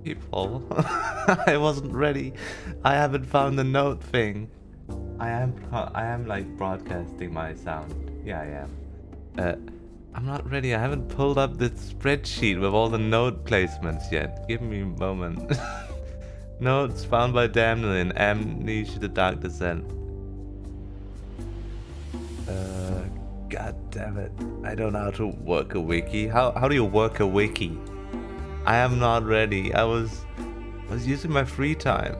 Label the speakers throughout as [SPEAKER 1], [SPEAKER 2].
[SPEAKER 1] People, I wasn't ready. I haven't found the note thing. I am like broadcasting my sound. Yeah, I am. I'm not ready. I haven't pulled up the spreadsheet with all the note placements yet. Give me a moment. Notes found by Daniel in Amnesia: The Dark Descent. God damn it. I don't know how to work a wiki. How do you work a wiki? I am not ready. I was using my free time.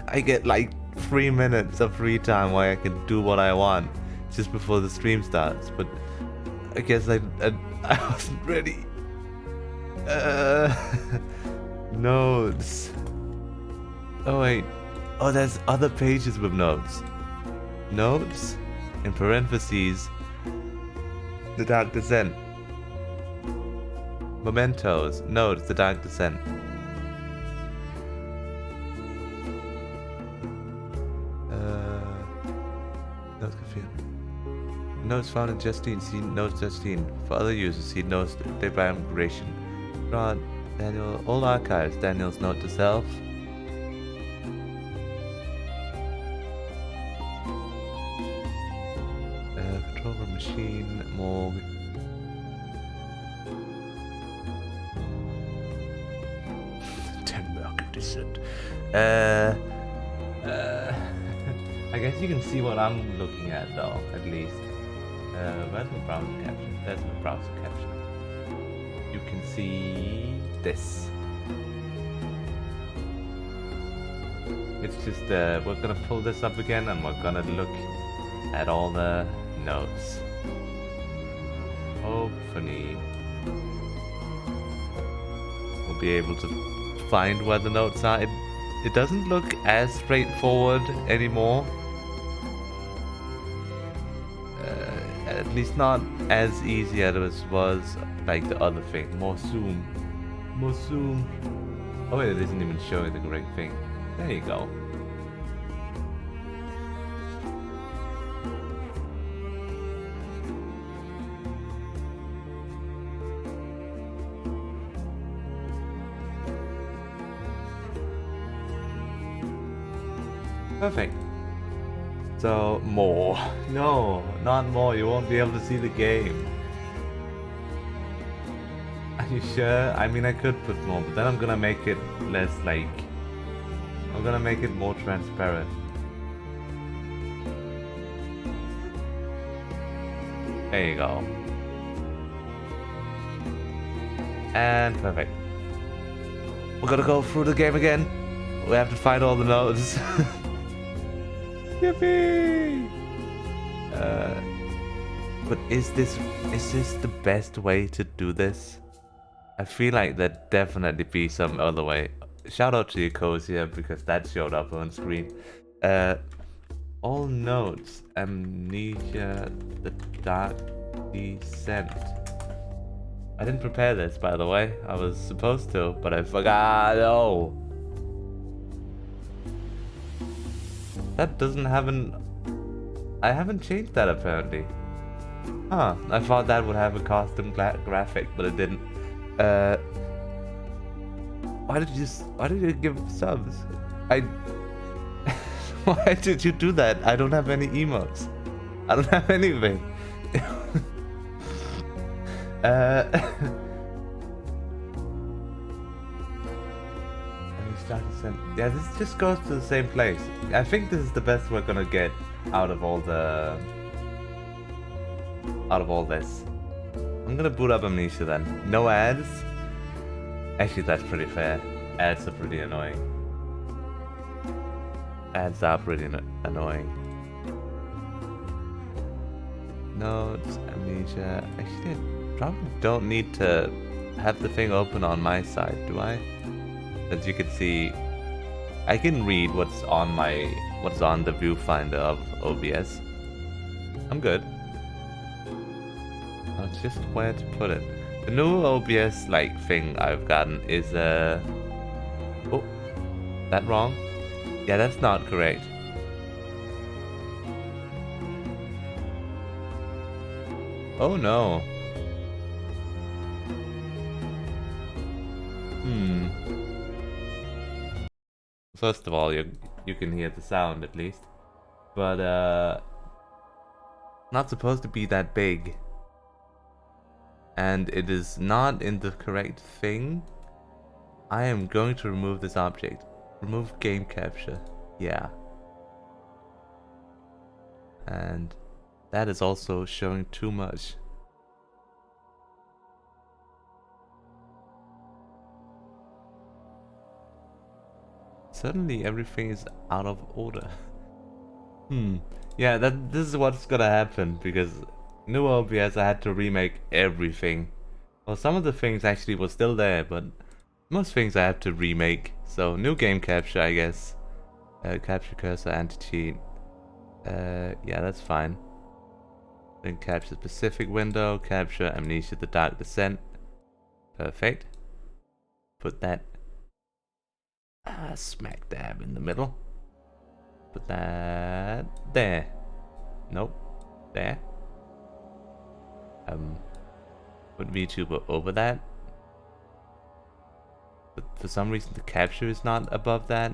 [SPEAKER 1] I get like 3 minutes of free time where I can do what I want just before the stream starts, but I guess I wasn't ready. Notes. Oh wait. Oh, there's other pages with notes. Notes, in parentheses, The Dark Descent. Mementos, notes, The Dark Descent. Notes confused. Notes found in Justine, see Notes Justine. For other users, see Notes Divine Migration. Rod, Daniel, all archives, Daniel's note to self. Control room machine, morgue. Denmark descent. I guess you can see what I'm looking at though, at least. Where's my browser caption? There's my browser caption. You can see this. It's just, we're gonna pull this up again and we're gonna look at all the notes. Hopefully we'll be able to find where the notes are. It doesn't look as straightforward anymore. At least not as easy as it was like the other thing. More zoom. More zoom. Oh wait, it isn't even showing the correct thing. There you go. Perfect. So, more. No, not more. You won't be able to see the game. Are you sure? I mean, I could put more, but then I'm gonna make it less, like... I'm gonna make it more transparent. There you go. And perfect. We're gonna go through the game again. We have to find all the notes. Yippee! But is this the best way to do this? I feel like there'd definitely be some other way. Shout out to Ecosia because that showed up on screen. All notes, Amnesia, The Dark Descent. I didn't prepare this, by the way. I was supposed to, but I forgot. Oh. That doesn't have an... I haven't changed that apparently. Huh, I thought that would have a custom graphic, but it didn't. Why did you give subs? Why did you do that? I don't have any emotes. I don't have anything. Yeah, this just goes to the same place. I think this is the best we're gonna get out of all this. I'm gonna boot up Amnesia then. No ads? Actually, that's pretty fair. Ads are pretty annoying. Ads are pretty annoying. Notes, Amnesia. Actually, I probably don't need to have the thing open on my side, do I? As you can see, I can read what's on the viewfinder of OBS. I'm good. Now it's just where to put it. The new OBS like thing I've gotten is oh, that wrong? Yeah, that's not correct. Oh no. Hmm. First of all, you can hear the sound at least. But, not supposed to be that big. And it is not in the correct thing. I am going to remove this object. Remove game capture. Yeah. And that is also showing too much. Suddenly everything is out of order. Yeah, this is what's gonna happen because new OBS I had to remake everything. Well, some of the things actually were still there, but most things I have to remake. So new game capture, I guess. Capture cursor, anti-cheat. Yeah, that's fine. Then capture specific window, capture Amnesia the Dark Descent. Perfect. Put that smack dab in the middle. Put that there. Nope. There. Put VTuber over that. But for some reason the capture is not above that.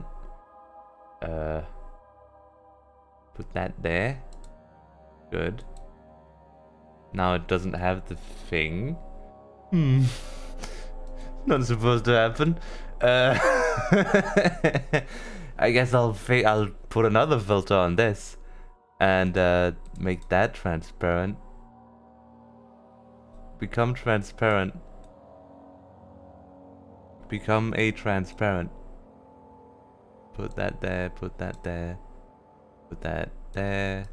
[SPEAKER 1] Put that there. Good. Now it doesn't have the thing. Not supposed to happen. I guess I'll put another filter on this and make that transparent. Become transparent. Become a transparent. Put that there, put that there, put that there.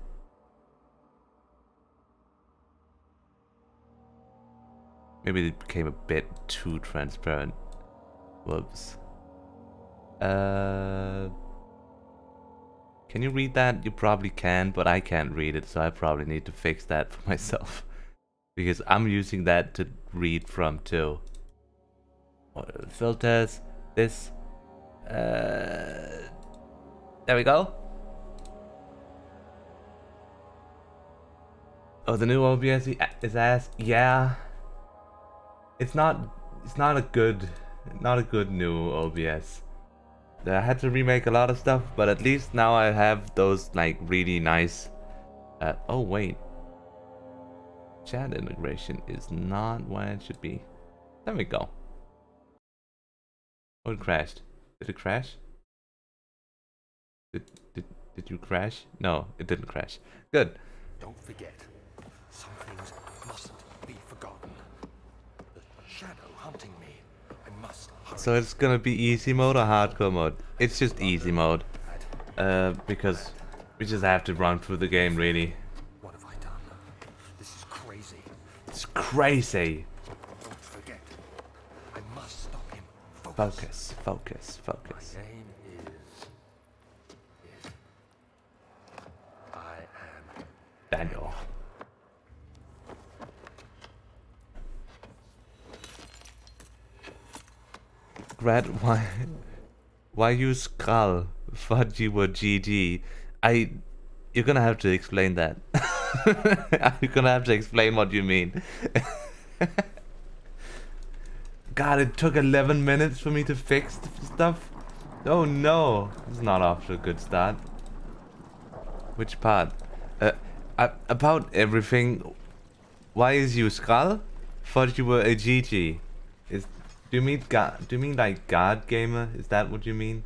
[SPEAKER 1] Maybe it became a bit too transparent. Whoops. Can you read that? You probably can, but I can't read it, so I probably need to fix that for myself. Because I'm using that to read from too. Filters, this. There we go. Oh, the new OBS is ass. Yeah. It's not a good new OBS. I had to remake a lot of stuff, but at least now I have those like really nice. Oh wait. Chat integration is not where it should be. There we go. Oh, it crashed. Did it crash? Did you crash? No, it didn't crash. Good.
[SPEAKER 2] Don't forget, some things mustn't be forgotten. The shadow hunting me. I must hurry.
[SPEAKER 1] So it's gonna be easy mode or hardcore mode? It's just easy mode. Because we just have to run through the game really.
[SPEAKER 2] What have I done? This is crazy.
[SPEAKER 1] It's crazy.
[SPEAKER 2] Don't forget, I must stop him.
[SPEAKER 1] Focus, focus, focus.
[SPEAKER 2] My name is I am
[SPEAKER 1] Daniel. Grad, why you skull? Thought you were GG. You're gonna have to explain that. You're gonna have to explain what you mean. God, it took 11 minutes for me to fix stuff. Oh no, it's not off to a good start. Which part? About everything. Why is you skull? Thought you were a GG. Do you mean like God gamer? Is that what you mean?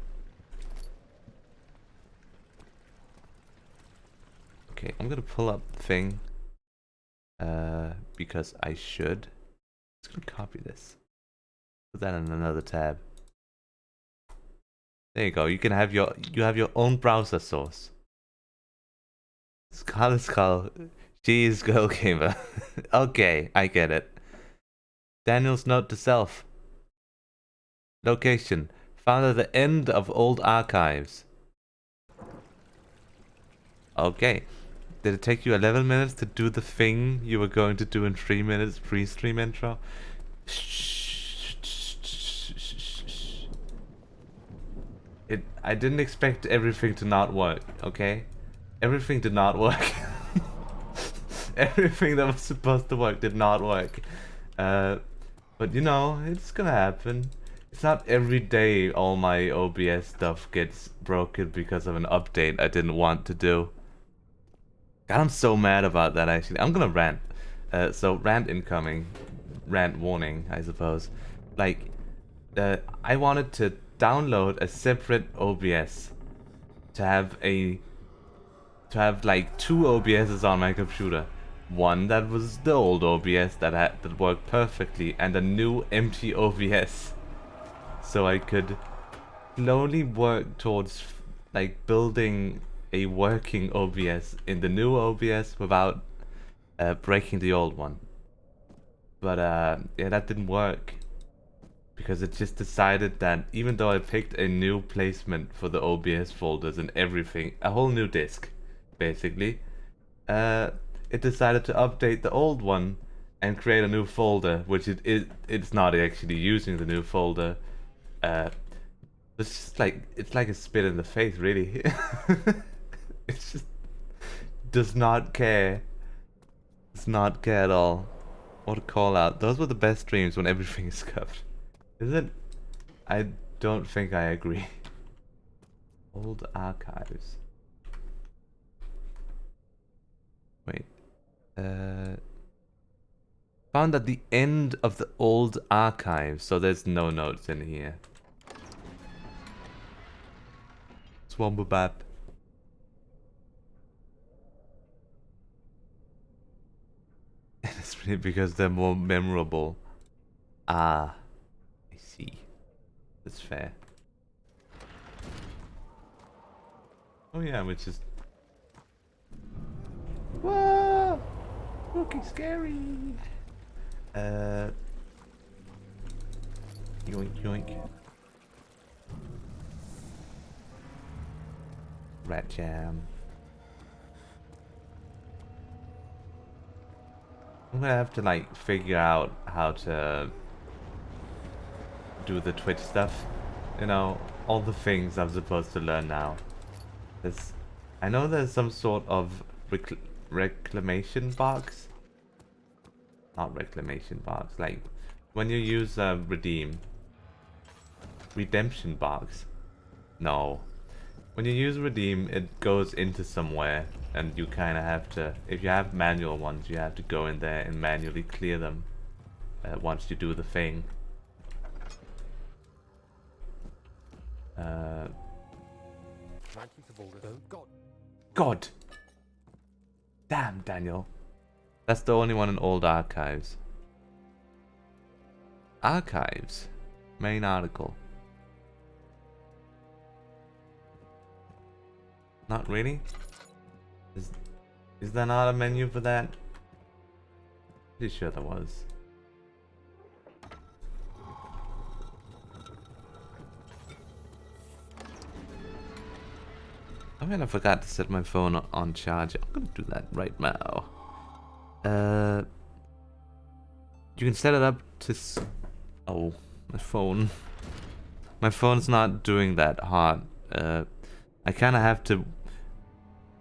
[SPEAKER 1] Okay, I'm gonna pull up the thing. Because I should. I'm just gonna copy this. Put that in another tab. There you go. You have your own browser source. Skull. She is girl gamer. Okay, I get it. Daniel's note to self. Location. Found at the end of old archives. Okay. Did it take you 11 minutes to do the thing you were going to do in 3 minutes pre-stream intro? I didn't expect everything to not work, okay? Everything did not work. Everything that was supposed to work did not work. But you know, it's gonna happen. It's not every day all my OBS stuff gets broken because of an update I didn't want to do. God, I'm so mad about that actually. I'm gonna rant. So rant incoming. Rant warning, I suppose. Like, I wanted to download a separate OBS to have like 2 OBSs on my computer. One that was the old OBS that worked perfectly, and a new empty OBS. So I could slowly work towards like building a working OBS in the new OBS without breaking the old one. But yeah, that didn't work because it just decided that even though I picked a new placement for the OBS folders and everything, a whole new disk, basically, it decided to update the old one and create a new folder, which it's not actually using the new folder. It's just like, it's like a spit in the face, really. It just does not care. Does not care at all. What a call out. Those were the best streams when everything is covered. Is it? I don't think I agree. Old archives. Wait. Found at the end of the old archive, so there's no notes in here. Swampabap. It's really because they're more memorable. Ah, I see. That's fair. Oh yeah, which is... Whoa! Looking scary! Yoink yoink. Rat jam. I'm gonna have to like figure out how to do the Twitch stuff. You know, all the things I'm supposed to learn now. I know there's some sort of reclamation box. Not reclamation box, like when you use redemption box. No. When you use redeem, it goes into somewhere, and you kind of have to, if you have manual ones, you have to go in there and manually clear them once you do the thing. God! Damn, Daniel. That's the only one in old archives. Archives. Main article. Not really? Is there not a menu for that? Pretty sure there was. I mean, I forgot to set my phone on charge. I'm gonna do that right now. You can set it up to... Oh, my phone. My phone's not doing that hard. I kind of have to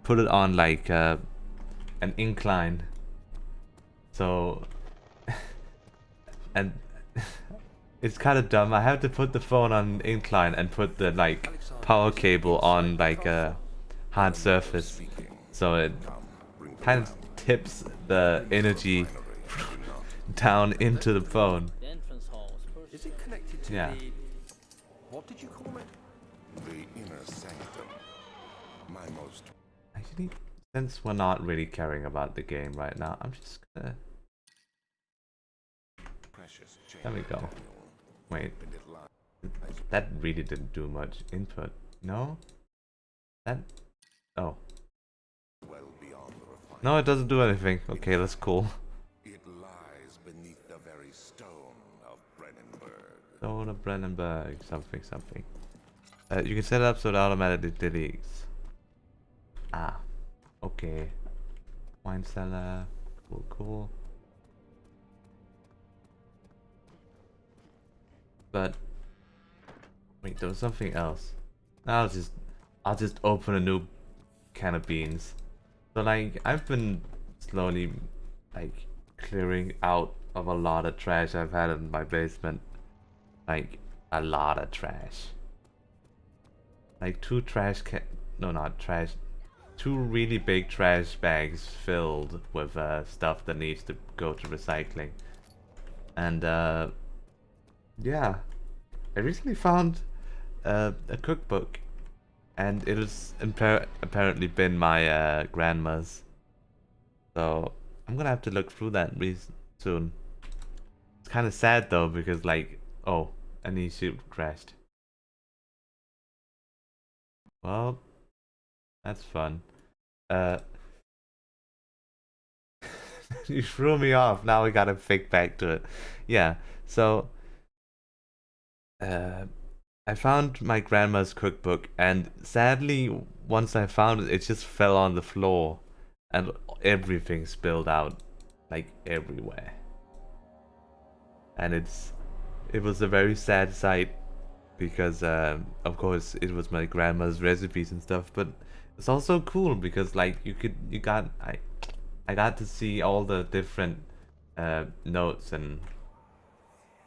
[SPEAKER 1] put it on like an incline. So... and... it's kind of dumb. I have to put the phone on an incline and put the like power cable on like a hard surface. So it kind of tips the energy down into the phone.
[SPEAKER 2] Is it connected to
[SPEAKER 1] Yeah.
[SPEAKER 2] the... What did you call it?
[SPEAKER 3] The inner sanctum. My most...
[SPEAKER 1] Actually, since we're not really caring about the game right now, I'm just gonna...
[SPEAKER 3] precious
[SPEAKER 1] There we go. Wait. That really didn't do much input. No? That... Oh.
[SPEAKER 3] Well beyond the refinement.
[SPEAKER 1] No, it doesn't do anything. Okay, that's cool.
[SPEAKER 3] It lies beneath the very stone of Brennenburg.
[SPEAKER 1] Stone of Brennenburg. Something, something. You can set it up so it automatically deletes. Ah. Okay. Wine cellar. Cool, cool. But wait, there was something else. I'll just open a new can of beans. So like I've been slowly like clearing out of a lot of trash I've had in my basement. Like a lot of trash. Like two no, not trash. Two really big trash bags filled with stuff that needs to go to recycling. And yeah, I recently found a cookbook, and it has apparently been my grandma's. So I'm gonna have to look through that soon. It's kind of sad though, because like, oh, and the ship crashed. Well, that's fun. You threw me off. Now we gotta think back to it. Yeah. So, I found my grandma's cookbook, and sadly, once I found it, it just fell on the floor, and everything spilled out, like everywhere. And it was a very sad sight, because of course it was my grandma's recipes and stuff, but it's also cool because like I got to see all the different notes, and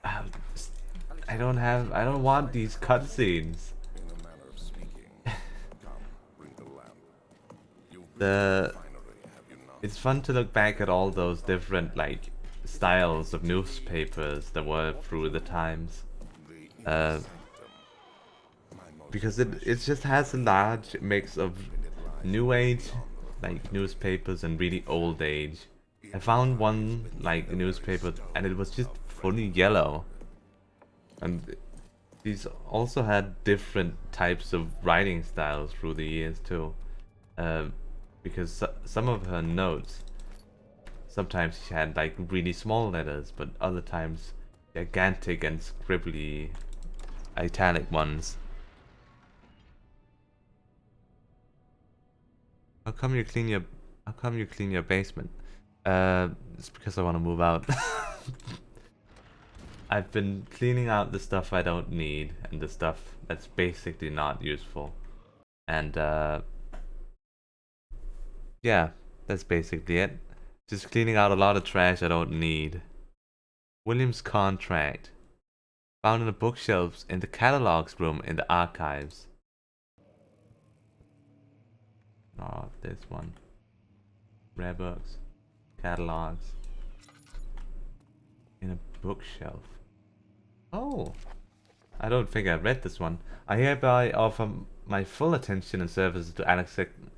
[SPEAKER 1] I don't want these cutscenes.
[SPEAKER 3] In a manner of speaking. Come, bring the lamp. You've
[SPEAKER 1] The
[SPEAKER 3] finery, have you not?
[SPEAKER 1] It's fun to look back at all those different like styles of newspapers that were through the times.
[SPEAKER 3] The inner sanctum. My most
[SPEAKER 1] Because it just has a large mix of new age like newspapers and really old age. I found one like newspaper, and it was just fully yellow, and these also had different types of writing styles through the years too, because some of her notes, sometimes she had like really small letters, but other times gigantic and scribbly italic ones. How come you clean your basement? It's because I want to move out. I've been cleaning out the stuff I don't need and the stuff that's basically not useful. And yeah, that's basically it. Just cleaning out a lot of trash I don't need. William's contract. Found in the bookshelves in the catalogs room in the archives. Oh, this one. Rare books. Catalogs. In a bookshelf. Oh. I don't think I read this one. I hereby offer my full attention and services to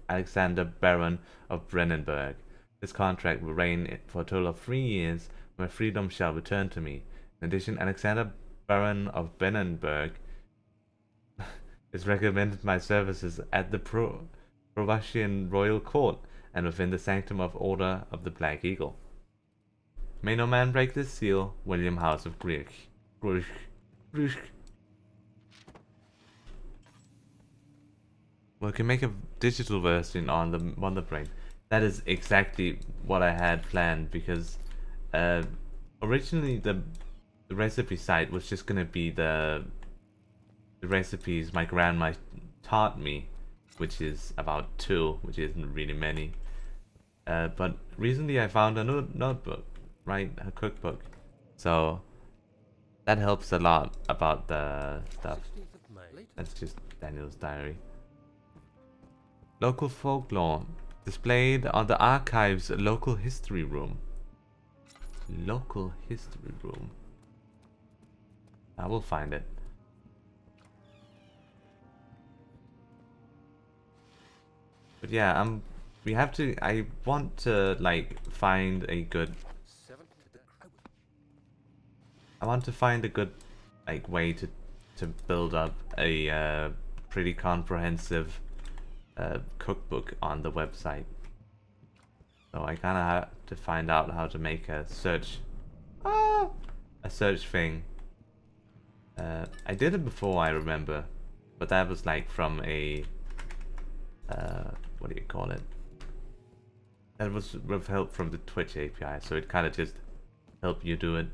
[SPEAKER 1] Alexander Baron of Brennenburg. This contract will reign for a total of 3 years. My freedom shall return to me. In addition, Alexander Baron of Brennenburg is recommended my services at the Provincial Royal Court and within the sanctum of Order of the Black Eagle. May no man break this seal, William House of Grieg. We can make a digital version on the Motherbrain. That is exactly what I had planned, because originally the recipe site was just gonna be the recipes my grandma taught me, which is about 2, which isn't really many. But recently I found a notebook, right, a cookbook, so that helps a lot about the stuff. That's just Daniel's diary. Local folklore displayed on the archive's local history room. Local history room. I will find it. But yeah, I want to like find a good like way to build up a pretty comprehensive cookbook on the website. So I kind of have to find out how to make a search thing. I did it before, I remember, but that was like from a what do you call it? That was with help from the Twitch API, so it kind of just helped you do it.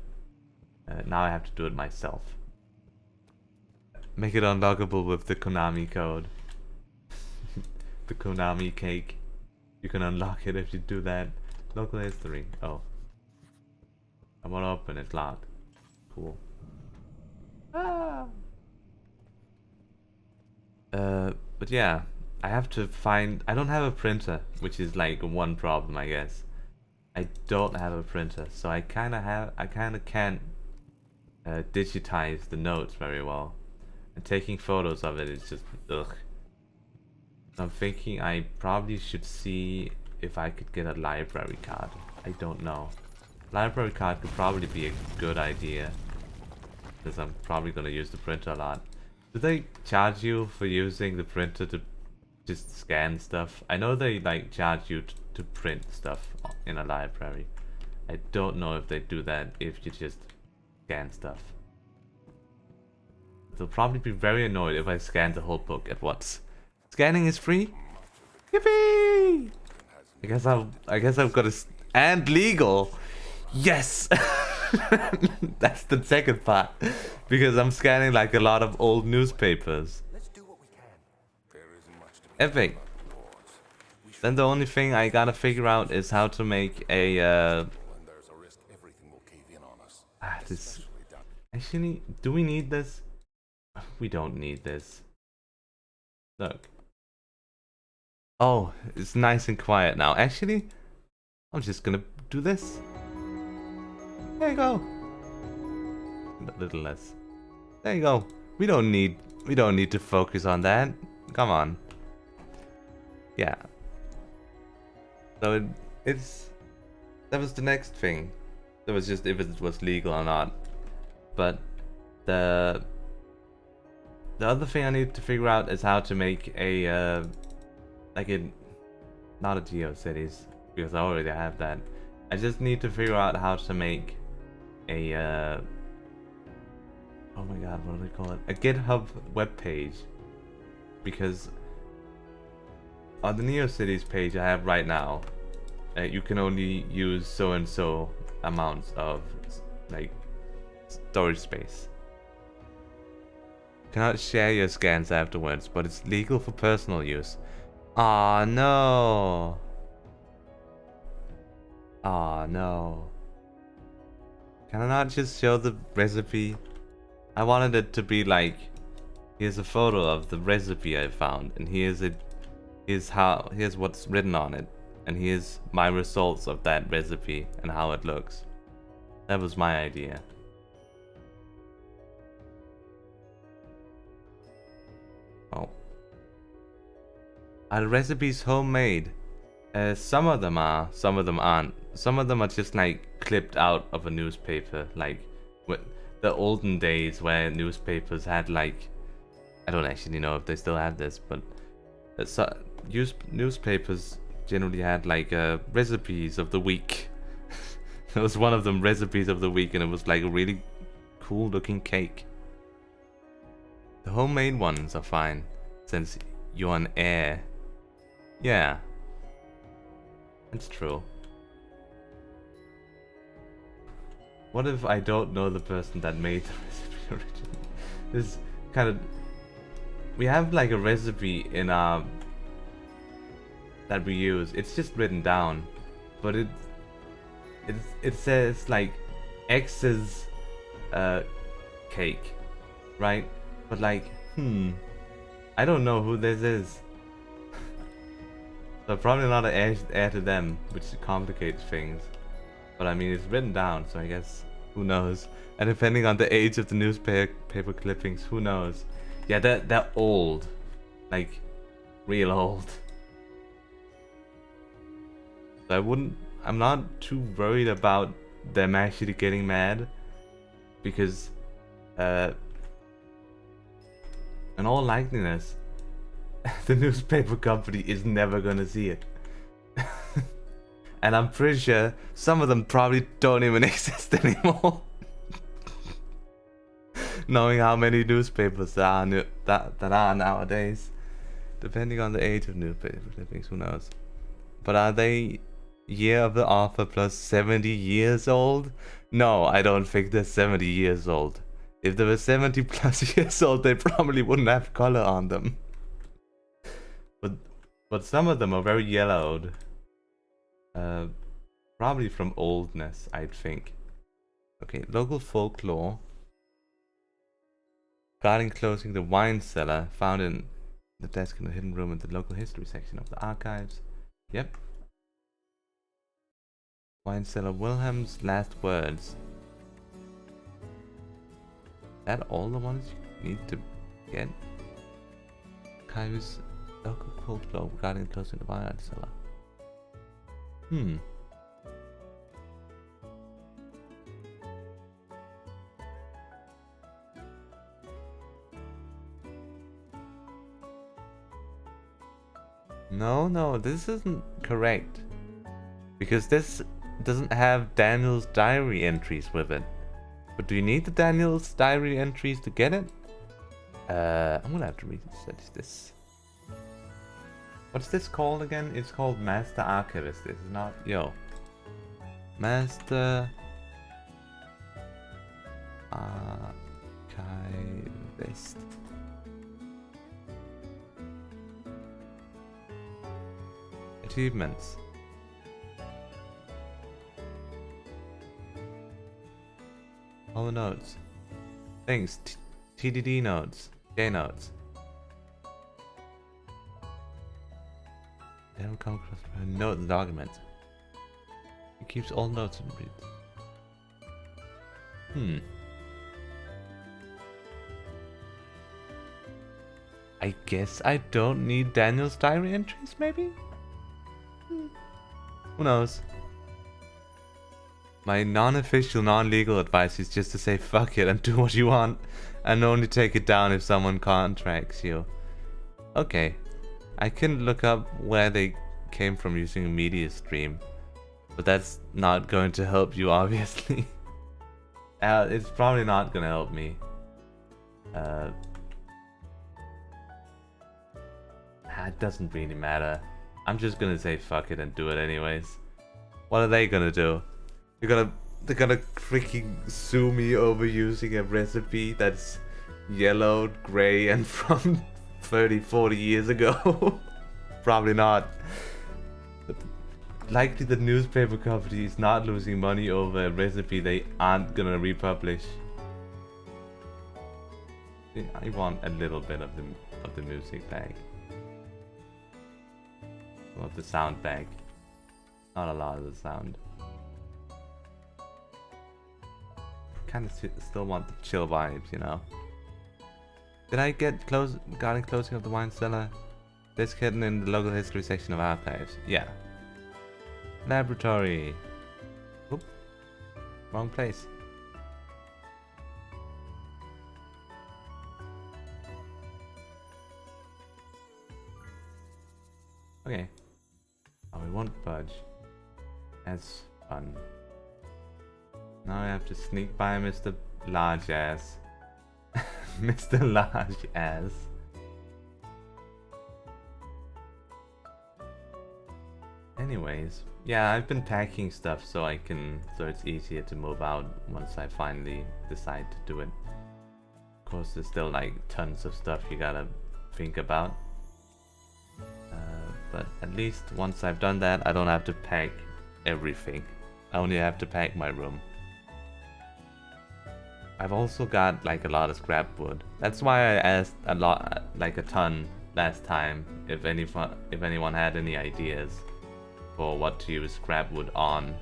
[SPEAKER 1] Now I have to do it myself. Make it unlockable with the Konami code. The Konami cake. You can unlock it if you do that. Local history. Oh. I want to open it. Locked. Cool. Ah! But yeah, I have to find. I don't have a printer, which is like one problem, I guess. I don't have a printer, so I kind of can't digitize the notes very well, and taking photos of it is just ugh. I'm thinking I probably should see if I could get a library card. I don't know. Library card could probably be a good idea, because I'm probably gonna use the printer a lot. Do they charge you for using the printer to just scan stuff? I know they like charge you to print stuff in a library. I don't know if they do that if you just scan stuff. They'll probably be very annoyed if I scan the whole book at once. Scanning is free? Yippee! I guess I've got to and legal. Yes. That's the second part, because I'm scanning like a lot of old newspapers.
[SPEAKER 2] Let's do what we can.
[SPEAKER 3] There isn't much to be
[SPEAKER 1] Epic. Then the only thing I gotta figure out is how to make a
[SPEAKER 3] when there's a risk everything will cave in on us.
[SPEAKER 1] this.
[SPEAKER 3] Especially down.
[SPEAKER 1] Actually, do we need this? We don't need this. Look. Oh, it's nice and quiet now. Actually, I'm just gonna do this. There you go. A little less. There you go. We don't need to focus on that. Come on. Yeah. So that was the next thing. That was just if it was legal or not. But the other thing I need to figure out is how to make a not a GeoCities, because I already have that. I just need to figure out how to make a oh my god, what do they call it? A GitHub web page, because on the NeoCities page I have right now, you can only use so and so amounts of like storage space. Cannot share your scans afterwards, but it's legal for personal use. Aw, no. Aw, no. Can I not just show the recipe? I wanted it to be like, here's a photo of the recipe I found, and here's what's written on it, and here's my results of that recipe and how it looks. That was my idea. Oh. Are the recipes homemade? Some of them are, some of them aren't. Some of them are just like clipped out of a newspaper, like with the olden days where newspapers had like, I don't actually know if they still have this, but newspapers generally had like recipes of the week. There was one of them, recipes of the week, and it was like a really cool looking cake. The homemade ones are fine, since you're on air. Yeah, that's true. What if I don't know the person that made the recipe originally? This kind of... We have like a recipe in our... that we use. It's just written down, but it says like X's cake, right? But like, I don't know who this is. So probably not an air to them, which complicates things. But I mean, it's written down, so I guess, who knows? And depending on the age of the newspaper clippings, who knows? Yeah, they're old. Like, real old. So I'm not too worried about them actually getting mad. Because, in all likeliness, the newspaper company is never gonna see it. And I'm pretty sure some of them probably don't even exist anymore. Knowing how many newspapers there are that are nowadays. Depending on the age of newspaper clippings, who knows. But are they year of the author plus 70 years old? No, I don't think they're 70 years old. If they were 70 plus years old, they probably wouldn't have color on them. But some of them are very yellowed. Probably from oldness, I'd think. Okay, local folklore. Guarding closing the wine cellar found in The desk in the hidden room in the local history section of the archives. Yep. Wine cellar Wilhelm's last words. That all the ones you need to get? Archives local quote globe regarding closing the wine cellar. No, this isn't correct. Because this doesn't have Daniel's diary entries with it. But do you need the Daniel's diary entries to get it? I'm gonna have to research this. What's this called again? It's called Master Archivist. This is not... Yo. Master... Archivist. Achievements. All the notes. Things. TDD notes. J notes. Never come across a note in the document. He keeps all notes and reads. I guess I don't need Daniel's diary entries, maybe? Who knows? My non-official, non-legal advice is just to say fuck it and do what you want, and only take it down if someone contracts you. Okay. I can look up where they came from using a media stream, but that's not going to help you, obviously. It's probably not gonna help me. It doesn't really matter. I'm just gonna say fuck it and do it anyways. What are they gonna do? They're gonna freaking sue me over using a recipe that's yellowed, grey, and from 30-40 years ago. Probably not. But likely the newspaper company is not losing money over a recipe they aren't gonna republish. I want a little bit of the music bag. Of the sound bag. Not a lot of the sound. Kinda still want the chill vibes, you know. Did I get regarding closing of the wine cellar? This hidden in the local history section of archives. Yeah. Laboratory. Oop. Wrong place. Okay. Oh, we won't budge. That's fun. Now I have to sneak by Mr. Large Ass. Mr. Large Ass. Anyways, yeah, I've been packing stuff so it's easier to move out once I finally decide to do it. Of course, there's still like tons of stuff you gotta think about. But at least once I've done that, I don't have to pack everything. I only have to pack my room. I've also got like a lot of scrap wood. That's why I asked a lot, like a ton last time, if anyone had any ideas for what to use scrap wood on.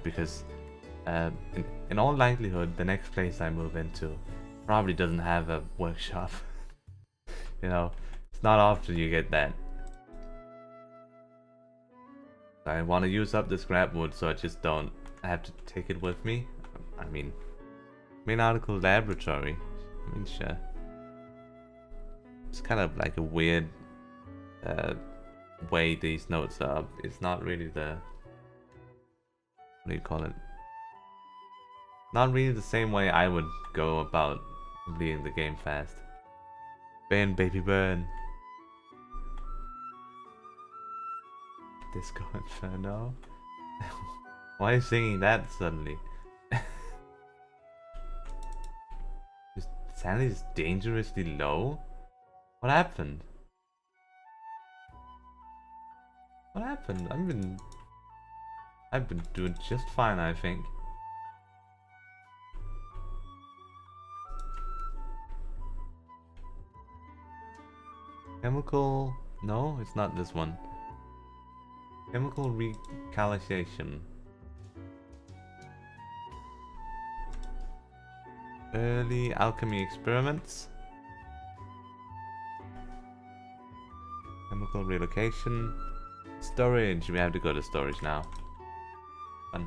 [SPEAKER 1] Because in all likelihood, the next place I move into probably doesn't have a workshop. You know, it's not often you get that. I want to use up the scrap wood so I just don't have to take it with me. I mean, main article laboratory. I mean, sure. It's kind of like a weird way these notes are up. It's not really the... What do you call it? Not really the same way I would go about completing the game fast. Burn, baby, burn. Disco Inferno? Why are you singing that suddenly? Sanity is dangerously low? What happened? What happened? I've been doing just fine, I think. Chemical... No, it's not this one. Chemical recalibration. Early alchemy experiments. Chemical relocation. Storage. We have to go to storage now. Fun.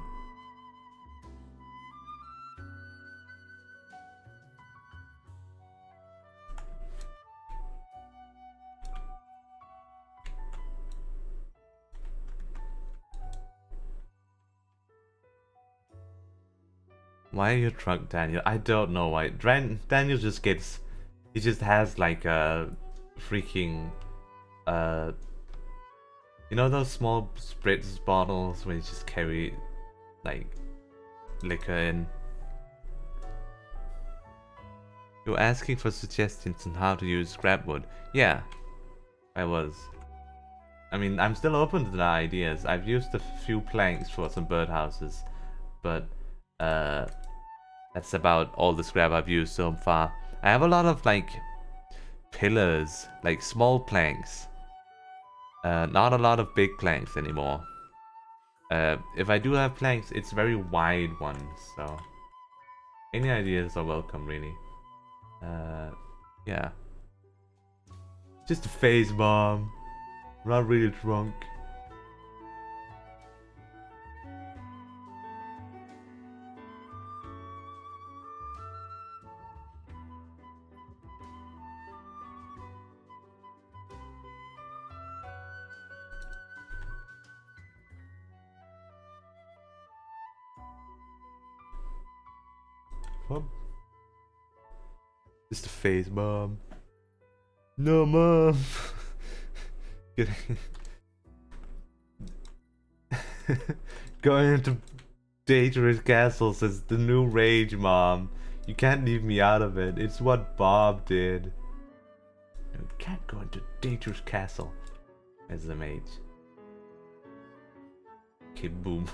[SPEAKER 1] Why are you drunk, Daniel? I don't know why. Daniel just gets... He just has like a freaking... you know those small spritz bottles where you just carry like liquor in? You're asking for suggestions on how to use scrapwood. Yeah, I was. I mean, I'm still open to the ideas. I've used a few planks for some birdhouses, but that's about all the scrap I've used so far. I have a lot of like pillars, like small planks. Not a lot of big planks anymore. If I do have planks, it's very wide ones, so any ideas are welcome, really. Yeah. Just a phase, Mom. I'm not really drunk. Mom? Just a phase, Mom. No, Mom. Going into dangerous castles is the new rage, Mom. You can't leave me out of it. It's what Bob did. You can't go into dangerous castle as a mage. Okay, boom.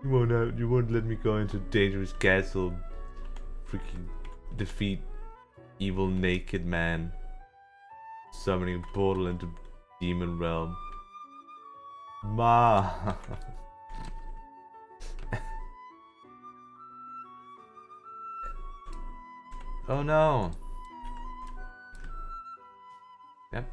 [SPEAKER 1] You won't let me go into dangerous castle. Freaking defeat evil naked man. Summoning a portal into demon realm. Ma. Oh no. Yep.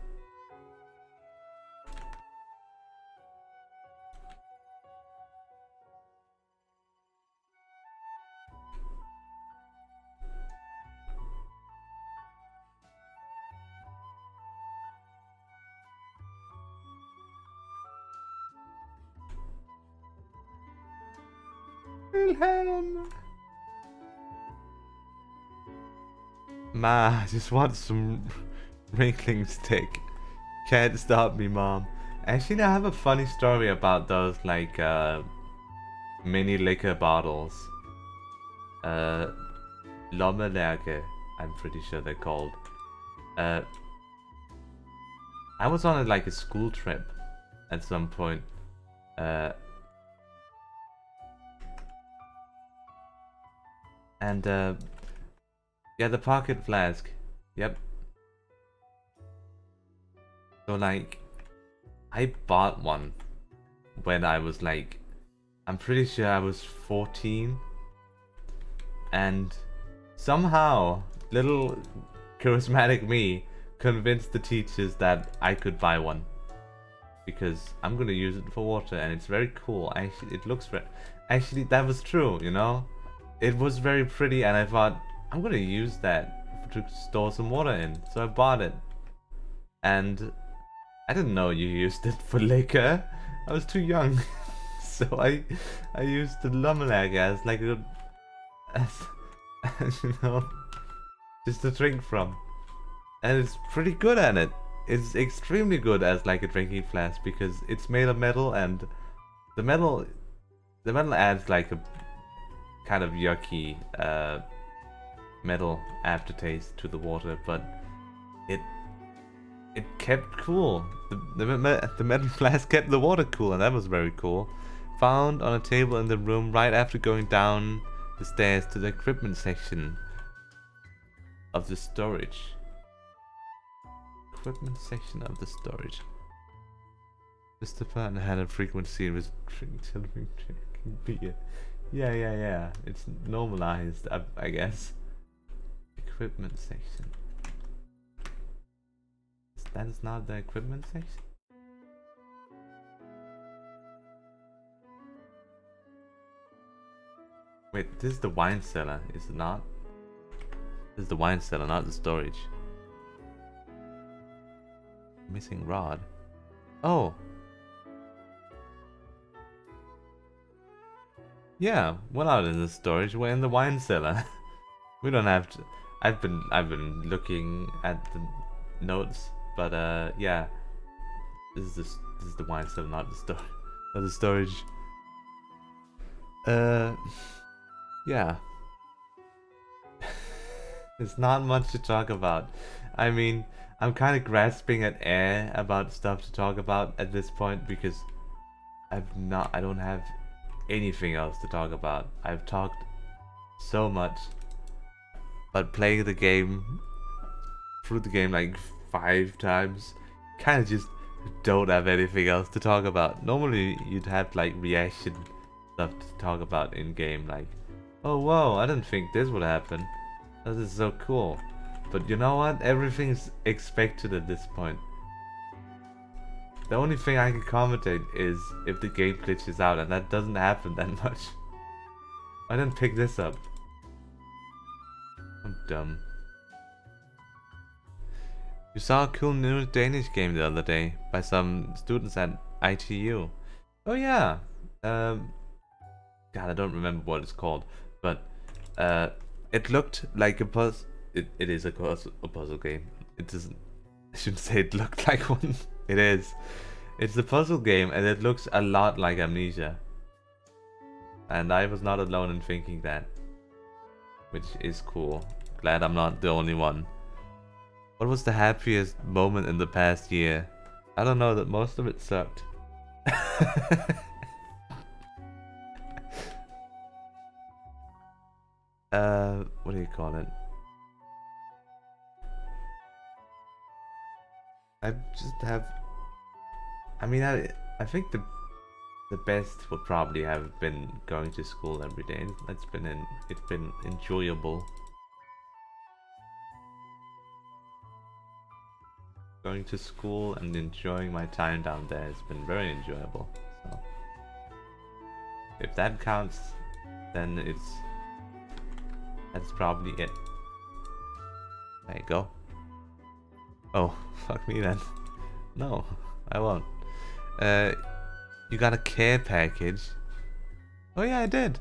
[SPEAKER 1] Wilhelm. Ma, I just want some wrinkling stick. Can't stop me, Mom. Actually, I have a funny story about those, like, mini liquor bottles. Lommelerke, I'm pretty sure they're called. I was on, like, a school trip at some point. And, yeah, the pocket flask. Yep. So, like, I bought one when I was, like, I'm pretty sure I was 14. And somehow, little charismatic me convinced the teachers that I could buy one. Because I'm gonna use it for water and it's very cool. Actually, it looks actually, that was true, you know? It was very pretty and I thought, I'm gonna use that to store some water in. So I bought it. And I didn't know you used it for liquor. I was too young. So I used the Lummelag as like a, as, you know, just to drink from. And it's pretty good at it. It's extremely good as like a drinking flask because it's made of metal and the metal adds like a kind of yucky metal aftertaste to the water, but it kept cool. The metal flask kept the water cool, and that was very cool. Found on a table in the room right after going down the stairs to the equipment section of the storage. equipment section of the storage. Mr. Pan had a frequency restriction beer. Yeah. It's normalized, I guess. Equipment section. That is not the equipment section? Wait, this is the wine cellar, is it not? This is the wine cellar, not the storage. Missing rod. Oh! Yeah, we're not in the storage, we're in the wine cellar. We don't have to. I've been looking at the notes, but yeah. This is the wine cellar, not the storage. Not the storage. Yeah. There's not much to talk about. I mean, I'm kind of grasping at air about stuff to talk about at this point because I don't have anything else to talk about. I've talked so much, but playing the game through the game like 5 times, kind of just don't have anything else to talk about. Normally you'd have like reaction stuff to talk about in game, like, oh whoa, I didn't think this would happen. This is so cool. But you know what? Everything's expected at this point. The only thing I can commentate is if the game glitches out, and that doesn't happen that much. I didn't pick this up. I'm dumb. You saw a cool new Danish game the other day by some students at ITU. Oh yeah. God, I don't remember what it's called, but it looked like a puzzle. It is a puzzle game. It doesn't. I shouldn't say it looked like one. It is. It's a puzzle game, and it looks a lot like Amnesia. And I was not alone in thinking that, which is cool. Glad I'm not the only one. What was the happiest moment in the past year? I don't know, that most of it sucked. What do you call it? I just have. I mean, I think the best would probably have been going to school every day. It's been enjoyable. Going to school and enjoying my time down there has been very enjoyable. So if that counts, then that's probably it. There you go. Oh, fuck me then. No, I won't. You got a care package? Oh yeah, I did.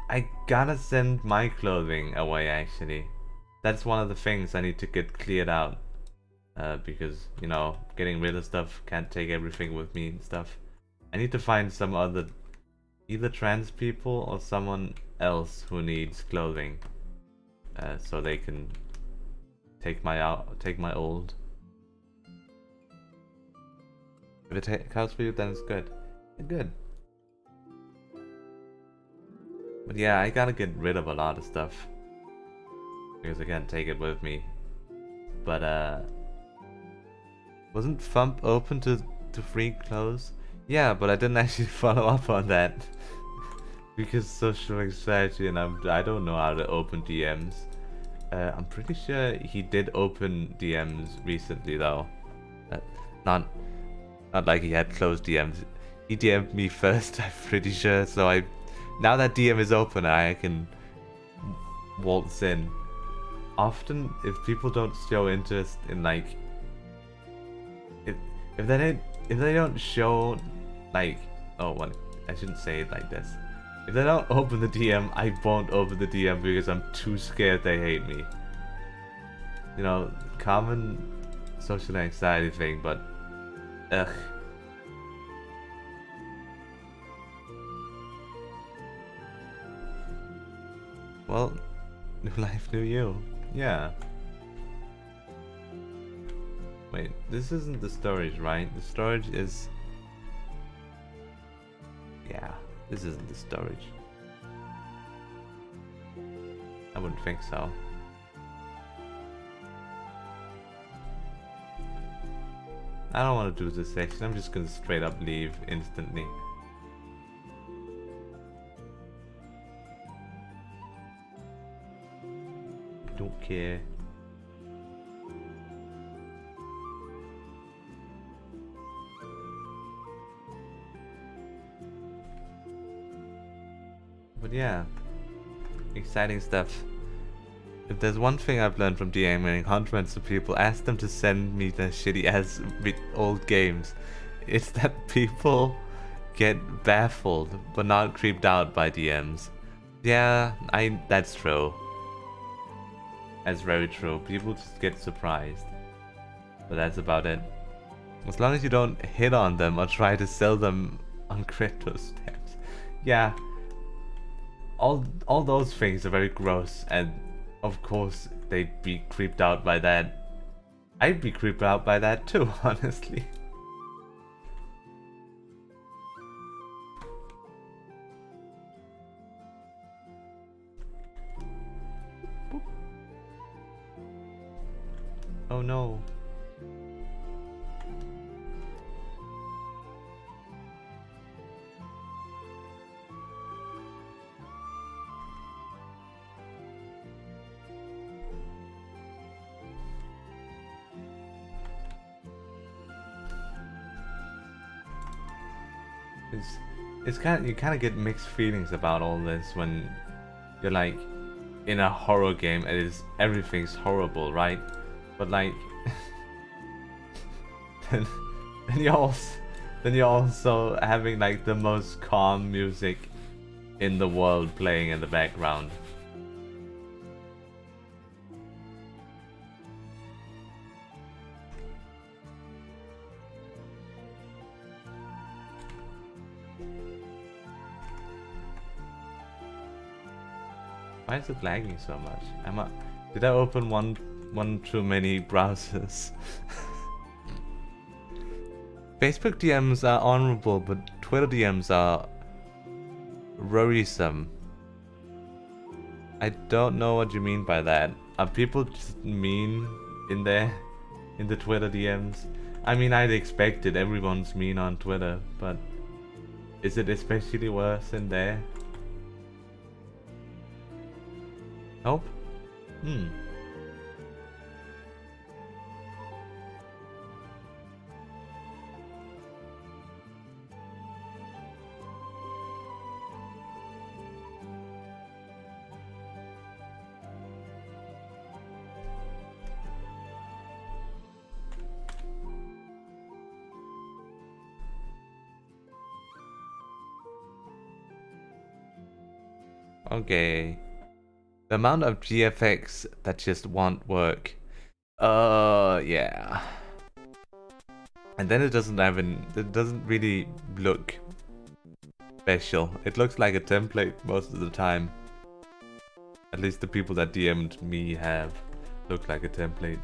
[SPEAKER 1] I gotta send my clothing away actually. That's one of the things I need to get cleared out. Because, you know, getting rid of stuff, can't take everything with me and stuff. I need to find some other, either trans people or someone else who needs clothing. So they can take my old. If it counts for you, then it's good. Good. But yeah, I gotta get rid of a lot of stuff because I can't take it with me. But wasn't Thump open to free clothes? Yeah, but I didn't actually follow up on that because social anxiety, and I don't know how to open DMs. I'm pretty sure he did open DMs recently though. Not like he had closed DMs. He DM'd me first, I'm pretty sure. So now that DM is open, I can waltz in. Often, if people don't show interest in like, if they don't show like, oh, what, I shouldn't say it like this. If they don't open the DM, I won't open the DM because I'm too scared they hate me. You know, common social anxiety thing, but ugh. Well, new life, new you. Yeah. Wait, this isn't the storage, right? The storage is... Yeah, this isn't the storage. I wouldn't think so. I don't want to do this section. I'm just gonna straight up leave instantly. Don't care. But yeah, exciting stuff. If there's one thing I've learned from DMing hundreds of people, ask them to send me the shitty ass old games. It's that people get baffled but not creeped out by DMs. Yeah, that's true. That's very true. People just get surprised. But that's about it. As long as you don't hit on them or try to sell them on crypto stamps. Yeah. All those things are very gross, and of course they'd be creeped out by that. I'd be creeped out by that too, honestly. Boop. Oh no. It's kind of, you kind of get mixed feelings about all this when you're like in a horror game and everything's horrible, right? But like then you're also having like the most calm music in the world playing in the background. Why is it lagging so much? Did I open one too many browsers? Facebook DMs are honorable, but Twitter DMs are worrisome. I don't know what you mean by that. Are people just mean in the Twitter DMs? I mean, I'd expect it. Everyone's mean on Twitter, but is it especially worse in there? Nope. Okay. The amount of GFX that just won't work. Yeah. And then it doesn't really look special. It looks like a template most of the time. At least the people that DM'd me have looked like a template.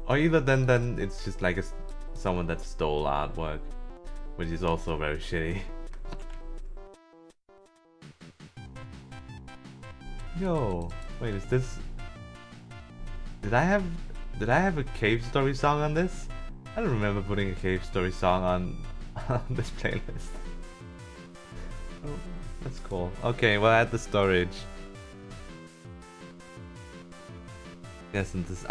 [SPEAKER 1] Or either then it's just like someone that stole artwork, which is also very shitty. Yo, wait, is this... Did I have a Cave Story song on this? I don't remember putting a Cave Story song on this playlist. Oh, that's cool. Okay, well, add the storage. Yes, and this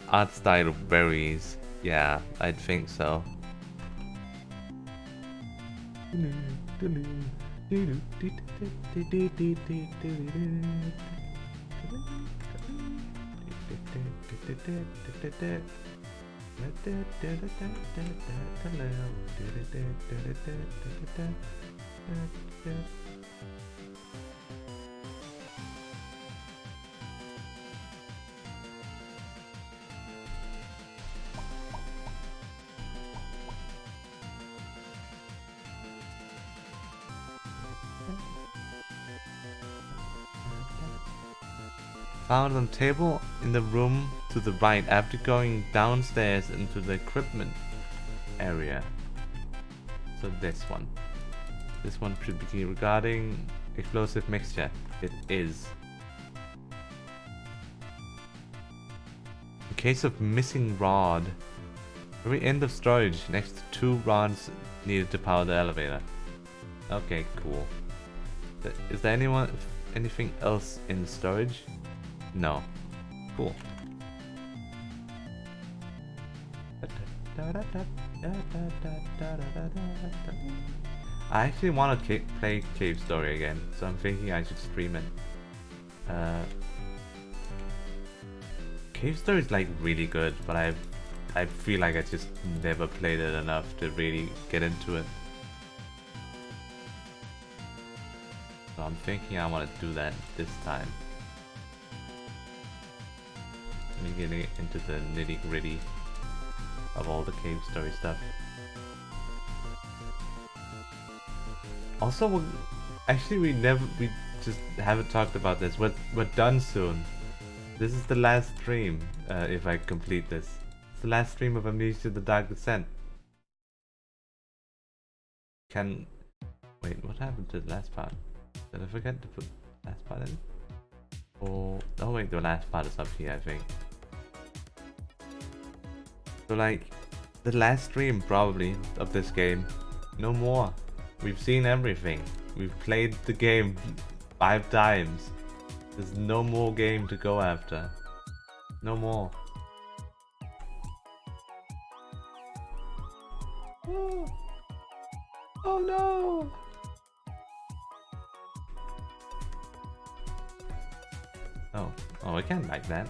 [SPEAKER 1] art style varies. Yeah, I'd think so. Found on table in the room to the right after going downstairs into the equipment area. So this one should be regarding explosive mixture. It is. In case of missing rod, Very end of storage, next to 2 rods needed to power the elevator. Okay, cool. Is there anything else in storage? No. Cool. I actually want to play Cave Story again, so I'm thinking I should stream it. Cave Story is like really good, but I feel like I just never played it enough to really get into it. So I'm thinking I want to do that this time. Let me get into the nitty gritty of all the Cave Story stuff. Also, we just haven't talked about this. We're done soon. This is the last stream, if I complete this. It's the last stream of Amnesia: The Dark Descent. Wait, what happened to the last part? Did I forget to put the last part in? Oh wait, the last part is up here, I think. So like, the last stream probably of this game. No more. We've seen everything. We've played the game 5 times. There's no more game to go after. No more. Oh no! Oh, I can't like that.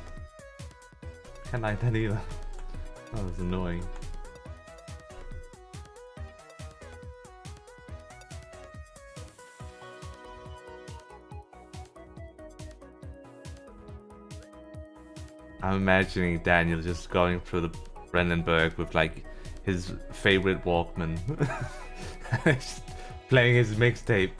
[SPEAKER 1] Can't like that either. Oh, that's annoying. I'm imagining Daniel just going through the Brandenburg with like his favorite Walkman, just playing his mixtape.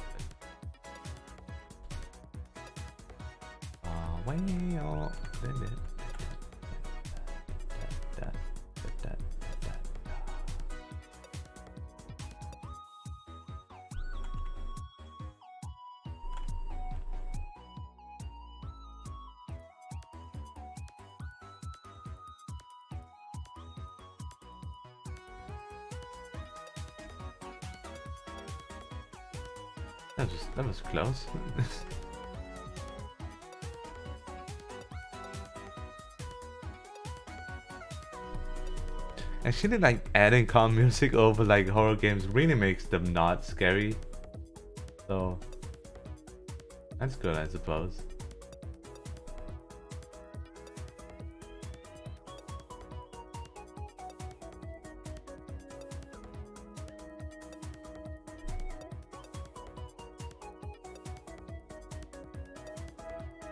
[SPEAKER 1] That was close. Actually, like adding calm music over like horror games really makes them not scary. So that's good, I suppose.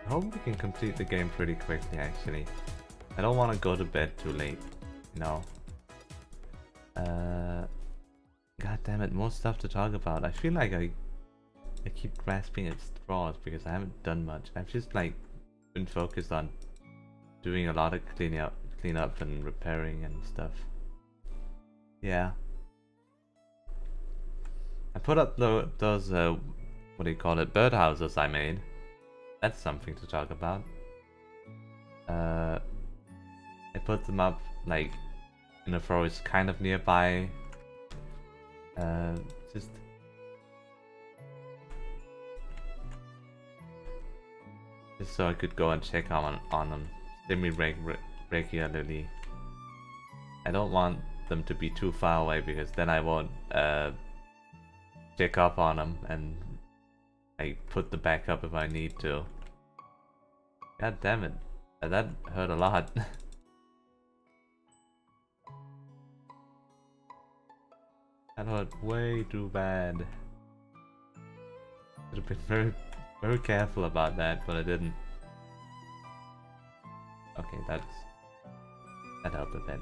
[SPEAKER 1] I hope we can complete the game pretty quickly, actually. I don't want to go to bed too late, you know. God damn it, more stuff to talk about. I feel like I keep grasping at straws because I haven't done much. I've just like been focused on doing a lot of cleanup and repairing and stuff. Yeah. I put up those what do you call it, birdhouses I made. That's something to talk about. I put them up like in a forest kind of nearby. Just so I could go and check on them regularly. I don't want them to be too far away because then I won't check up on them and I put the back up if I need to. God damn it, that hurt a lot. That hurt way too bad. Should have been very careful about that, but I didn't. Okay, that helped a bit.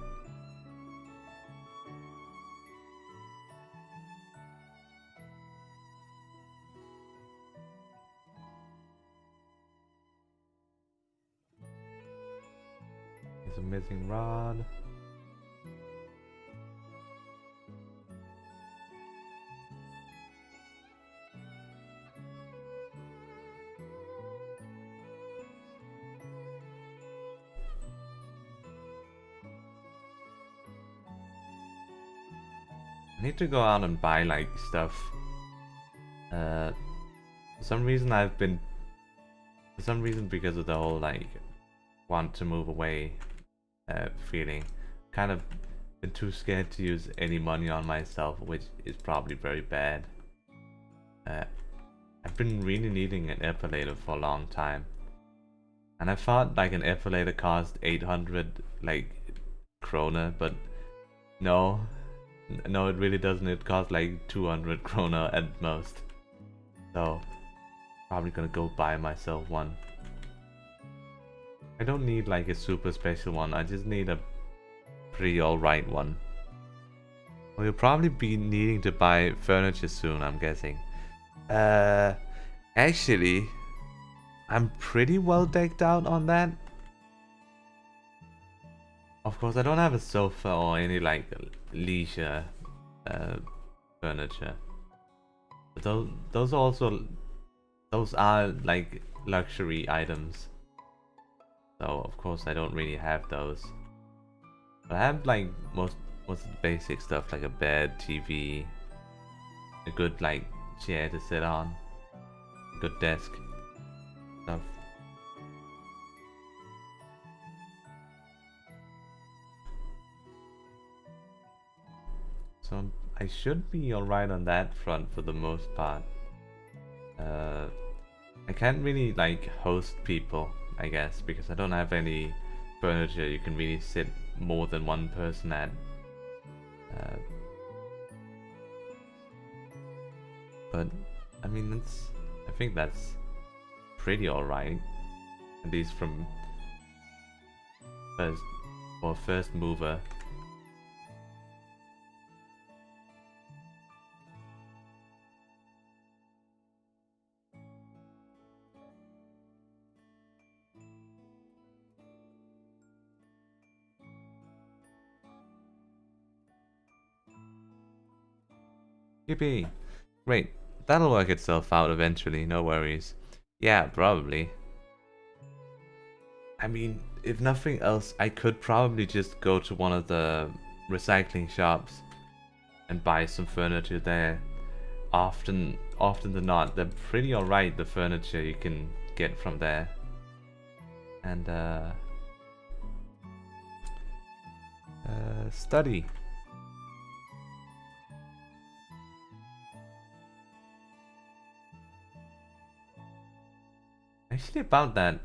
[SPEAKER 1] There's a missing rod. I need to go out and buy like stuff. For some reason because of the whole like want to move away feeling, kind of been too scared to use any money on myself, which is probably very bad. I've been really needing an epilator for a long time, and I thought like an epilator cost 800 like krona, but no, it really doesn't. It costs like 200 krona at most. So probably gonna go buy myself one. I don't need like a super special one, I just need a pretty alright one. Well, you'll probably be needing to buy furniture soon, I'm guessing. Actually, I'm pretty well decked out on that. Of course, I don't have a sofa or any like leisure furniture. But those are like luxury items. So of course I don't really have those. But I have like most of the basic stuff, like a bed, TV, a good like chair to sit on, a good desk, stuff. So I should be alright on that front for the most part. I can't really like host people, I guess, because I don't have any furniture you can really sit more than one person at. But I mean, I think that's pretty alright, at least from first mover. Yippee! Great. That'll work itself out eventually, no worries. Yeah, probably. I mean, if nothing else, I could probably just go to one of the recycling shops and buy some furniture there. Often than not, they're pretty alright, the furniture you can get from there. And study. Actually, about that,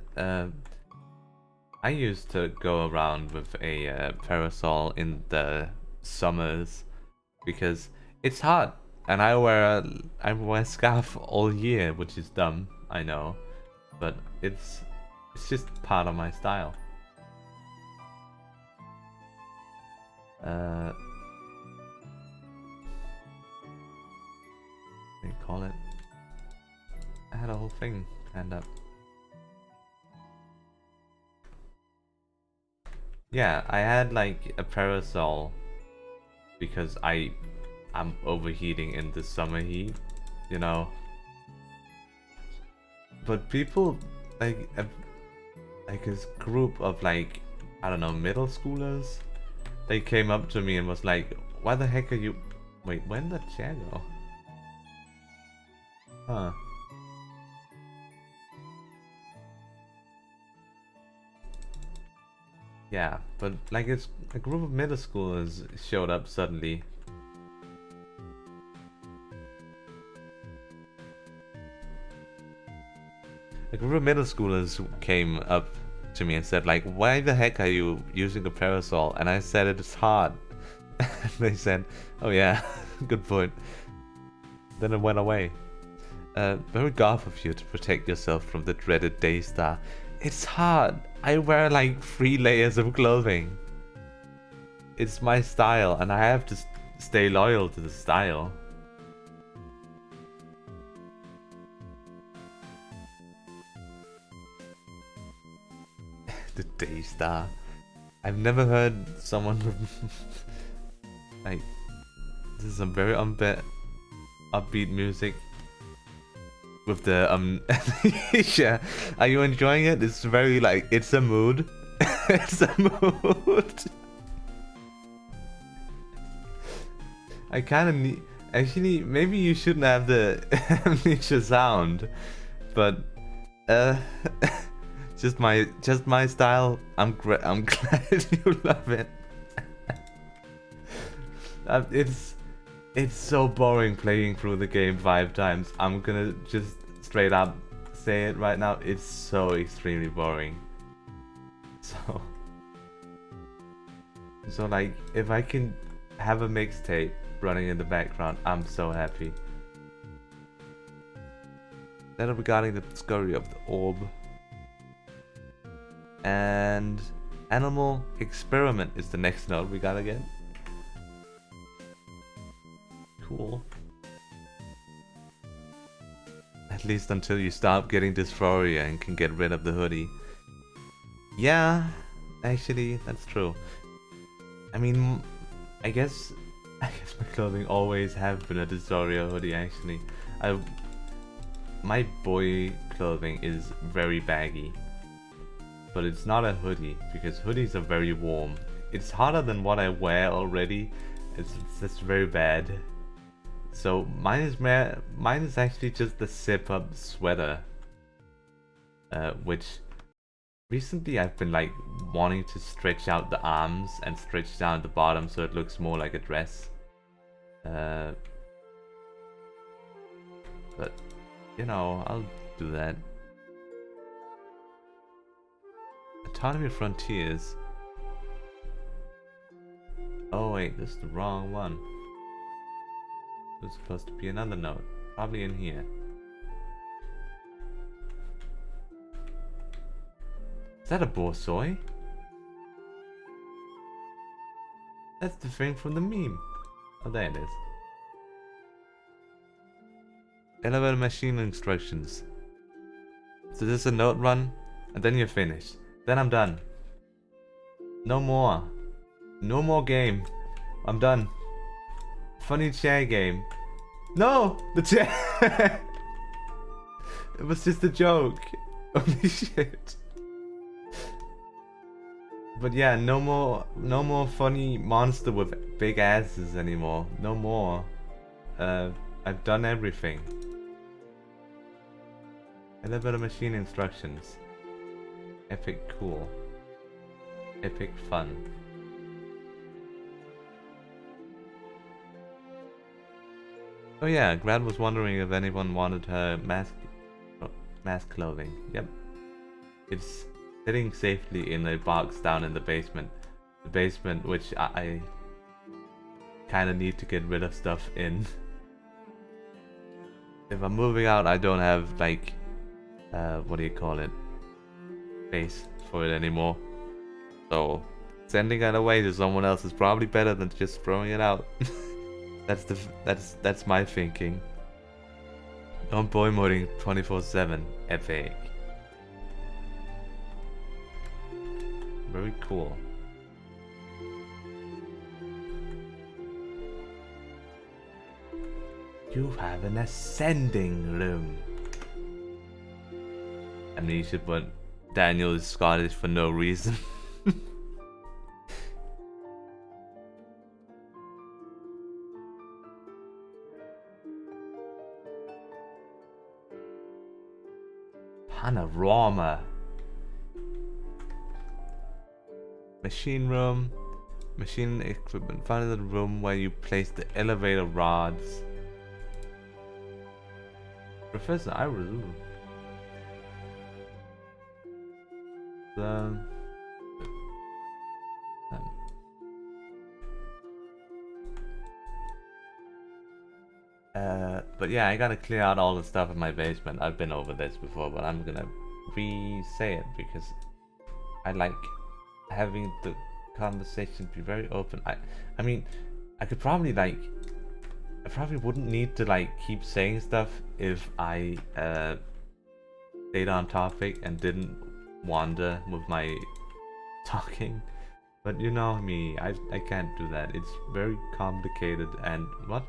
[SPEAKER 1] I used to go around with a parasol in the summers because it's hot, and I wear a scarf all year, which is dumb, I know, but it's just part of my style. What do you call it? I had a whole thing planned up. Yeah, I had like a parasol because I'm overheating in the summer heat, you know. But people like this group of like, I don't know, middle schoolers, they came up to me and was like, "Why the heck are you? Wait, when did the chair go? Huh." Yeah, but like it's a group of middle schoolers showed up suddenly. A group of middle schoolers came up to me and said like, "Why the heck are you using a parasol?" And I said it's hot. And they said, "Oh yeah, good point." Then it went away. Very goth of you to protect yourself from the dreaded Daystar. It's hard. I wear like 3 layers of clothing. It's my style, and I have to stay loyal to the style. The Daystar. I've never heard someone like, this is some very upbeat music. With the Amnesia. Are you enjoying it? It's very like, it's a mood. It's a mood. I kind of need. Actually, maybe you shouldn't have the Amnesia sound, but just my style. I'm glad you love it. It's so boring playing through the game 5 times. I'm gonna just straight up say it right now. It's so extremely boring. So like, if I can have a mixtape running in the background, I'm so happy. Then regarding the discovery of the orb. And animal experiment is the next note we gotta get. Cool. At least until you stop getting dysphoria and can get rid of the hoodie. Yeah, actually, that's true. I mean, I guess my clothing always have been a dysphoria hoodie. Actually, my boy clothing is very baggy, but it's not a hoodie because hoodies are very warm. It's hotter than what I wear already. It's just very bad. So mine is actually just the zip-up sweater, which recently I've been like wanting to stretch out the arms and stretch down the bottom so it looks more like a dress. But you know, I'll do that. Autonomy Frontiers. Oh wait, this is the wrong one. There's supposed to be another note, probably in here. Is that a borsoi? That's the thing from the meme. Oh, there it is. Elevator machine instructions. So this is a note run, and then you're finished. Then I'm done. No more. No more game. I'm done. Funny chair game. No! The chair! It was just a joke. Holy shit. But yeah, no more funny monster with big asses anymore. No more. I've done everything. Elevator machine instructions. Epic cool. Epic fun. Oh yeah, Grad was wondering if anyone wanted her mask clothing. Yep. It's sitting safely in a box down in the basement. The basement which I kinda need to get rid of stuff in. If I'm moving out, I don't have like what do you call it? Space for it anymore. So sending it away to someone else is probably better than just throwing it out. That's my thinking. On boy moding 24/7, epic. Very cool. You have an ascending room. Amnesia, but Daniel is Scottish for no reason. Panorama. Machine room. Machine equipment. Find the room where you place the elevator rods. Professor Iris. But yeah, I gotta clear out all the stuff in my basement. I've been over this before, but I'm gonna re-say it because I like having the conversation be very open. I mean, I could probably like, I probably wouldn't need to like keep saying stuff if I stayed on topic and didn't wander with my talking. But you know me, I can't do that. It's very complicated and what?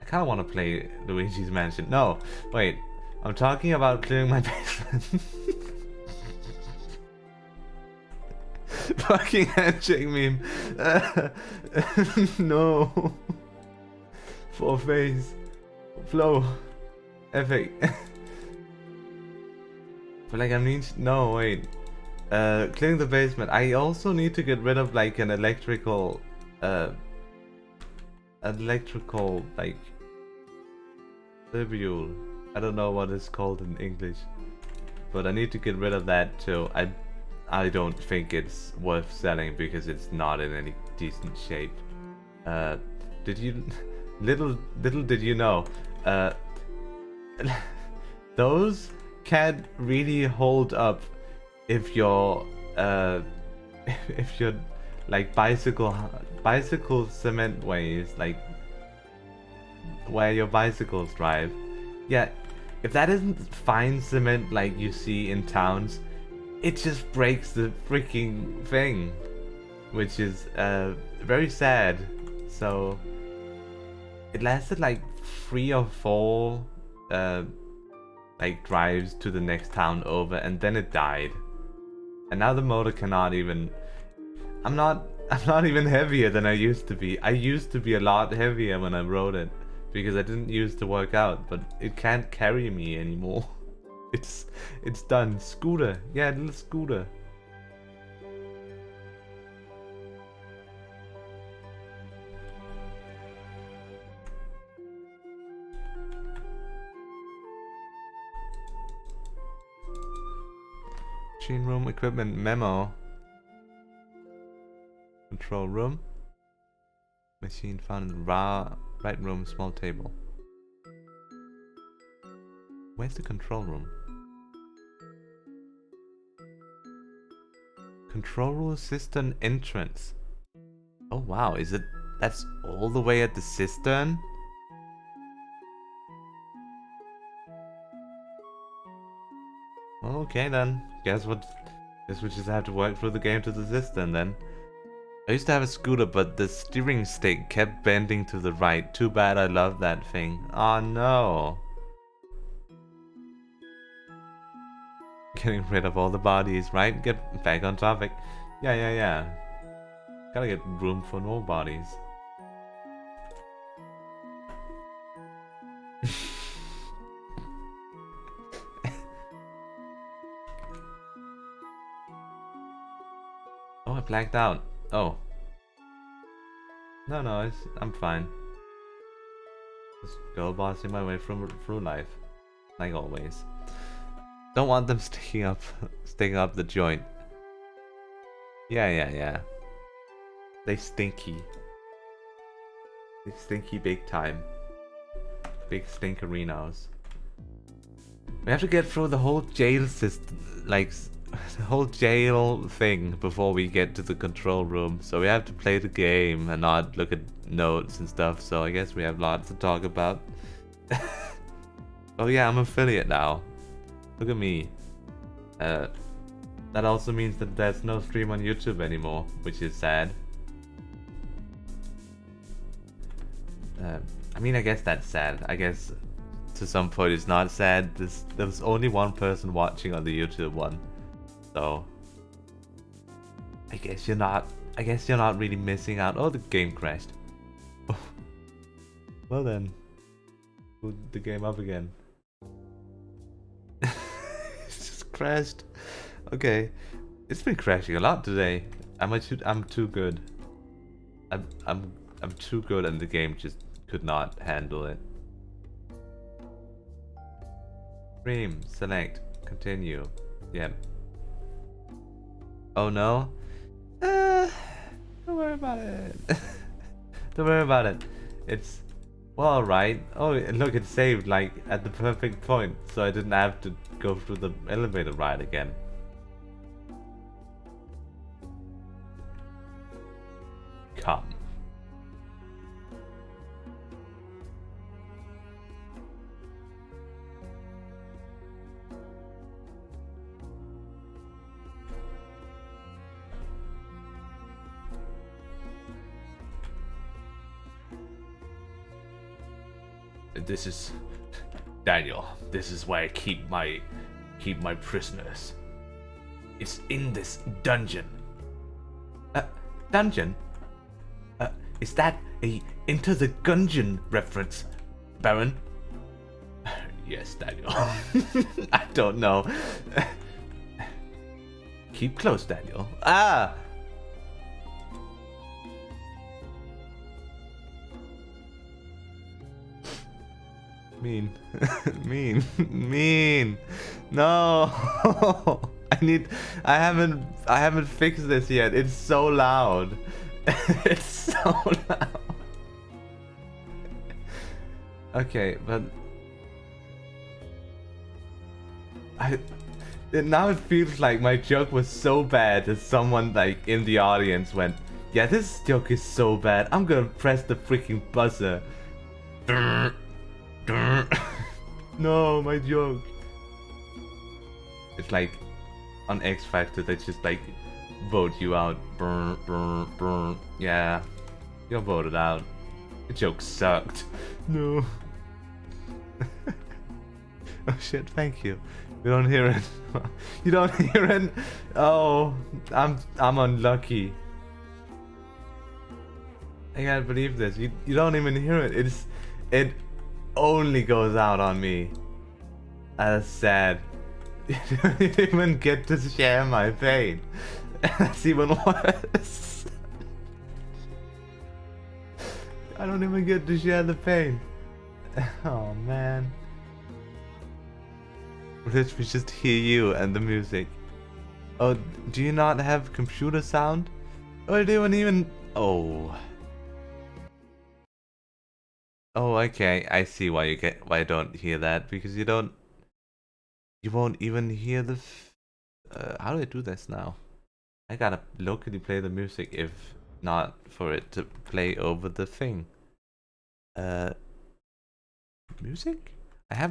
[SPEAKER 1] I kind of want to play Luigi's Mansion. No, wait. I'm talking about clearing my basement. Fucking handshake meme. No. For face. Flow. Epic. But like I mean, no wait. Clearing the basement. I also need to get rid of like an electrical like tubule. I don't know what it's called in English, but I need to get rid of that too. I don't think it's worth selling because it's not in any decent shape. Did you little did you know those can't really hold up if you're like bicycle cement ways, like where your bicycles drive. Yeah, if that isn't fine cement like you see in towns, it just breaks the freaking thing, which is very sad. So it lasted like 3 or 4 like drives to the next town over, and then it died. And now the motor cannot even. I'm not even heavier than I used to be. I used to be a lot heavier when I rode it because I didn't use to work out, but it can't carry me anymore. It's done. Scooter, yeah, little scooter. Machine room equipment memo. Control room. Machine found in right room, small table. Where's the control room? Control room cistern entrance. Oh wow, is it? That's all the way at the cistern? Okay then. Guess we just have to work through the game to the cistern then. I used to have a scooter, but the steering stick kept bending to the right. Too bad, I love that thing. Oh no. Getting rid of all the bodies, right? Get back on topic. Yeah. Gotta get room for more bodies. Oh, I blacked out. Oh. No, I'm fine. Just girl bossing my way through life. Like always. Don't want them sticking up the joint. Yeah. They stinky. They stinky big time. Big stinkerinos. We have to get through the whole jail system, like the whole jail thing before we get to the control room. So we have to play the game and not look at notes and stuff. So I guess we have lots to talk about. Oh yeah, I'm affiliate now. Look at me. That also means that there's no stream on YouTube anymore, which is sad. I mean, I guess that's sad. I guess to some point it's not sad. There was only one person watching on the YouTube one, so I guess you're not really missing out. Oh, the game crashed. Well then, boot the game up again. It's just crashed. Okay, it's been crashing a lot today. I'm too good. I'm too good, and the game just could not handle it. Stream, select, continue. Yep. Oh no. Don't worry about it. Don't worry about it. It's well, alright. Oh, look, it saved like at the perfect point, so I didn't have to go through the elevator ride again. Come. This is Daniel. This is where I keep my prisoners. It's in this dungeon. dungeon? Is that a Enter the Gungeon reference, Baron? Yes, Daniel. I don't know. Keep close, Daniel. Ah! Mean. Mean. No. I haven't fixed this yet. It's so loud. It's so loud. Okay, but now it feels like my joke was so bad that someone like in the audience went, yeah, this joke is so bad, I'm gonna press the freaking buzzer. No, my joke. It's like on X Factor, they just like vote you out. Yeah, you're voted out. The joke sucked. No. Oh shit, thank you. You don't hear it. You don't hear it. Oh, I'm unlucky. I can't believe this. You don't even hear it. It only goes out on me. That's sad. You don't even get to share my pain. That's even worse. I don't even get to share the pain. Oh man. Let me just hear you and the music. Oh, do you not have computer sound? Oh, you don't even. Oh. Oh, okay. I see why why I don't hear that, because you won't even hear the. How do I do this now? I gotta locally play the music if not for it to play over the thing. Music? I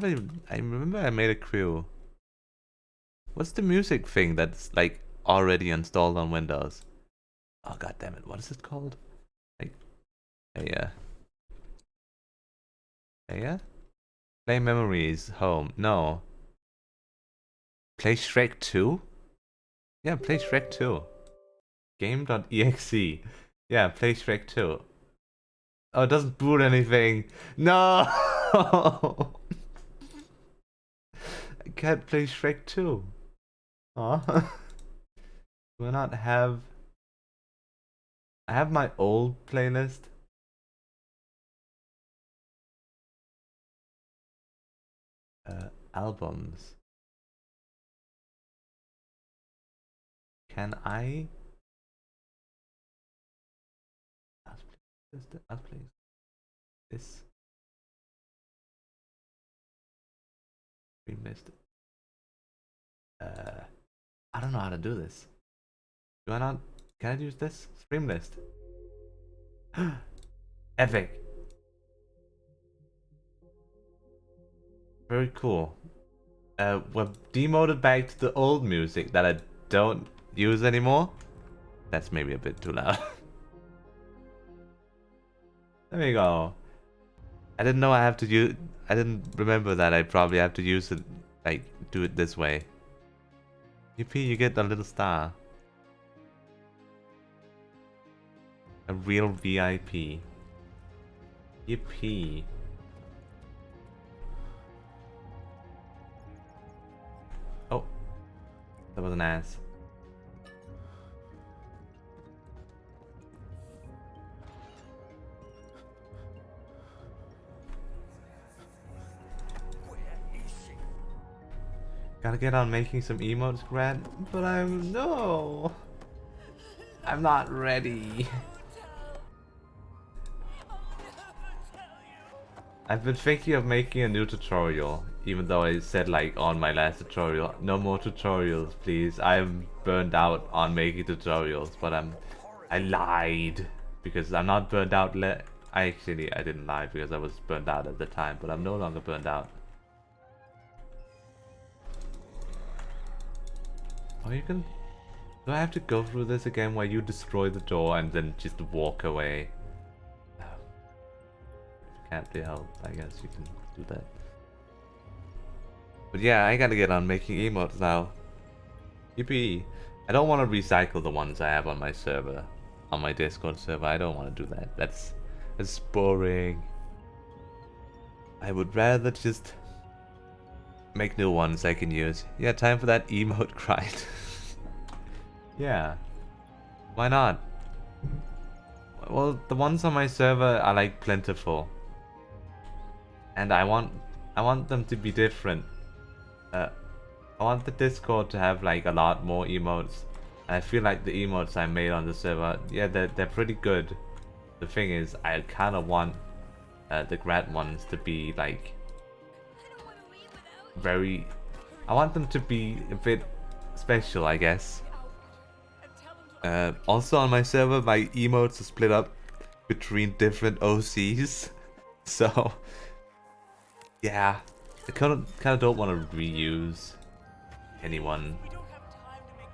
[SPEAKER 1] remember I made a crew. What's the music thing that's like already installed on Windows? Oh god damn it! What is it called? Like, yeah. Play Memories Home. No. Play Shrek 2? Yeah, play Shrek 2. Game.exe. Yeah, play Shrek 2. Oh, it doesn't boot anything. No! I can't play Shrek 2. Aw. Do I not have... I have my old playlist. Albums. Can I? I'll play this. We missed it. I don't know how to do this. Do I not? Can I use this? Stream list. Epic. Very cool. We're demoted back to the old music that I don't use anymore. That's maybe a bit too loud. There we go. I didn't know I have to use. I didn't remember that I probably have to use it, like, do it this way. Yippee, you get a little star. A real VIP. Yippee. Oh. That was an ass. Gotta get on making some emotes, Grant, but I'm not ready. I've been thinking of making a new tutorial, even though I said like on my last tutorial, no more tutorials please. I'm burned out on making tutorials, but I lied because I'm not burned out. I didn't lie because I was burned out at the time, but I'm no longer burned out. Oh, you can... Do I have to go through this again where you destroy the door and then just walk away? No. Can't be helped, I guess you can do that. But yeah, I gotta get on making emotes now. Yippee! I don't want to recycle the ones I have on my server on my Discord server. I don't want to do that. That's boring. I would rather just make new ones I can use. Yeah, time for that emote grind. Yeah, why not? Well, the ones on my server are like plentiful, and I want them to be different. I want the Discord to have like a lot more emotes. And I feel like the emotes I made on the server, yeah, they're pretty good. The thing is, I kind of want the grad ones to be like very. I want them to be a bit special, I guess. Also on my server, my emotes are split up between different OCs, so yeah, I kind of don't want to reuse anyone.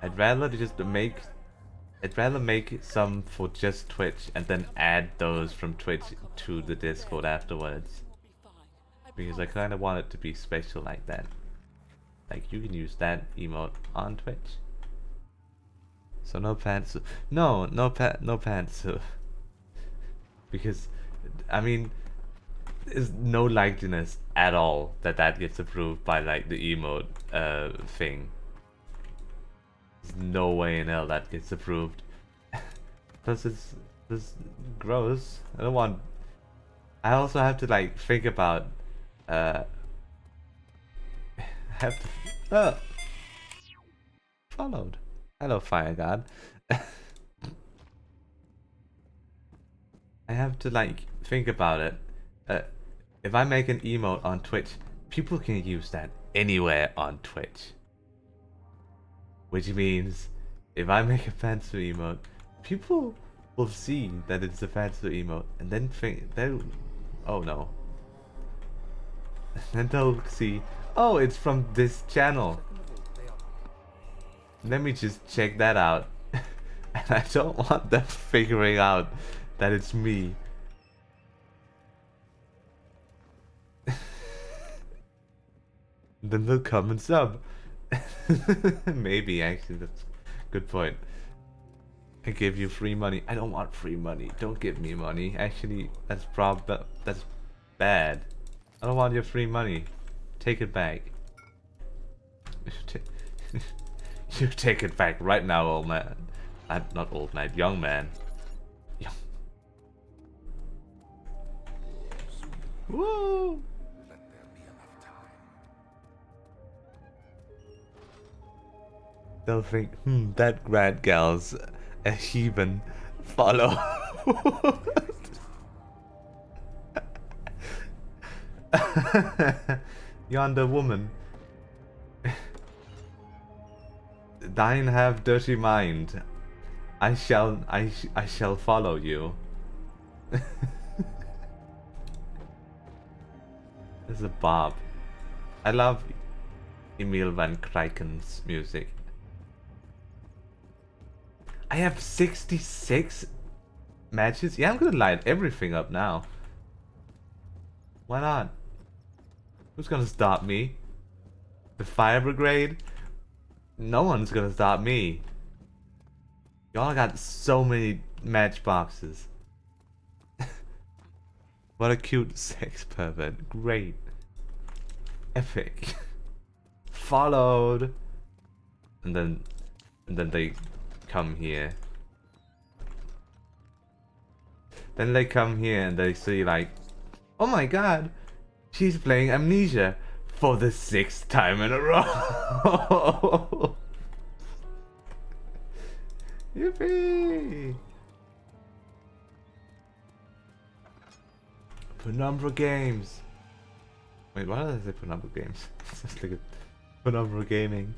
[SPEAKER 1] I'd rather make some for just Twitch and then add those from Twitch to the Discord afterwards, because I kind of want it to be special like that. Like, you can use that emote on Twitch. So no pants. No pants. Because, I mean, there's no likeliness at all that gets approved by like the emote thing. There's no way in hell that gets approved. Plus it's gross. I don't want. I also have to like think about. Have to. Followed. Hello, Fire God. I have to like think about it. If I make an emote on Twitch, people can use that anywhere on Twitch. Which means, if I make a fancy emote, people will see that it's a fancy emote, and then think oh no. And then they'll see, oh, it's from this channel. Let me just check that out. And I don't want them figuring out that it's me. Then they'll come and sub. Maybe, actually, that's a good point. I give you free money. I don't want free money. Don't give me money. Actually, that's bad. I don't want your free money. Take it back. You take it back right now, old man. Not old man, young man. Woo!
[SPEAKER 3] Let there be enough time.
[SPEAKER 1] They'll think, that grad gal's a heathen. Follow. Yonder woman. Thine have dirty mind. I shall follow you. There's a Bob. I love Emile Van Kreiken's music. I have 66 matches. Yeah, I'm gonna light everything up now. Why not? Who's gonna stop me? The fire brigade? No one's gonna stop me. Y'all got so many matchboxes. What a cute sex pervert. Great. Epic. Followed. And then they come here. Then they come here and they see like, oh my god, she's playing Amnesia for the 6th time in a row. Yippee! Penumbra Games. Wait, why did I say Penumbra Games? Just like a Penumbra Gaming.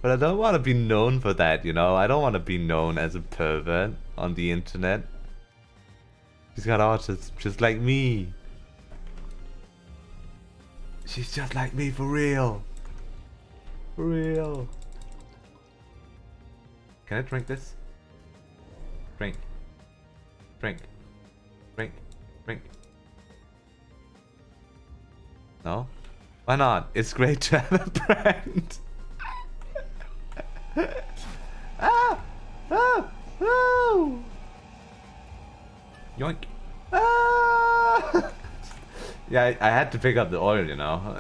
[SPEAKER 1] But I don't want to be known for that, you know? I don't want to be known as a pervert on the internet. She's got autism, just like me. She's just like me for real. For real. Can I drink this? Drink. Drink. Drink. Drink. No? Why not? It's great to have a brand. Ah! Ah! Oh! Yoink! Ah! Yeah, I had to pick up the oil, you know.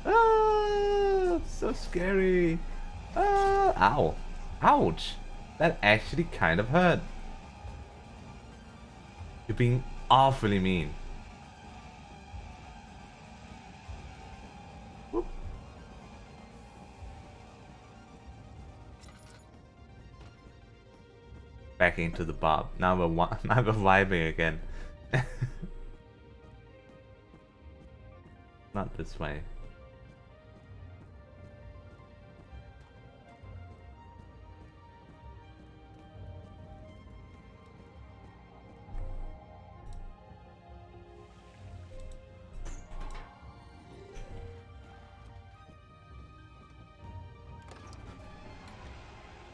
[SPEAKER 1] Ah! So scary! Ah! Ow! Ouch! That actually kind of hurt. You're being awfully mean. Whoop. Back into the bob. Now we're vibing again. Not this way.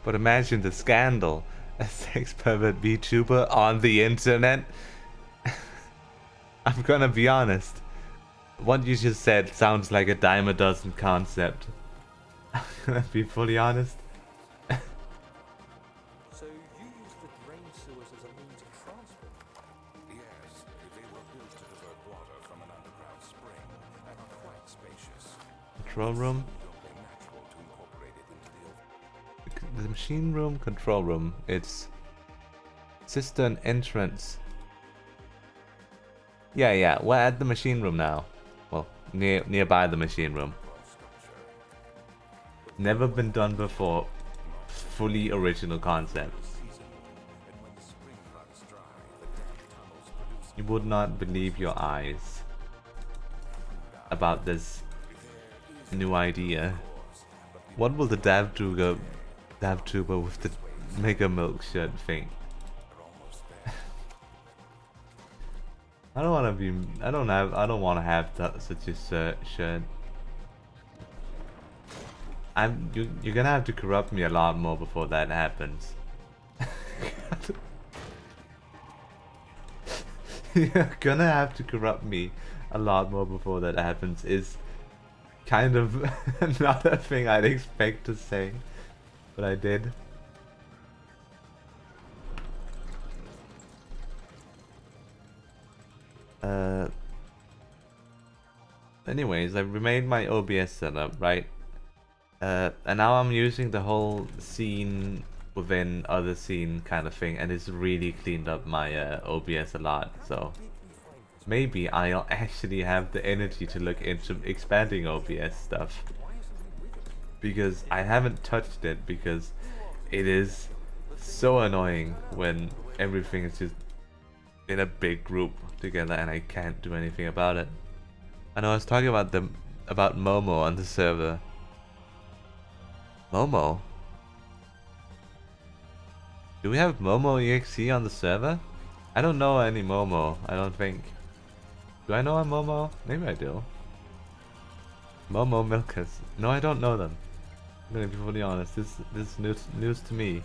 [SPEAKER 1] But imagine the scandal. A sex pervert VTuber on the internet. I'm gonna be honest. What you just said sounds like a dime a dozen concept. I'm gonna be fully honest.
[SPEAKER 2] So you use the drain sewers as a means of transport?
[SPEAKER 3] Yes, they were built to divert water from an underground spring and are quite spacious.
[SPEAKER 1] Control room.
[SPEAKER 3] Only natural to incorporate it into the
[SPEAKER 1] The machine room, control room. It's cistern entrance. Yeah, we're at the machine room now. Well, nearby the machine room.
[SPEAKER 3] structure.
[SPEAKER 1] Never been done before. Fully original concept.
[SPEAKER 3] Season, and when the spring runs dry, the damp tunnels produce
[SPEAKER 1] You would not believe your eyes about this new idea. What will the DavTuber with the Mega Milk shirt think? I don't want to be. I don't want to have such a shirt. You're gonna have to corrupt me a lot more before that happens. You're gonna have to corrupt me a lot more before that happens is kind of another thing I'd expect to say, but I did. Anyways, I remade my OBS setup, right? And now I'm using the whole scene within other scene kind of thing, and it's really cleaned up my OBS a lot, so maybe I'll actually have the energy to look into expanding OBS stuff. Because I haven't touched it, because it is so annoying when everything is just in a big group together and I can't do anything about it. I know I was talking about Momo on the server. Momo? Do we have Momo EXE on the server? I don't know any Momo, I don't think. Do I know a Momo? Maybe I do. Momo Milkers. No, I don't know them. I'm gonna be fully honest, this is news to me.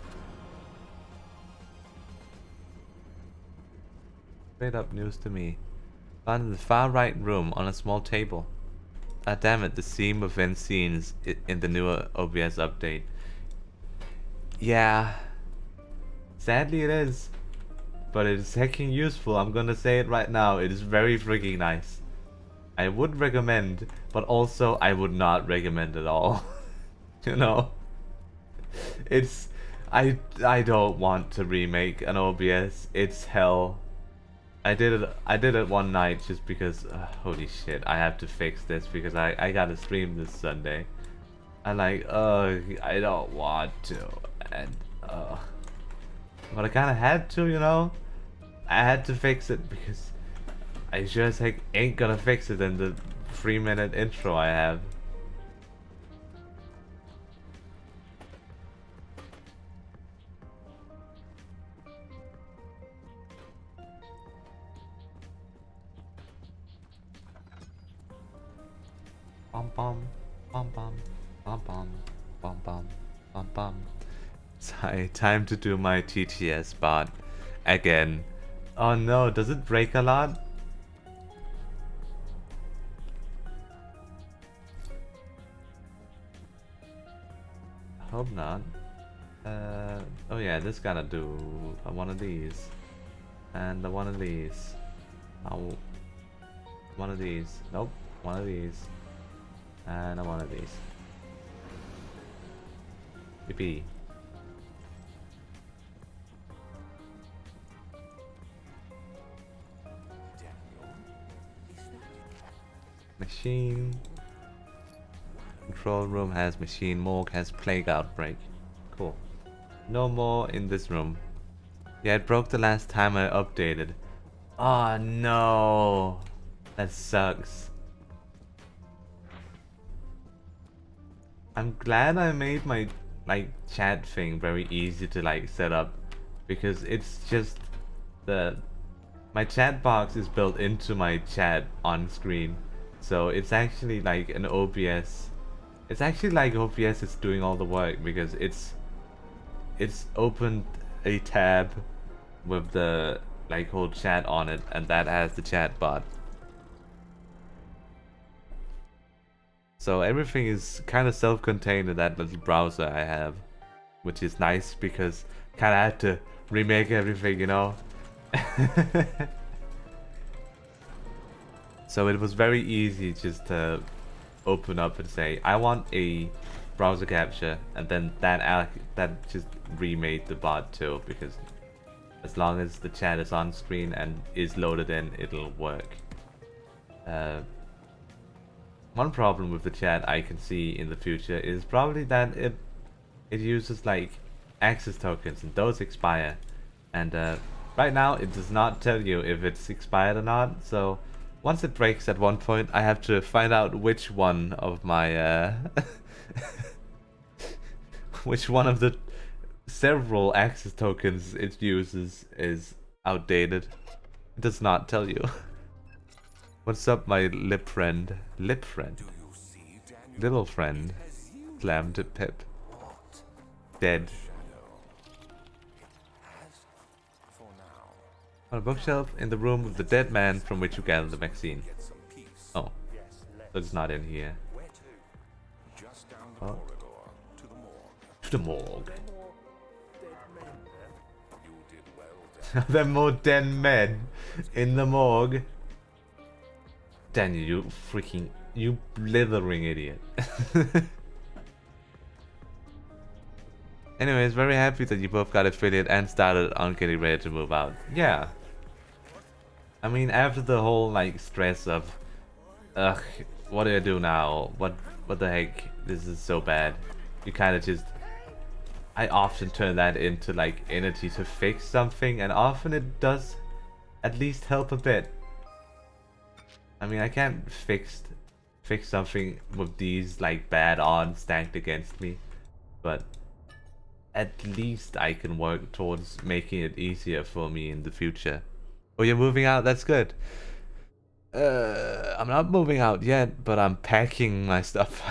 [SPEAKER 1] Straight up news to me. Found in the far right room on a small table. Ah damn it, the scene within scenes in the newer OBS update. Yeah. Sadly it is. But it is hecking useful, I'm gonna say it right now. It is very freaking nice. I would recommend, but also I would not recommend at all. You know? It's... I don't want to remake an OBS. It's hell. I did it one night just because holy shit, I have to fix this because I gotta stream this Sunday. I'm like, I don't want to, and but I kinda had to, you know? I had to fix it because I sure as heck ain't gonna fix it in the 3-minute intro I have. Bum bum bum bum bum bum bum bum bum bum. Time to do my TTS bot again. Oh no, does it break a lot? I hope not. Oh yeah, this gotta do one of these. And one of these. Oh, one of these. Nope, one of these. And one of these. Yippee. Machine. Control room has machine. Morgue has plague outbreak. Cool. No more in this room. Yeah, it broke the last time I updated. Oh no. That sucks. I'm glad I made my like chat thing very easy to like set up, because it's just my chat box is built into my chat on screen. So it's actually like an OBS. It's actually like OBS is doing all the work, because it's opened a tab with the like whole chat on it, and that has the chat bot. So everything is kind of self-contained in that little browser I have, which is nice because kind of had to remake everything, you know. So it was very easy just to open up and say I want a browser capture, and then that just remade the bot too, because as long as the chat is on screen and is loaded in, it'll work. One problem with the chat I can see in the future is probably that it uses like access tokens, and those expire, and right now it does not tell you if it's expired or not. So once it breaks at one point, I have to find out which one of my which one of the several access tokens it uses is outdated. It does not tell you. What's up, my lip friend? Lip friend? Little friend. Slammed Pip. Dead. On a bookshelf in the room with the dead man from which you gathered the vaccine. Oh. So it's not in here. Oh. To the morgue. There are more dead men in the morgue. Daniel, you blithering idiot. Anyways, very happy that you both got affiliate and started on getting ready to move out. Yeah. I mean, after the whole like stress of, ugh, what do I do now? What the heck? This is so bad. You kind of just, I often turn that into like energy to fix something, and often it does at least help a bit. I mean, I can't fix something with these like bad odds stacked against me, but at least I can work towards making it easier for me in the future. Oh, you're moving out? That's good. I'm not moving out yet, but I'm packing my stuff.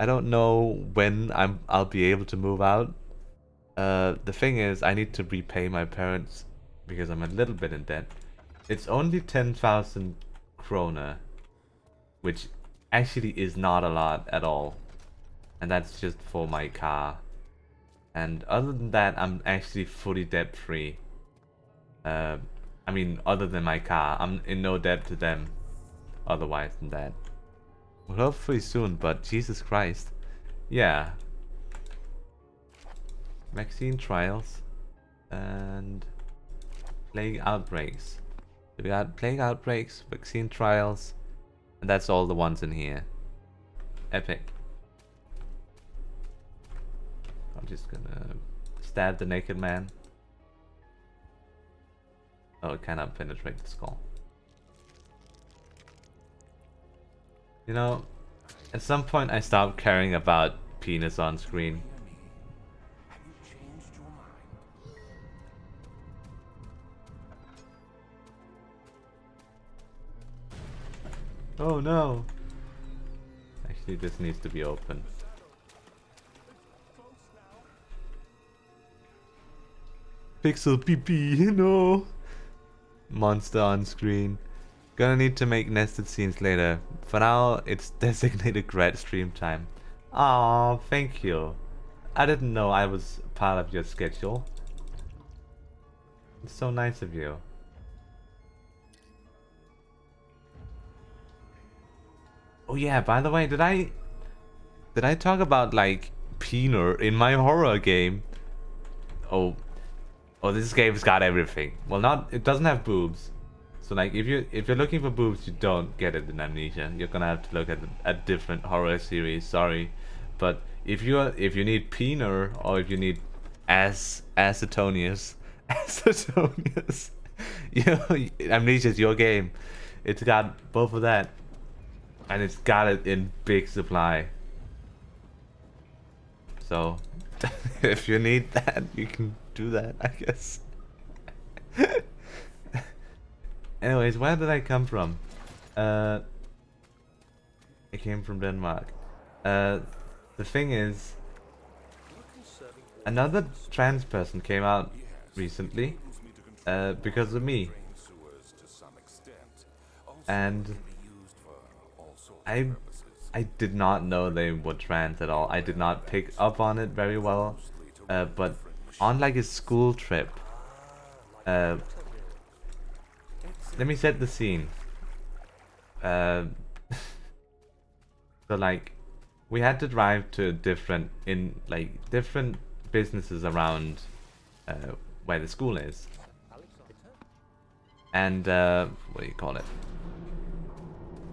[SPEAKER 1] I don't know when I'll be able to move out. The thing is, I need to repay my parents because I'm a little bit in debt. It's only 10,000 kroner, which actually is not a lot at all, and that's just for my car. And other than that, I'm actually fully debt free. I mean, other than my car, I'm in no debt to them. Otherwise than that, well, hopefully soon. But Jesus Christ, yeah. Vaccine trials and plague outbreaks. We got plague outbreaks, vaccine trials, and that's all the ones in here. Epic. I'm just gonna stab the naked man. Oh, it cannot penetrate the skull. You know, at some point I stopped caring about penis on screen. Oh no! Actually, this needs to be open. Pixel PP, no! Monster on screen. Gonna need to make nested scenes later. For now, it's designated grad stream time. Aw, thank you. I didn't know I was part of your schedule. It's so nice of you. Oh yeah, by the way, did I talk about like Peener in my horror game? Oh, this game's got everything. Well, it doesn't have boobs. So like if you're looking for boobs, you don't get it in Amnesia. You're gonna have to look at a different horror series, sorry. But if you need Peener or if you need acetonius, acetonius, you know, Amnesia's your game. It's got both of that. And it's got it in big supply. So, if you need that, you can do that, I guess. Anyways, where did I come from? I came from Denmark. The thing is, another trans person came out recently because of me. And I did not know they were trans at all. I did not pick up on it very well. But on like a school trip, let me set the scene. So like, we had to drive to different businesses around where the school is. And what do you call it?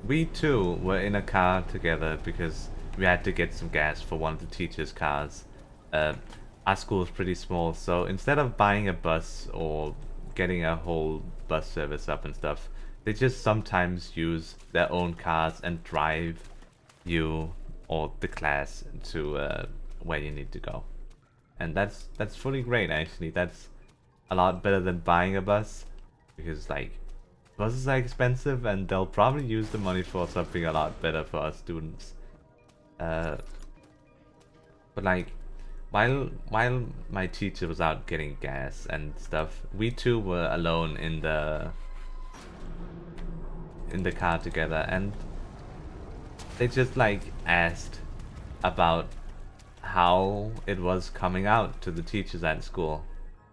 [SPEAKER 1] We too were in a car together because we had to get some gas for one of the teachers' cars. Our school is pretty small, so instead of buying a bus or getting a whole bus service up and stuff, they just sometimes use their own cars and drive you or the class to where you need to go. And that's fully great, actually. That's a lot better than buying a bus, because like, buses are expensive and they'll probably use the money for something a lot better for us students. But like, while my teacher was out getting gas and stuff, we two were alone in the car together, and they just like asked about how it was coming out to the teachers at school,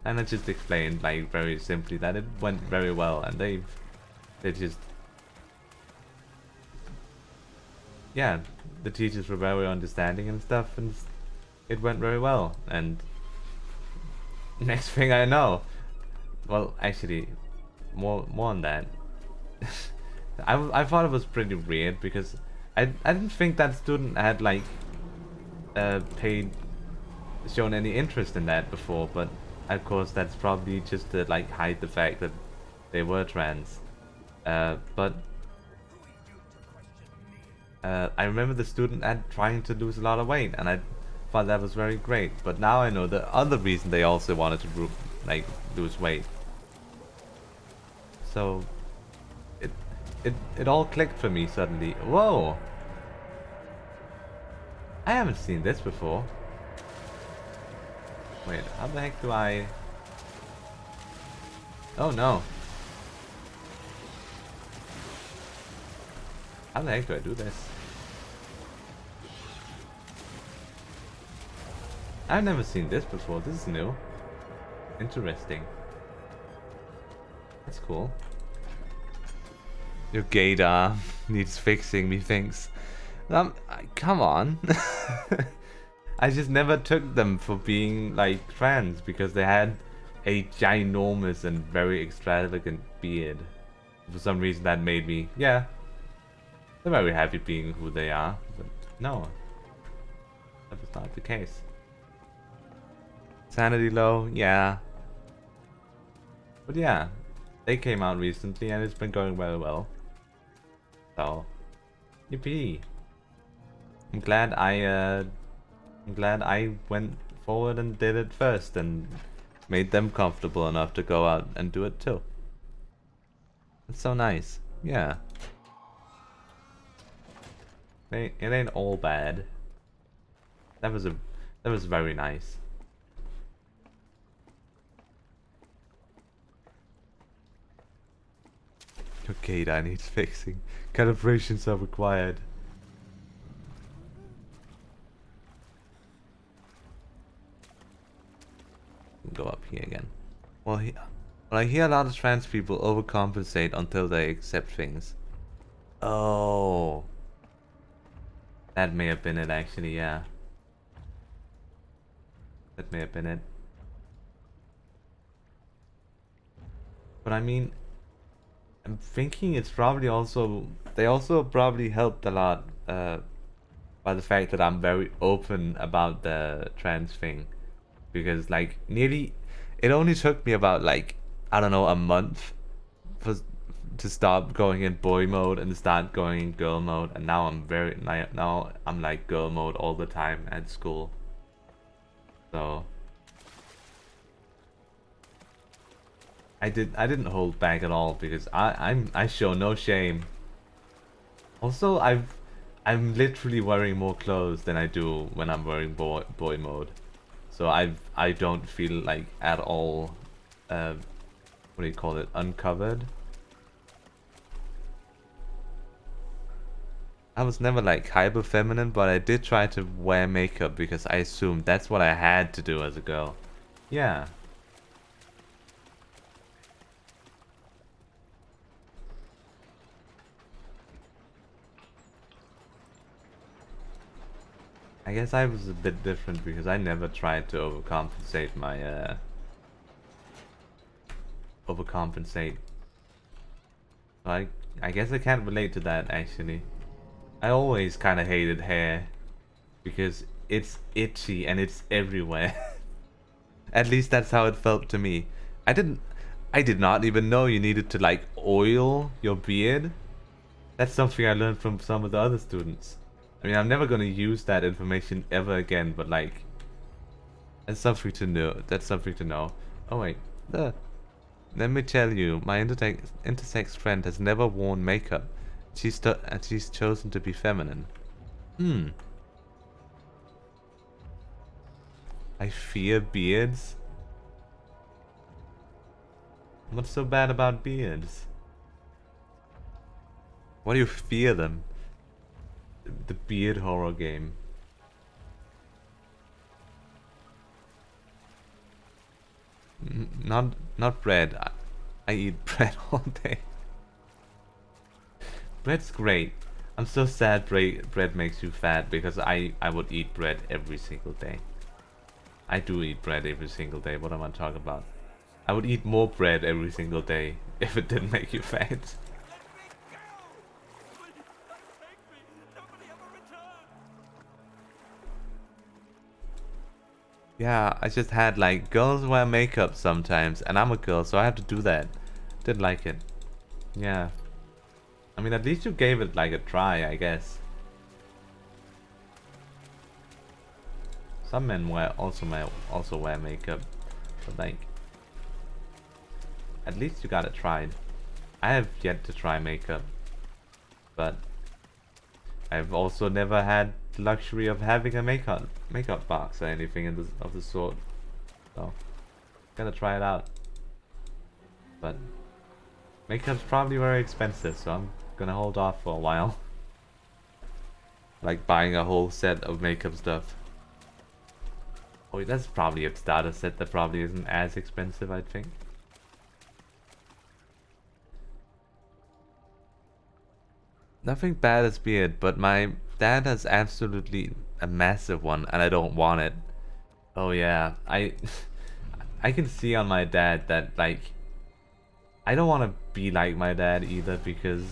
[SPEAKER 1] and I just explained like very simply that it went very well, and they just, yeah, the teachers were very understanding and stuff, and it went very well. And next thing I know, well, actually, more on that. I thought it was pretty weird because I didn't think that student had like shown any interest in that before, but of course that's probably just to like hide the fact that they were trans. But I remember the student had trying to lose a lot of weight, and I thought that was very great. But now I know the other reason they also wanted to lose weight. So it all clicked for me suddenly. Whoa! I haven't seen this before. Wait, how the heck do I? Oh no! How the heck do I do this? I've never seen this before. This is new. Interesting. That's cool. Your gaydar needs fixing, methinks. Come on. I just never took them for being like trans because they had a ginormous and very extravagant beard. For some reason that made me, yeah, they're very happy being who they are, but no, that was not the case. Sanity low, yeah. But yeah, they came out recently and it's been going very well. So, yippee. I'm glad I went forward and did it first and made them comfortable enough to go out and do it too. It's so nice. Yeah. It ain't all bad. That was very nice. Okay, that needs fixing. Calibrations are required. go up here again. Well, I hear a lot of trans people overcompensate until they accept things. Oh. That may have been it, actually, yeah. That may have been it. But I mean, I'm thinking it's probably also... They also probably helped a lot by the fact that I'm very open about the trans thing. Because, like, nearly... It only took me about, like, I don't know, a month to stop going in boy mode and start going in girl mode. And now now I'm like girl mode all the time at school. So... I didn't hold back at all because I show no shame. Also, I'm literally wearing more clothes than I do when I'm wearing boy mode. So I don't feel like at all what do you call it, uncovered. I was never like hyper feminine, but I did try to wear makeup because I assumed that's what I had to do as a girl. Yeah. I guess I was a bit different because I never tried to overcompensate my I guess I can't relate to that actually. I always kind of hated hair because it's itchy and it's everywhere. At least that's how it felt to me. I did not even know you needed to like oil your beard. That's something I learned from some of the other students. I mean, I'm never gonna use that information ever again, but like, that's something to know. That's something to know. Oh wait, let me tell you, my intersex friend has never worn makeup. She's chosen to be feminine. I fear beards. What's so bad about beards? Why do you fear them? The beard horror game. Not bread. I eat bread all day. Bread's great. I'm so sad bread makes you fat because I would eat bread every single day. I do eat bread every single day. What am I talking about? I would eat more bread every single day if it didn't make you fat. Yeah, I just had like girls wear makeup sometimes and I'm a girl so I have to do that. Didn't like it. Yeah. I mean, at least you gave it like a try, I guess. Some men also wear makeup, but like at least you got it tried. I have yet to try makeup, but I've also never had the luxury of having a makeup box or anything of the sort. So, gonna try it out. But makeup's probably very expensive, so I'm gonna hold off for a while. Like buying a whole set of makeup stuff. Oh, that's probably a starter set that probably isn't as expensive, I think. Nothing bad as beard, but my dad has absolutely a massive one and I don't want it. Oh yeah, I can see on my dad that like I don't want to be like my dad either because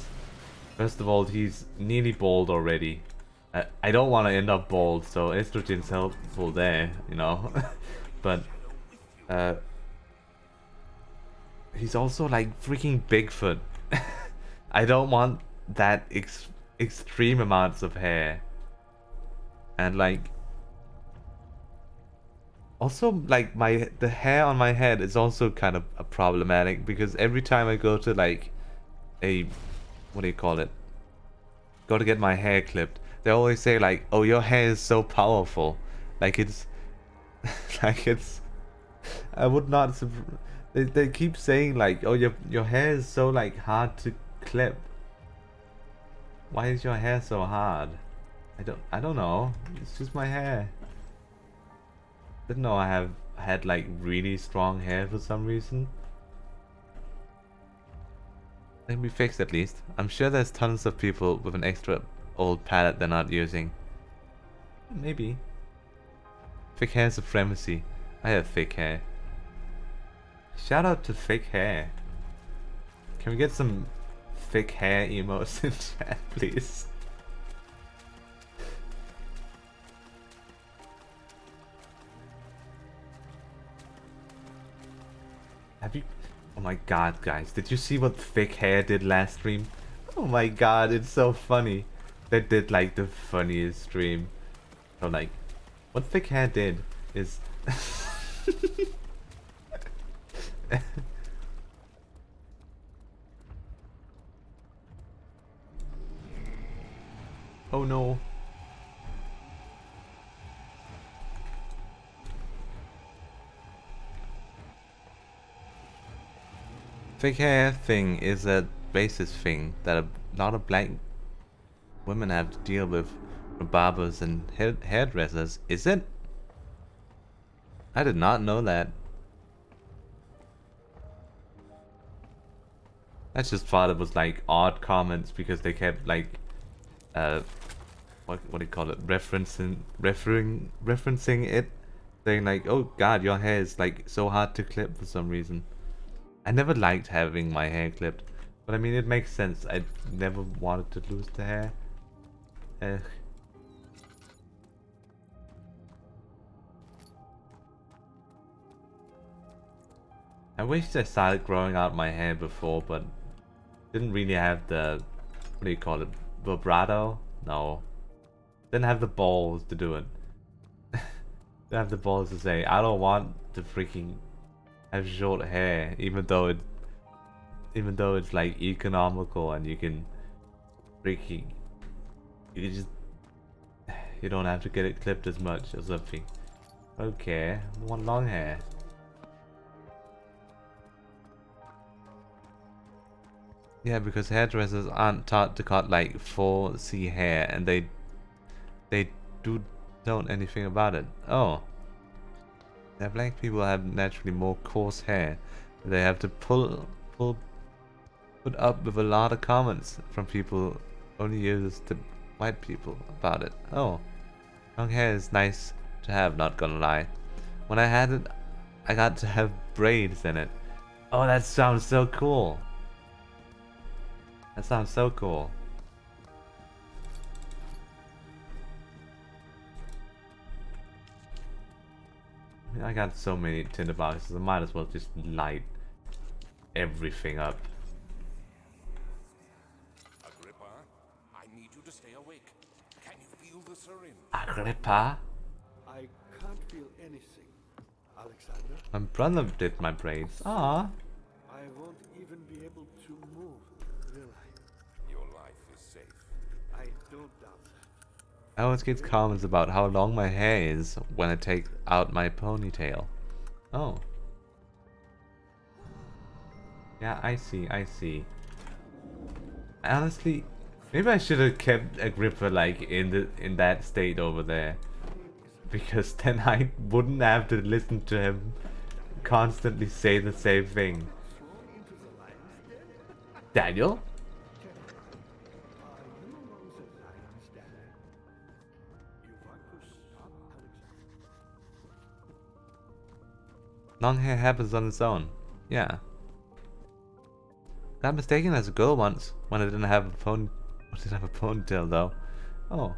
[SPEAKER 1] first of all he's nearly bald already. I don't want to end up bald, so estrogen's helpful there, you know. But he's also like freaking Bigfoot. I don't want that extreme amounts of hair. And like also like the hair on my head is also kind of a problematic because every time I go to like a what do you call it? Go to get my hair clipped, they always say like, oh, your hair is so powerful. Like it's like it's I would not they keep saying like, oh, your hair is so like hard to clip. Why is your hair so hard? I don't know. It's just my hair. Didn't know I had like really strong hair for some reason. Let me fix at least. I'm sure there's tons of people with an extra old palette they're not using. Maybe. Thick hair supremacy. I have thick hair. Shout out to thick hair. Can we get some thick hair emotes in chat, please? Have you... Oh my god, guys. Did you see what thick hair did last stream? Oh my god, it's so funny. They did like the funniest stream. So like, what thick hair did is... Oh no. Thick hair thing is a racist thing that a lot of black women have to deal with from barbers and hairdressers. Is it? I did not know that. I just thought it was like odd comments because they kept like what do you call it, referencing it, saying like, oh god, your hair is like so hard to clip for some reason. I never liked having my hair clipped, but I mean it makes sense. I never wanted to lose the hair. Ugh. I wish I started growing out my hair before, but didn't really have the, what do you call it, vibrato? No. Didn't have the balls to do it. Didn't have the balls to say, I don't want to freaking have short hair, even though it's like economical and you can freaking, you don't have to get it clipped as much or something. Okay, I want long hair. Yeah, because hairdressers aren't taught to cut like 4C hair, and they don't anything about it. Oh. Yeah, black people have naturally more coarse hair. They have to put up with a lot of comments from people only used to white people about it. Oh. Long hair is nice to have, not gonna lie. When I had it, I got to have braids in it. Oh, that sounds so cool. That sounds so cool. I mean, I got so many tinder boxes, I might as well just light everything up.
[SPEAKER 3] Agrippa, I need you to stay awake. Can you feel the syringe?
[SPEAKER 1] Agrippa?
[SPEAKER 2] I can't feel anything, Alexander.
[SPEAKER 1] My brother did my braids. Ah.
[SPEAKER 2] I won't even be able to move, will I?
[SPEAKER 3] Your life is safe.
[SPEAKER 2] I don't doubt that.
[SPEAKER 1] I always get comments about how long my hair is when I take out my ponytail. Oh. Yeah, I see, I see. Honestly, maybe I should have kept Agrippa like in that state over there. Because then I wouldn't have to listen to him constantly say the same thing. Daniel? Long hair happens on its own. Yeah. Got mistaken as a girl once when I didn't have a ponytail though. Oh.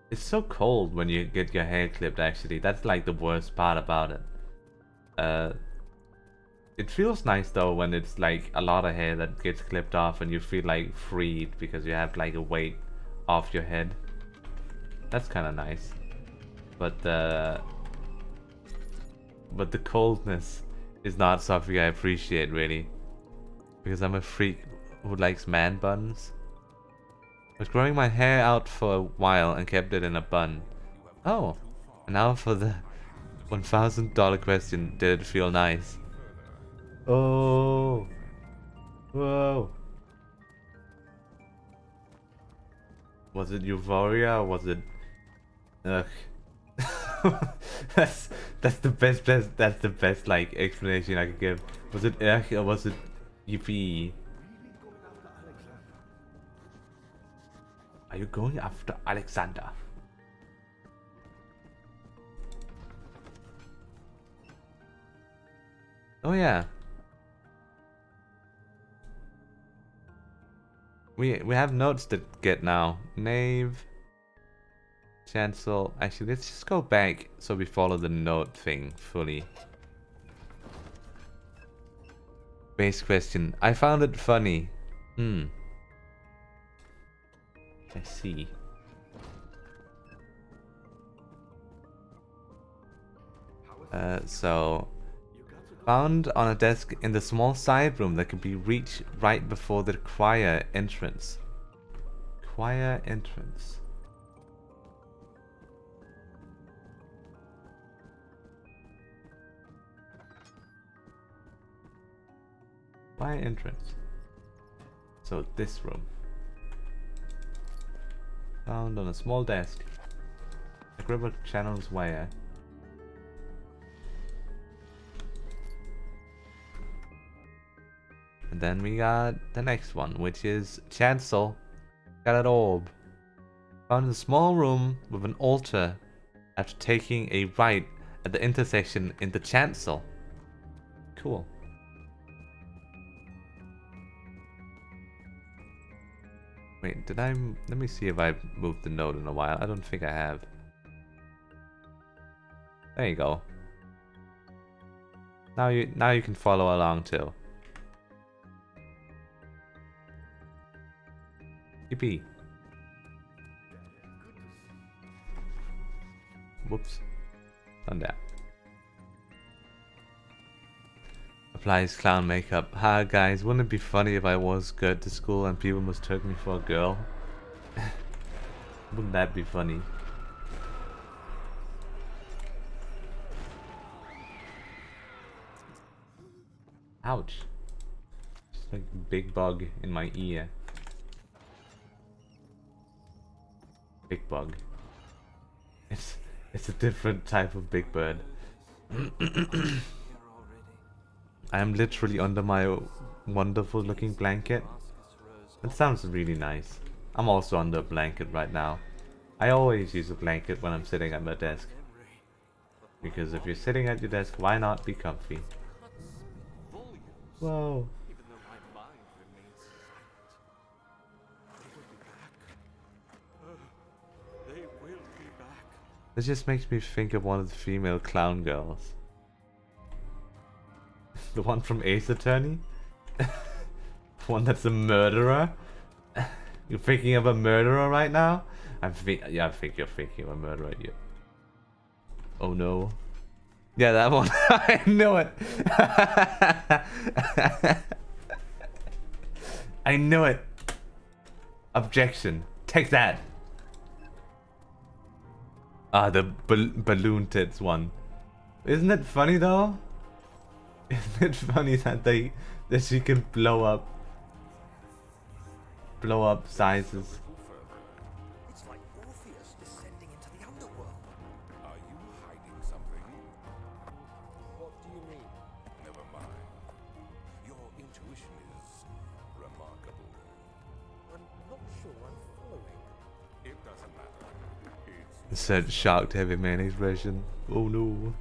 [SPEAKER 1] It's so cold when you get your hair clipped actually. That's like the worst part about it. It feels nice though when it's like a lot of hair that gets clipped off and you feel like freed because you have like a weight off your head. That's kind of nice. But the coldness is not something I appreciate really. Because I'm a freak who likes man buns. I was growing my hair out for a while and kept it in a bun. Oh, and now for the $1,000 question, did it feel nice? Oh, whoa. Was it euphoria or was it Ugh. that's the best that's the best like explanation I could give. Was it ugh or was it yippee? Are you going after Alexander? Oh yeah. We have notes to get now. Knave. Chancel. Actually, let's just go back so we follow the note thing fully. Base question. I found it funny. I see. So found on a desk in the small side room that can be reached right before the choir entrance. Choir entrance. Choir entrance. So this room. Found on a small desk. A grip of channels wire. And then we got the next one, which is chancel. Got an orb. Found in a small room with an altar after taking a right at the intersection in the chancel. Cool. Wait, did I... Let me see if I moved the note in a while. I don't think I have. There you go. Now you can follow along too. Yippee. Whoops. Done that. Applies clown makeup. Ha guys, wouldn't it be funny if I was good to school and people mistook me for a girl? Wouldn't that be funny? Ouch. Just like a big bug in my ear. Big bug. It's a different type of big bird. I am literally under my wonderful looking blanket. That sounds really nice. I'm also under a blanket right now. I always use a blanket when I'm sitting at my desk. Because if you're sitting at your desk, why not be comfy? Whoa. This just makes me think of one of the female clown girls. The one from Ace Attorney? The one that's a murderer? You're thinking of a murderer right now? I think you're thinking of a murderer. Yeah. Oh no. Yeah, that one. I knew it. I knew it. Objection. Take that. Ah, the balloon tits one. Isn't it funny though? Isn't it funny that she can blow up sizes?
[SPEAKER 2] It's like Orpheus descending into the underworld.
[SPEAKER 3] Are you hiding something?
[SPEAKER 2] What do you mean?
[SPEAKER 3] Never mind. Your intuition is remarkable.
[SPEAKER 2] I'm not sure I'm following.
[SPEAKER 3] It doesn't matter.
[SPEAKER 1] It
[SPEAKER 3] It's
[SPEAKER 1] said shark heavy mayonnaise version. Oh no.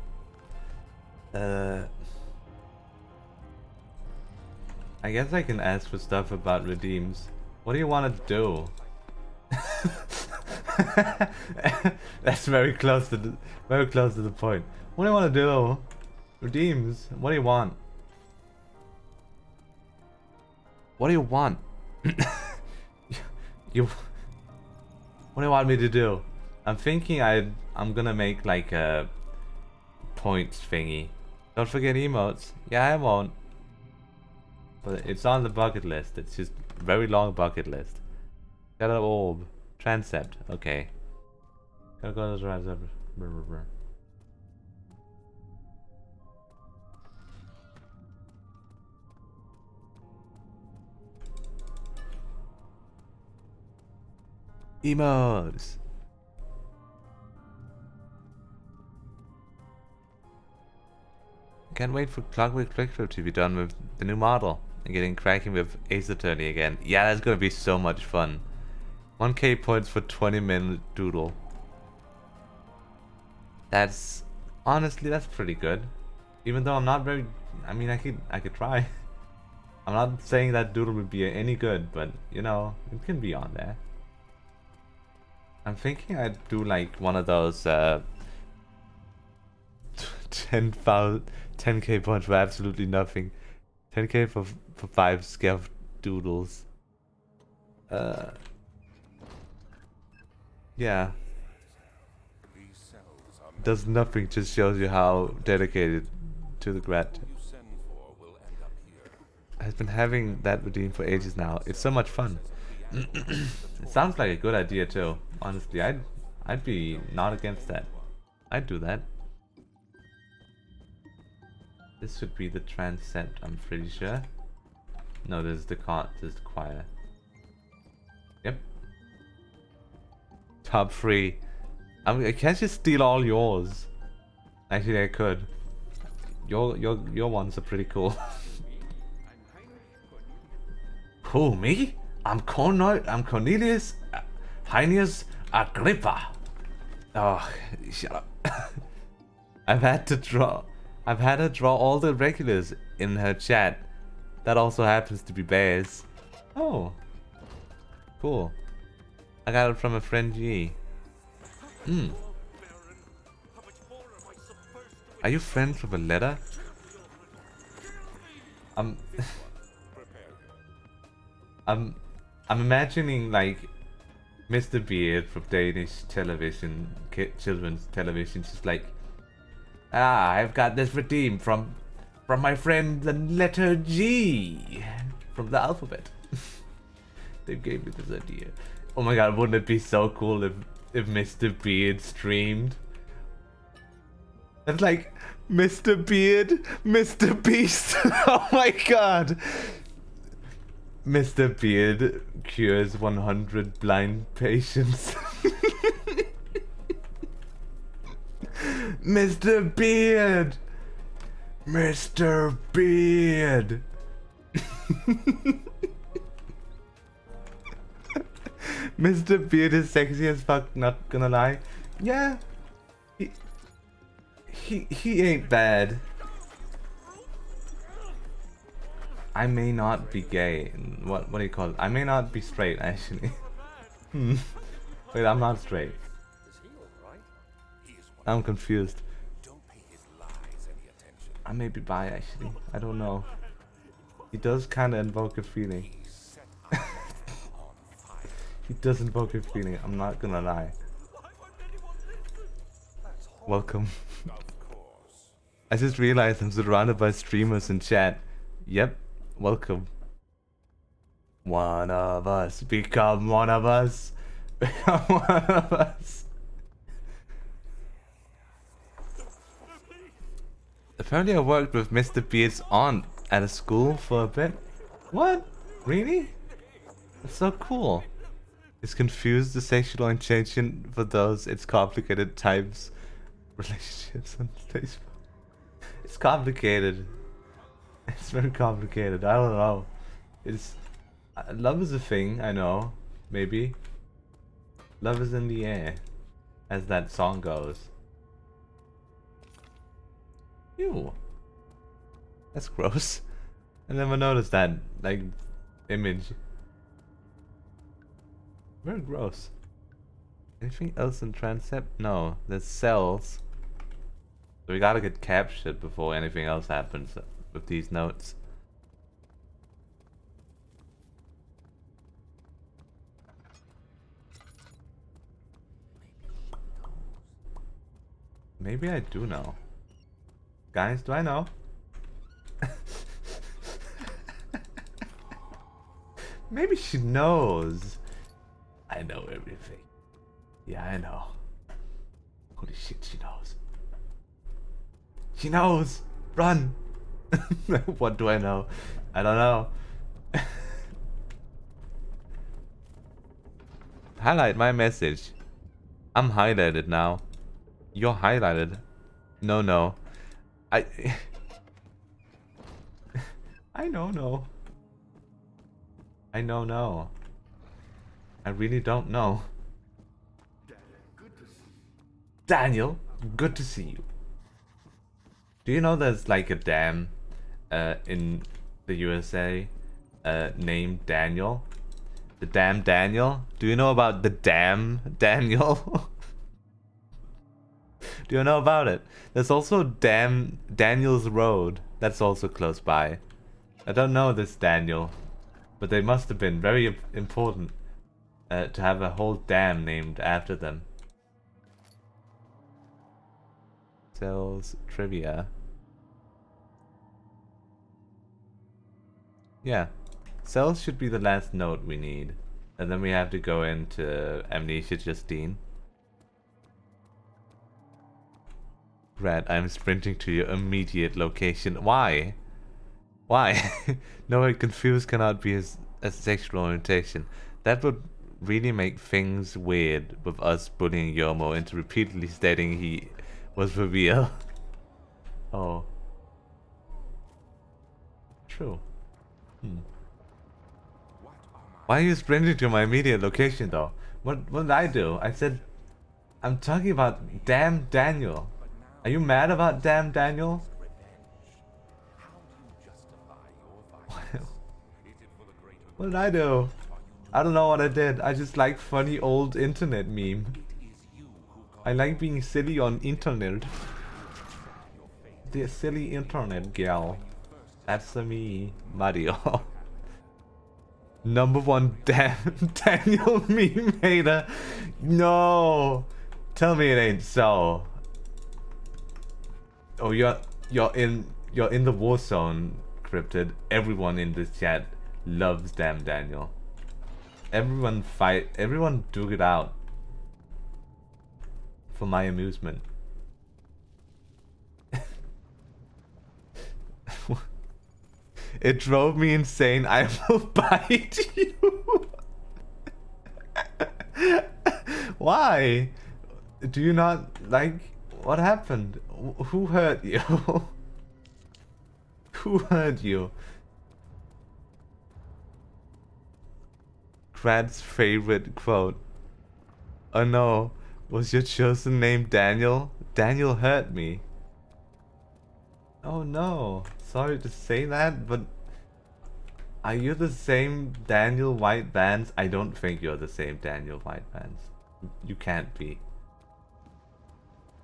[SPEAKER 1] I guess I can ask for stuff about redeems. What do you want to do? That's very close to the point. What do you want to do? Redeems. What do you want? What do you want? you. What do you want me to do? I'm thinking I'm gonna make like a points thingy. Don't forget emotes. Yeah, I won't. But it's on the bucket list. It's just a very long bucket list. Got an orb. Transept. Okay. Gotta go to the transept. Emotes. Can't wait for Clockwork Picture to be done with the new model and getting cracking with Ace Attorney again. Yeah, that's gonna be so much fun. 1k points for 20-minute doodle. That's honestly that's pretty good. Even though I'm not very, I mean I could try. I'm not saying that doodle would be any good, but you know, it can be on there. I'm thinking I'd do like one of those 10k points for absolutely nothing. 10k for 5 scav doodles. Yeah.
[SPEAKER 3] These cells are
[SPEAKER 1] Does nothing, just shows you how dedicated to the grad
[SPEAKER 3] you send for will end up here.
[SPEAKER 1] has been having that routine for ages now. It's so much fun. It sounds like a good idea too. Honestly, I'd be not against that. I'd do that. This should be the transept, I'm pretty sure. No, this is the choir. Yep. Top 3. I mean, I can't just steal all yours. Actually, I could. Your ones are pretty cool. Who, me? I'm Cornelius Heinius Agrippa. Oh, shut up. I've had her draw all the regulars in her chat. That also happens to be bears. Oh. Cool. I got it from a friend G. Are you friends with a letter? I'm imagining like Mr. Beard from Danish television, children's television, just like, I've got this redeemed from my friend the letter G from the alphabet. They gave me this idea. Oh my god, wouldn't it be so cool if Mr. Beard streamed? It's like Mr. Beard, Mr. Beast. Oh my god. Mr. Beard cures 100 blind patients. Mr. Beard! Mr. Beard! Mr. Beard is sexy as fuck, not gonna lie. Yeah. He ain't bad. I may not be gay. What do you call it? I may not be straight actually. Wait, I'm not straight.
[SPEAKER 2] Is he alright?
[SPEAKER 3] He is one.
[SPEAKER 1] I'm confused.
[SPEAKER 3] Don't pay his lies any attention.
[SPEAKER 1] I may be bi actually. I don't know. He does kinda invoke a feeling.
[SPEAKER 3] He set our on fire.
[SPEAKER 1] He does invoke a feeling, I'm not gonna lie. Welcome.
[SPEAKER 3] Of course.
[SPEAKER 1] I just realized I'm surrounded by streamers in chat. Yep, welcome. One of us, become one of us. Become one of us. Apparently I worked with Mr. Beard's aunt at a school for a bit. What? Really? That's so cool. It's confused the sexual orientation for those it's complicated types relationships on Facebook. It's complicated. It's very complicated. I don't know. It's love is a thing, I know. Maybe. Love is in the air, as that song goes. Ew. That's gross. I never noticed that, like, image. Very gross. Anything else in transept? No, there's cells. So we gotta get captured before anything else happens with these notes. Maybe I do know. Guys, do I know? Maybe she knows. I know everything. Yeah, I know. Holy shit, she knows. She knows! Run! What do I know? I don't know. Highlight my message. I'm highlighted now. You're highlighted. No. I know, no. I know, no. I really don't know. Daniel, good to see you. Do you know there's like a dam in the USA named Daniel? The dam Daniel? Do you know about the dam Daniel? Do you know about it? There's also Dam Daniel's Road. That's also close by. I don't know this Daniel, but they must have been very important to have a whole dam named after them. Cells trivia. Yeah, cells should be the last note we need, and then we have to go into Amnesia Justine. Brad, I'm sprinting to your immediate location. Why? Why? No, confused cannot be a sexual orientation. That would really make things weird with us bullying Yomo into repeatedly stating he was for real. Oh. True. Why are you sprinting to my immediate location though? What did I do? I said I'm talking about damn Daniel. Are you mad about damn Daniel? What did I do? I don't know what I did. I just like funny old internet meme. I like being silly on internet. The silly internet gal. That's me, Mario. #1 damn Daniel meme hater. No. Tell me it ain't so. Oh, you're in the war zone, Cryptid. Everyone in this chat loves damn Daniel. Everyone duke it out for my amusement. It drove me insane. I will bite you. Why? Do you not like what happened? Who hurt you? Who hurt you? Krad's favorite quote. Oh no, was your chosen name Daniel? Daniel hurt me. Oh no, sorry to say that, but are you the same Daniel White Vance? I don't think you're the same Daniel White Vance. You can't be.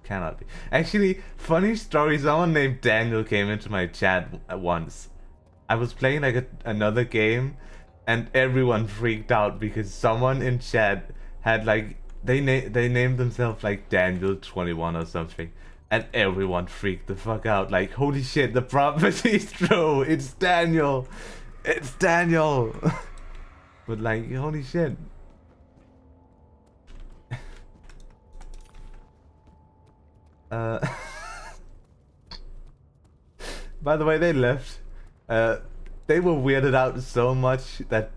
[SPEAKER 1] Cannot be. Actually, funny story, someone named Daniel came into my chat once. I was playing like another game and everyone freaked out because someone in chat had like they named themselves like Daniel21 or something, and everyone freaked the fuck out like, holy shit, the prophecy's true, it's Daniel, it's Daniel. But like, holy shit. By the way, they left. They were weirded out so much that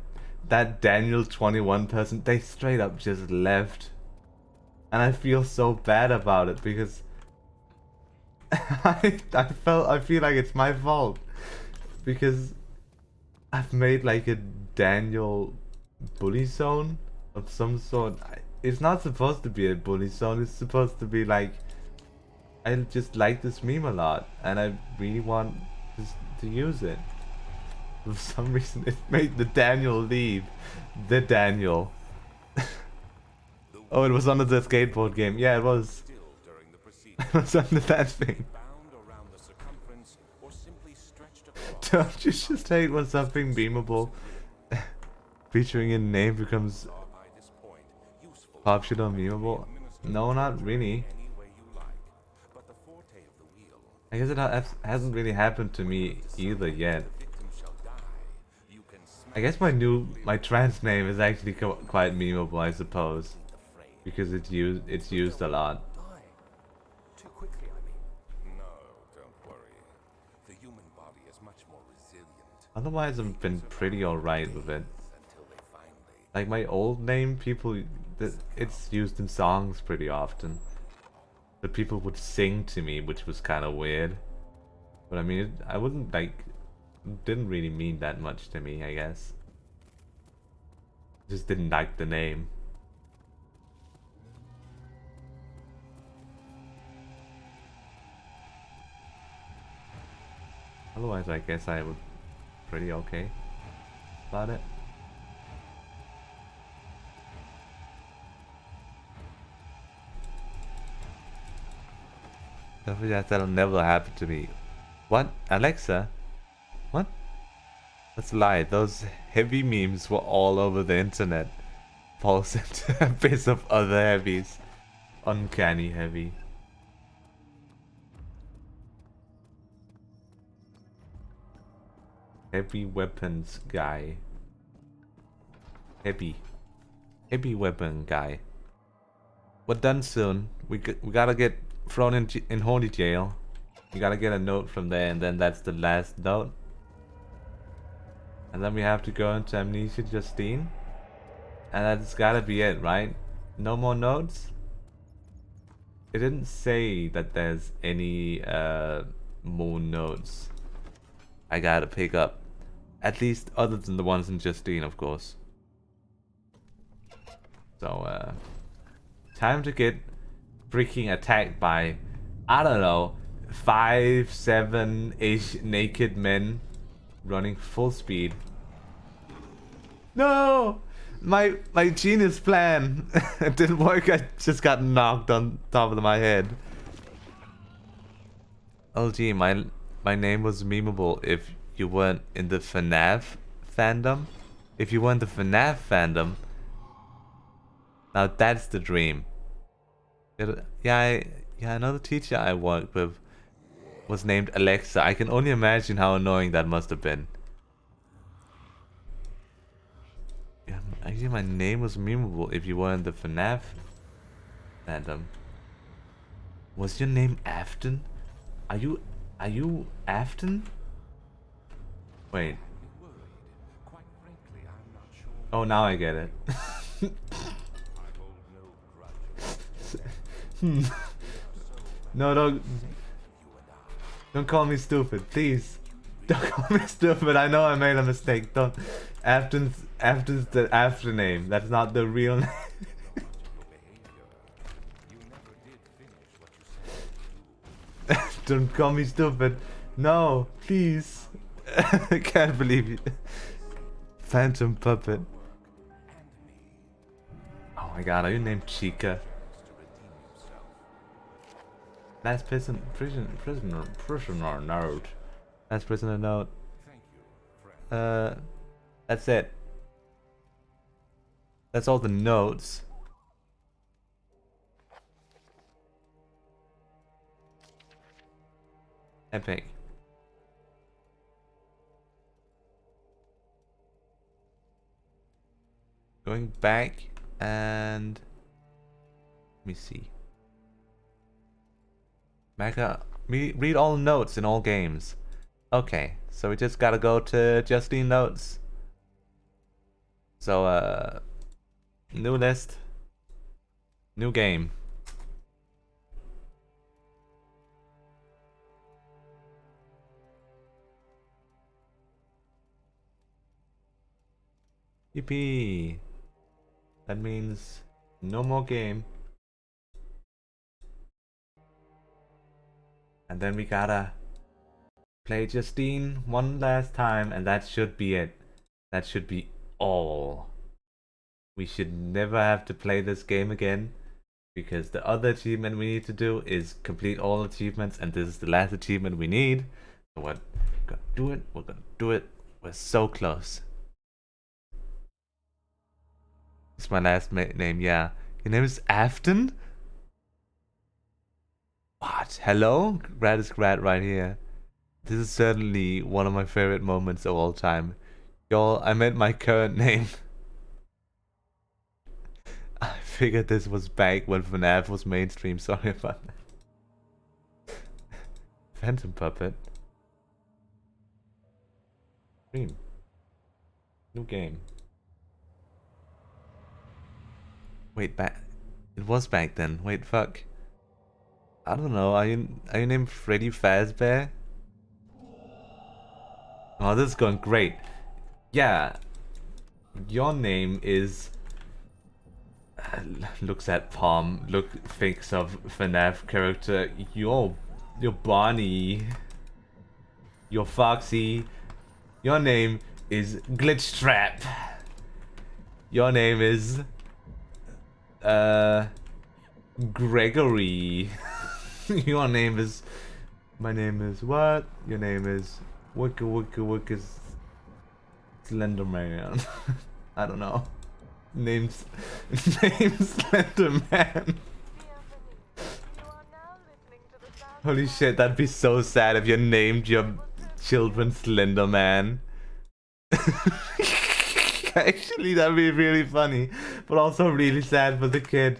[SPEAKER 1] Daniel21 person, they straight up just left. And I feel so bad about it because I feel like it's my fault because I've made like a Daniel bully zone of some sort. It's not supposed to be a bully zone, it's supposed to be like, I just like this meme a lot and I really want to use it. For some reason it made the Daniel leave. The Daniel. Oh, it was under the skateboard game. Yeah, it was. It was under that thing. Don't you just hate when something memeable featuring a name becomes popular memeable? No, not really. I guess it hasn't really happened to me either yet. I guess my trans name is actually quite memeable, I suppose, because it's used a lot.
[SPEAKER 2] Too quickly, I mean.
[SPEAKER 3] No, don't worry. The human body is much more resilient.
[SPEAKER 1] Otherwise, I've been pretty alright with it.
[SPEAKER 3] Until they finally...
[SPEAKER 1] Like my old name, it's used in songs pretty often. But people would sing to me, which was kind of weird. But I mean, I wouldn't like didn't really mean that much to me, I guess. Just didn't like the name. Otherwise, I guess I would pretty okay about it. That'll never happen to me. What? Alexa? What? That's a lie. Those heavy memes were all over the internet. Falls into a bit of other heavies. Uncanny heavy. Heavy weapons guy. Heavy weapon guy. We're done soon. We gotta get thrown in holy jail. We gotta get a note from there, and then that's the last note. And then we have to go into Amnesia Justine. And that's gotta be it, right? No more notes? It didn't say that there's any more notes I gotta pick up. At least other than the ones in Justine, of course. So, time to get freaking attacked by, I don't know, 5, 7-ish naked men running full speed. No! My genius plan! It didn't work, I just got knocked on top of my head. Oh gee, my name was memeable if you weren't in the FNAF fandom. If you weren't the FNAF fandom, now that's the dream. Yeah, another teacher I worked with was named Alexa. I can only imagine how annoying that must have been. Yeah, actually my name was memeable if you weren't the FNAF fandom. Was your name Afton? Are you Afton? Wait. Oh, now I get it. No, don't call me stupid, please. Don't call me stupid. I know I made a mistake. Don't. Afton's the after name. That's not the real name. Don't call me stupid. No, please. I can't believe it. Phantom puppet. Oh my god, are you named Chica? Last prisoner note. Last prisoner note. That's it. That's all the notes. Epic. Going back and let me see. Mecca, read all notes in all games. Okay, so we just gotta go to Justine notes. So new list, new game. Yippee! That means no more game. And then we gotta play Justine one last time, and that should be it. That should be all. We should never have to play this game again, because the other achievement we need to do is complete all achievements, and this is the last achievement we need. So we're gonna do it. We're gonna do it. We're so close. It's my last name, yeah. Your name is Afton? What? Hello? Grad is grad right here. This is certainly one of my favorite moments of all time. Y'all, I meant my current name. I figured this was back when FNAF was mainstream. Sorry about that. Phantom puppet. Dream. New game. Wait, back. It was back then. Wait, fuck. I don't know. Are you named Freddy Fazbear? Oh, this is going great. Yeah. Your name is... Looks at Palm. Thinks of FNAF character. You're Bonnie. You're Foxy. Your name is Glitchtrap. Your name is... Gregory. Your name is... My name is what? Your name is... Wicca Slenderman. I don't know. Names Slenderman. Holy shit, that'd be so sad if you named your children Slenderman. Actually, that'd be really funny, but also really sad for the kid.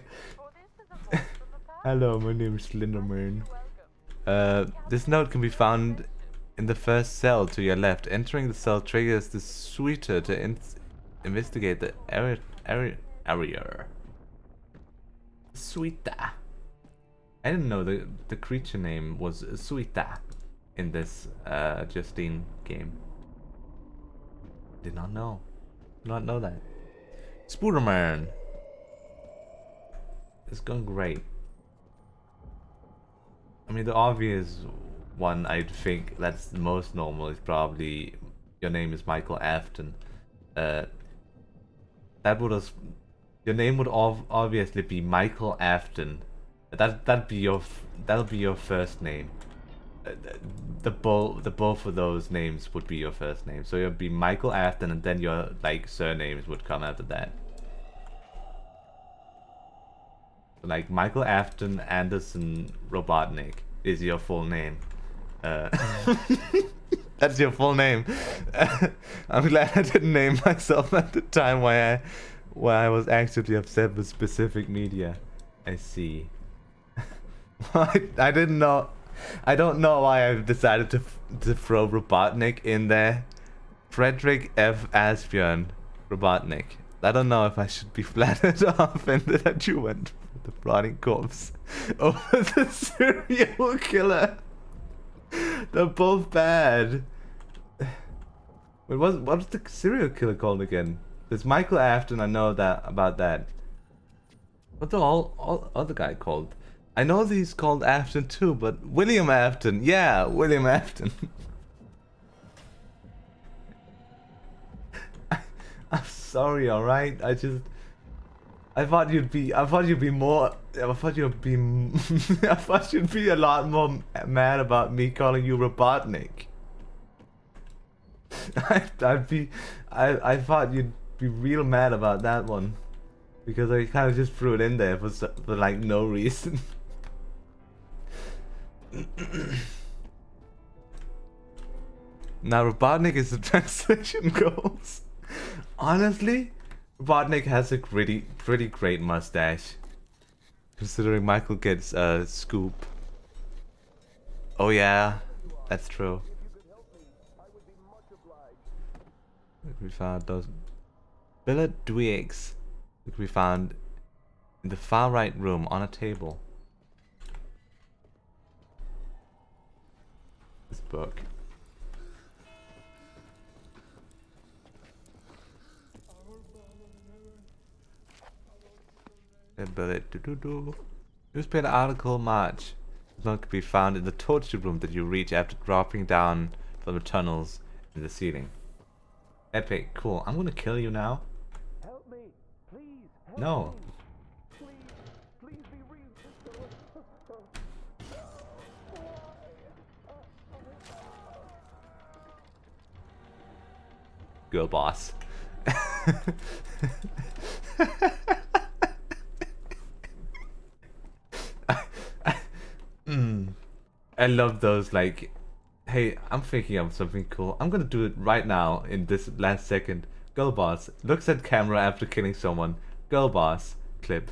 [SPEAKER 1] Hello, my name is Slenderman. This note can be found in the first cell to your left. Entering the cell triggers the sweeter to investigate the area. Sweeta. I didn't know the creature name was Sweeta in this Justine game. Did not know. Not know that. Spooderman. It's going great. I mean, the obvious one I'd think that's the most normal is probably your name is Michael Afton. That would have, your name would obviously be Michael Afton. That'll be your first name. The both of those names would be your first name. So it would be Michael Afton, and then your like surnames would come after that. Like Michael Afton Anderson Robotnik is your full name. That's your full name. I'm glad I didn't name myself at the time why I was actively upset with specific media. I see. I didn't know. I don't know why I've decided to throw Robotnik in there. Frederick F. Asbjörn Robotnik. I don't know if I should be flattered or offended that you went for the rotting corpse over the serial killer. They're both bad. Wait, what's the serial killer called again? There's Michael Afton. I know about that. What's the all other guy called? I know that he's called Afton too, but William Afton. Yeah, William Afton. I'm sorry, alright? I thought you'd be a lot more mad about me calling you Robotnik. I thought you'd be real mad about that one. Because I kind of just threw it in there for like no reason. Now Robotnik is the translation goals. Honestly, Robotnik has a pretty great mustache. Considering Michael gets a scoop. Oh yeah, that's true. We found those billet Dweeks. We found in the far right room on a table. This book. Billet Newspaper article March. This note can be found in the torture room that you reach after dropping down from the tunnels in the ceiling. Epic, cool. I'm gonna kill you now.
[SPEAKER 2] Help me, please. Help
[SPEAKER 1] No.
[SPEAKER 2] me. Please be real.
[SPEAKER 1] Girl boss. I love those, like, hey, I'm thinking of something cool. I'm gonna do it right now in this last second. Girl boss looks at camera after killing someone. Girl boss clip.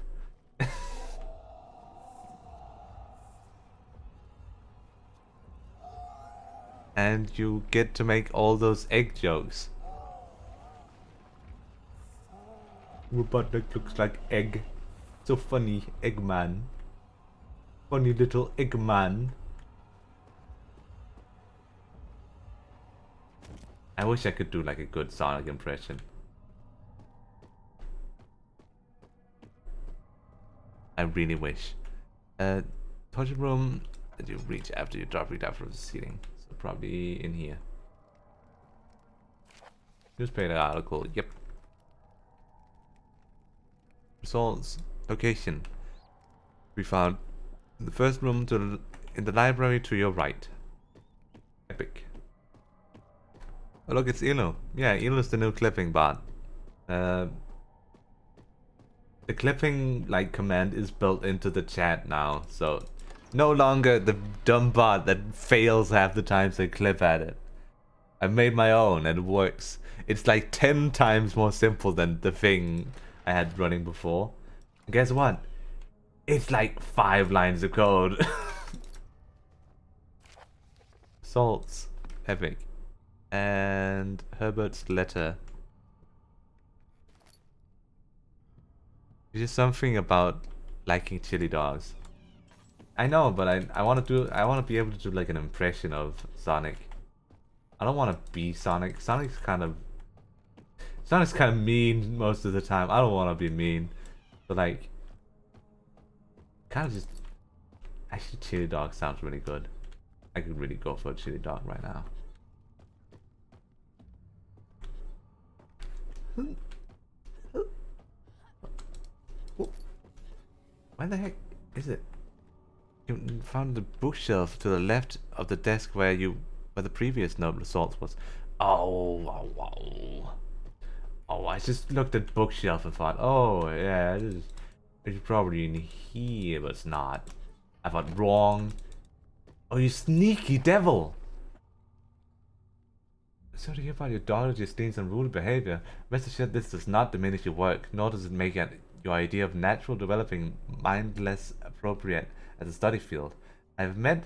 [SPEAKER 1] And you get to make all those egg jokes. Robotnik looks like egg. So funny, Eggman. Funny little Eggman. I wish I could do like a good Sonic impression. I really wish. Torture room that you reach after you drop it down from the ceiling. So probably in here. Newspaper article, yep. Results. Location. We found the first room in the library to your right. Epic. Oh look, it's Elo. Yeah, Elo's the new clipping bot. The clipping like command is built into the chat now, so no longer the dumb bot that fails half the times I clip at it. I made my own and it works. It's like 10 times more simple than the thing I had running before. And guess what? It's like 5 lines of code. Salts. Epic. And Herbert's letter. It's just something about liking chili dogs. I know, but I want to be able to do like an impression of Sonic. I don't want to be Sonic. Sonic's kind of mean most of the time. I don't want to be mean, but like, kind of just. Actually, chili dog sounds really good. I could really go for a chili dog right now. Where the heck is it? You found the bookshelf to the left of the desk where the previous noble assault was. Oh, I just looked at bookshelf and thought, oh yeah, it's probably in here, but it's not. I thought wrong. Oh, you sneaky devil! Sorry to hear about your daughter displaying unruly behavior. Rest assured this does not diminish your work, nor does it make your idea of natural developing mind less appropriate as a study field. I've met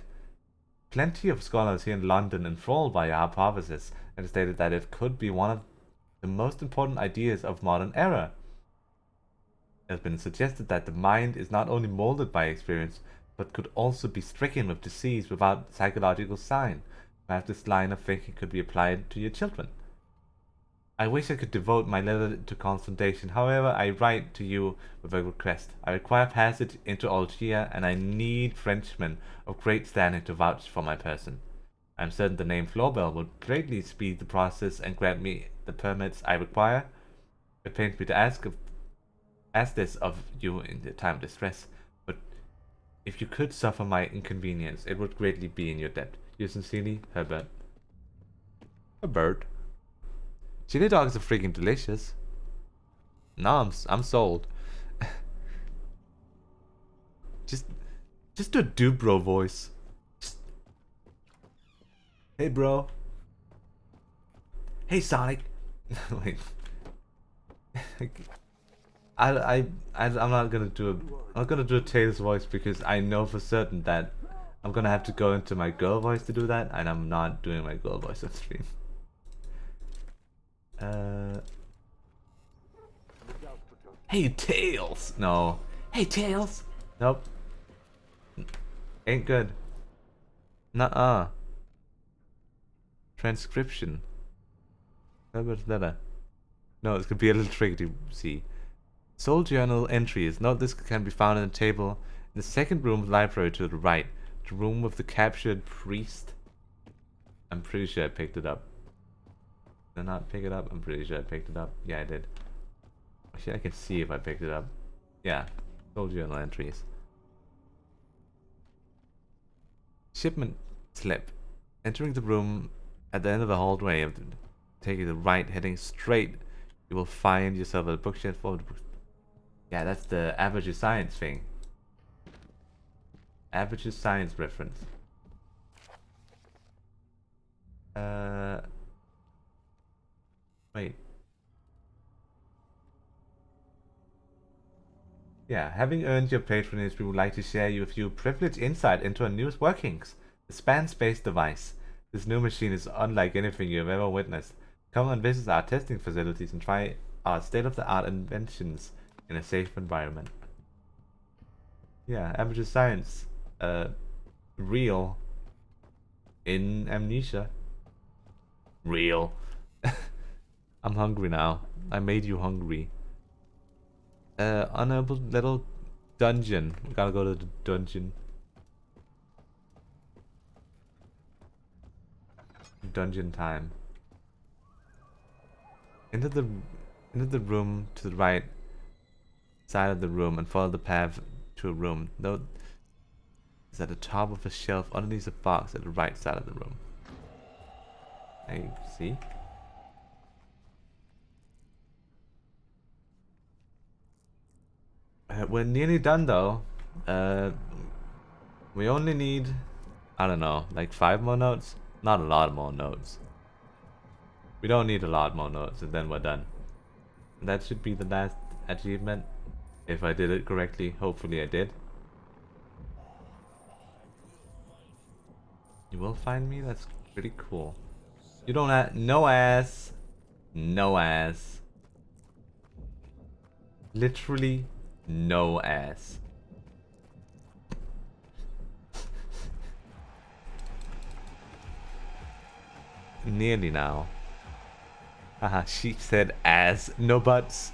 [SPEAKER 1] plenty of scholars here in London enthralled by your hypothesis and stated that it could be one of the most important ideas of modern era. It has been suggested that the mind is not only molded by experience, but could also be stricken with disease without psychological sign. Perhaps this line of thinking could be applied to your children. I wish I could devote my letter to consultation. However, I write to you with a request. I require passage into Algiers, and I need Frenchmen of great standing to vouch for my person. I am certain the name Florbell would greatly speed the process and grant me the permits I require. It pains me to ask this of you in the time of distress, but if you could suffer my inconvenience, it would greatly be in your debt. Yours sincerely, Herbert. Herbert? Chili dogs are freaking delicious. No, I'm sold. just do a dude bro voice. Hey bro. Hey Sonic. Wait. I'm not gonna do a Tails voice because I know for certain that I'm gonna have to go into my girl voice to do that, and I'm not doing my girl voice on stream. Hey Tails! No. Hey Tails! Nope. Ain't good. Nuh-uh. Transcription. Herbert's letter. No, it's gonna be a little tricky to see. Soul journal entries. Note this can be found in a table in the second room of the library to the right. The room with the captured priest. I'm pretty sure I picked it up. Did I not pick it up? I'm pretty sure I picked it up. Yeah, I did. Actually, I can see if I picked it up. Yeah. Soul journal entries. Shipment slip. Entering the room at the end of the hallway, taking the right, heading straight, you will find yourself at a bookshelf full of books. Yeah, that's the Average Science thing. Average Science reference. Wait. Yeah, having earned your patronage, we would like to share you a few privileged insight into our newest workings. The span-space device. This new machine is unlike anything you have ever witnessed. Come and visit our testing facilities and try our state-of-the-art inventions in a safe environment. Yeah, Amateur Science. Real. In Amnesia. Real. I'm hungry now. I made you hungry. Unopened little dungeon. We gotta go to the dungeon. Dungeon time. Into the room to the right side of the room and follow the path to a room. Note is at the top of a shelf underneath a box at the right side of the room. Hey, see? We're nearly done though. We only need, I don't know, like 5 more notes? Not a lot more notes. We don't need a lot more notes and then we're done. That should be the last achievement. If I did it correctly, hopefully I did. You will find me? That's pretty cool. You don't have no ass. No ass. Literally no ass. Nearly now. Haha, she said ass. No butts.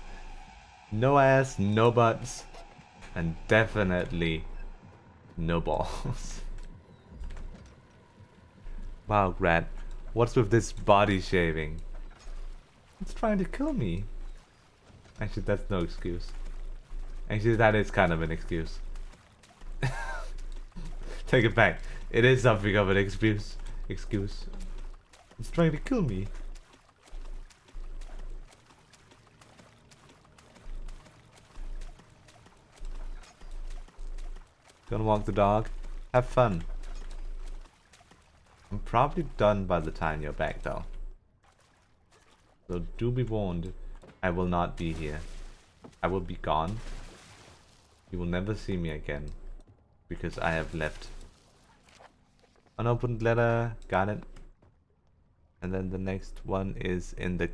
[SPEAKER 1] No ass, no butts. And definitely no balls. Wow, Grant. What's with this body shaving? It's trying to kill me. Actually, that's no excuse. Actually, that is kind of an excuse. Take it back. It is something of an excuse. It's trying to kill me. Gonna walk the dog. Have fun. I'm probably done by the time you're back though. So do be warned, I will not be here. I will be gone. You will never see me again. Because I have left. Unopened letter, got it. And then the next one is in the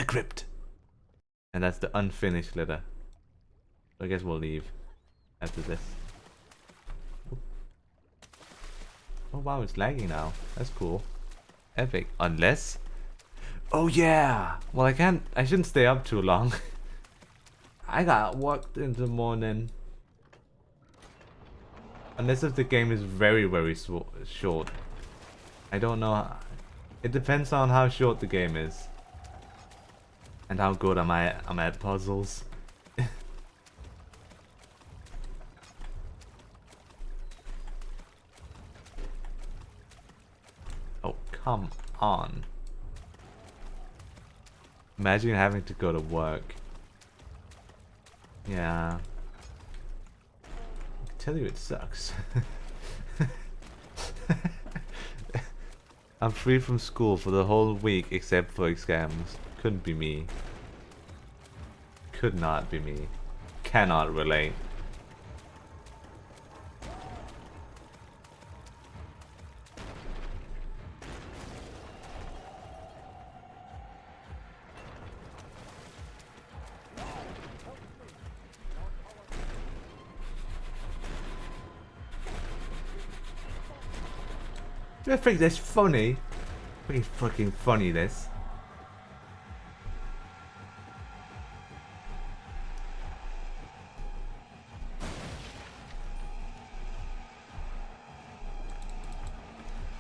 [SPEAKER 1] crypt. And that's the unfinished letter. So I guess we'll leave after this. Oh wow, it's lagging now. That's cool. Epic. Unless... Oh yeah! Well, I shouldn't stay up too long. I got work in the morning. Unless if the game is very, very short. I don't know. It depends on how short the game is. And how good I'm at puzzles. Oh, come on. Imagine having to go to work. Yeah. I can tell you it sucks. I'm free from school for the whole week except for exams. Couldn't be me. Could not be me. Cannot relate. I think that's funny. Pretty fucking funny, this.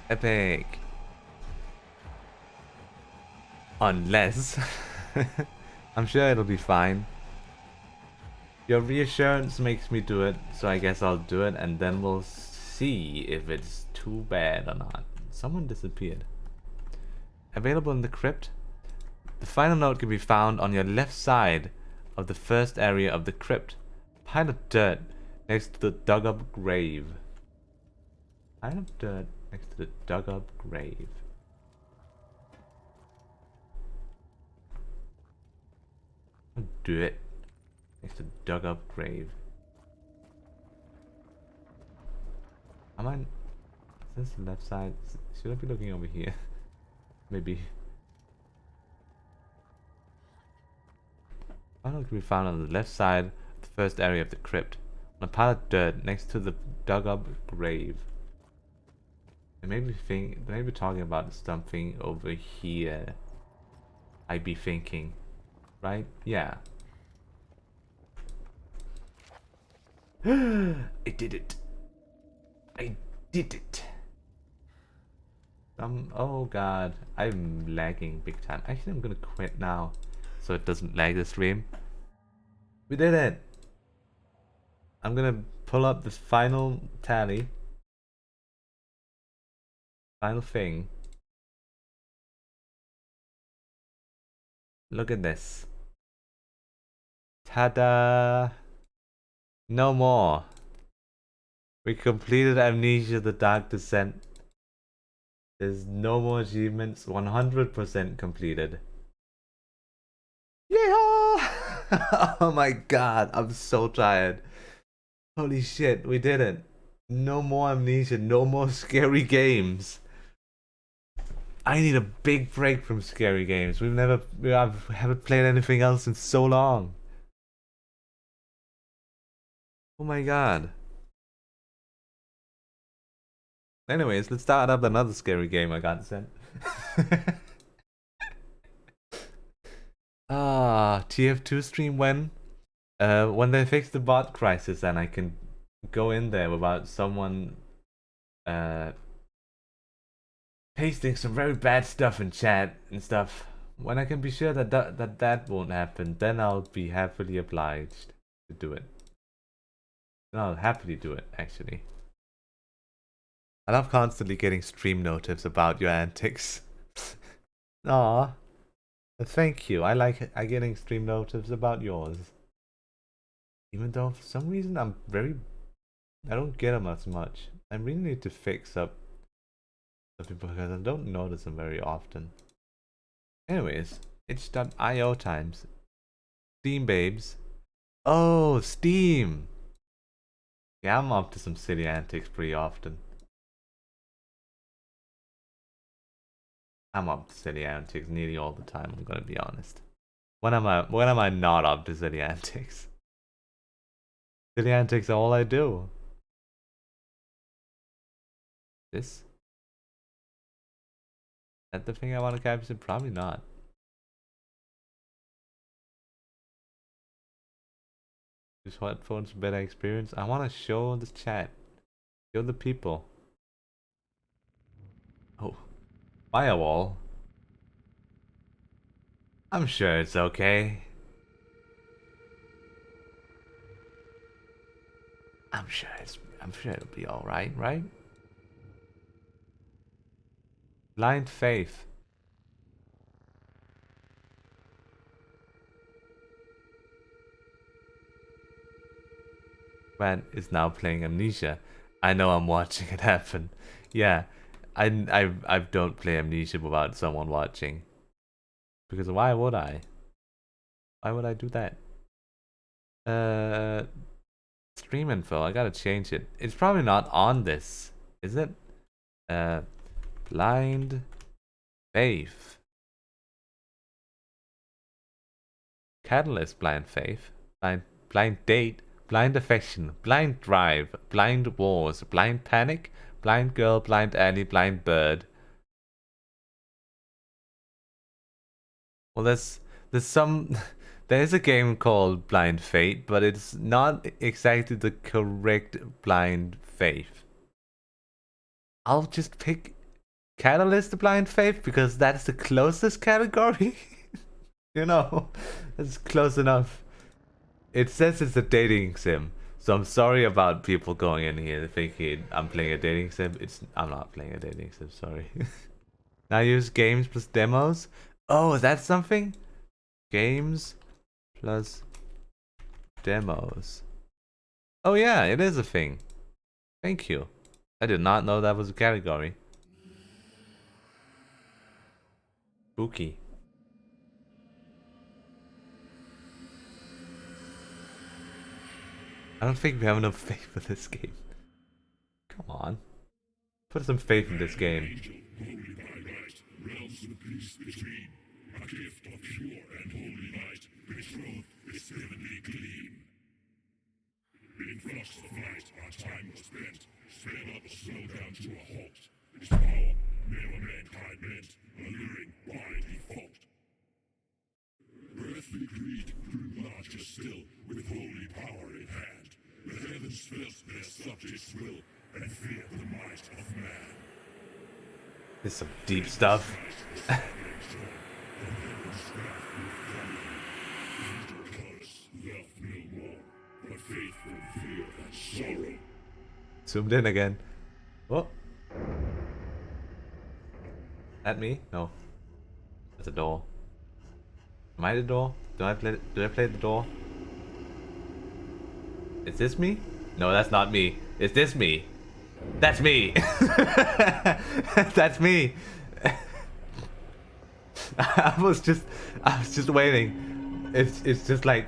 [SPEAKER 1] Epic. Unless... I'm sure it'll be fine. Your reassurance makes me do it, so I guess I'll do it and then we'll see if it's too bad or not. Someone disappeared. Available in the crypt. The final note can be found on your left side of the first area of the crypt. Pile of dirt next to the dug up grave. Pile of dirt next to the dug up grave. I'll do it. Next to the dug up grave. Am I... Is this the left side? Should I be looking over here? Maybe. Final can be found on the left side of the first area of the crypt. On a pile of dirt next to the dug up grave. They may be talking about something over here. I be thinking, right? Yeah. I did it. I did it. Oh god, I'm lagging big time. Actually, I'm gonna quit now, so it doesn't lag the stream. We did it. I'm gonna pull up this final tally. Final thing. Look at this. Ta-da! No more. We completed Amnesia: The Dark Descent. There's no more achievements. 100% completed. Yeah! Oh my god, I'm so tired. Holy shit, we did it. No more Amnesia, no more scary games. I need a big break from scary games. We haven't played anything else in so long. Oh my god. Anyways, let's start up another scary game I got sent. TF2 stream when they fix the bot crisis and I can go in there without someone pasting some very bad stuff in chat and stuff. When I can be sure that that won't happen, then I'll be happily obliged to do it. Then I'll happily do it, actually. I love constantly getting stream notifs about your antics. Aw. Thank you. I like getting stream notifs about yours. Even though for some reason I don't get them as much. I really need to fix up something because I don't notice them very often. Anyways, itch.io times. Steam babes. Oh, Steam! Yeah, I'm up to some silly antics pretty often. I'm up to silly antics nearly all the time, I'm gonna be honest. When am I not up to silly antics? Silly antics are all I do. This? Is that the thing I want to capture? Probably not. Use headphones for better experience. I want to show the chat. Show the people. Oh. Firewall? I'm sure it's okay. I'm sure it'll be alright, right? Blind faith. Man is now playing Amnesia. I know I'm watching it happen. Yeah, I don't play Amnesia without someone watching. Because why would I? Why would I do that? Stream info. I gotta change it. It's probably not on this, is it? Blind faith. Catalyst, blind faith. Blind date. Blind affection. Blind drive. Blind wars. Blind panic. Blind girl. Blind alley. Blind bird. Well, there's some. There's a game called Blind Fate, but it's not exactly the correct Blind Faith. I'll just pick Catalyst Blind Faith because that's the closest category. You know, it's close enough. It says it's a dating sim, so I'm sorry about people going in here thinking I'm playing a dating sim. I'm not playing a dating sim. Sorry. Now use games plus demos. Oh, is that something? Games plus demos. Oh yeah, it is a thing. Thank you. I did not know that was a category. Spooky. I don't think we have enough faith for this game. Come on. Put some faith in this game.
[SPEAKER 3] A gift of pure and holy light, betrothed is heavenly gleam. In flashes of light, our time was spent, sped up or slowed down to a halt. Its power, never mankind meant, alluring by default. master still, with holy power in hand. The heavens felt their subjects' will, and fear the might of man.
[SPEAKER 1] This is some deep stuff. Zoomed in again. What? At me? No. That's a door. Am I the door? Do I play the door? Is this me? No, that's not me. Is this me? That's me. That's me. I was just waiting. It's just like,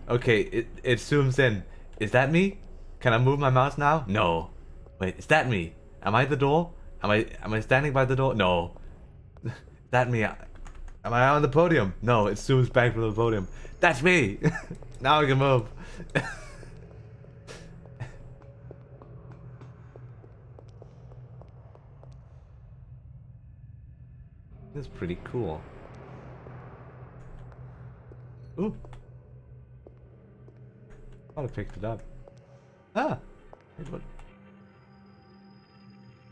[SPEAKER 1] okay, it zooms in. Is that me? Can I move my mouse now? No. Wait, is that me? Am I the door? Am I standing by the door? No. Is that me? Am I on the podium? No, it zooms back from the podium. That's me. Now I can move. This is pretty cool. Ooh. Thought I picked it up. Ah! Wait,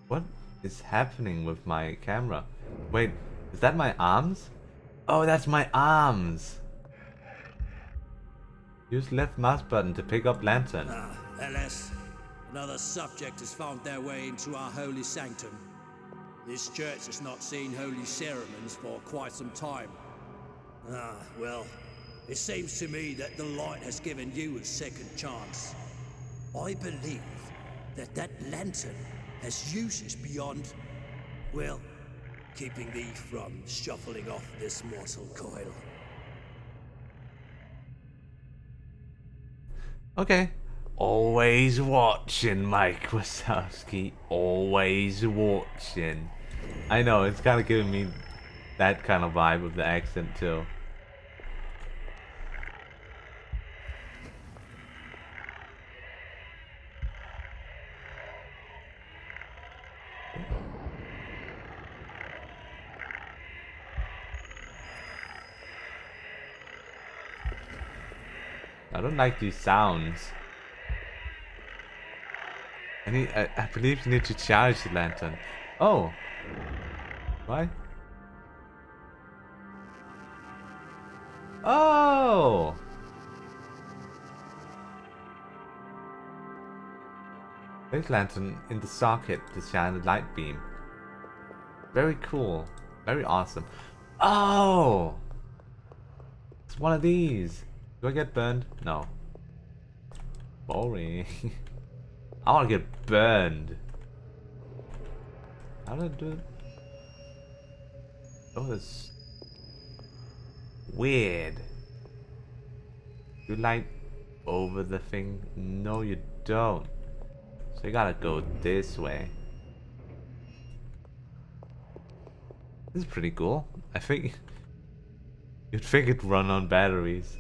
[SPEAKER 1] what is happening with my camera? Wait, is that my arms? Oh, that's my arms! Use left mouse button to pick up lantern.
[SPEAKER 4] Alas, another subject has found their way into our holy sanctum. This church has not seen holy ceremonies for quite some time. Well, it seems to me that the light has given you a second chance. I believe that lantern has uses beyond, well, keeping thee from shuffling off this mortal coil.
[SPEAKER 1] Okay. Always watching, Mike Wazowski. Always watching. I know, it's kind of giving me that kind of vibe with the accent too. I don't like these sounds. I believe you need to charge the lantern. Oh. Why? Oh. Place lantern in the socket to shine the light beam. Very cool. Very awesome. Oh. It's one of these. Do I get burned? No. Boring. I want to get burned. How do I do it? Oh, that's weird. You light over the thing? No, you don't. So you gotta go this way. This is pretty cool. I think you'd think it'd run on batteries.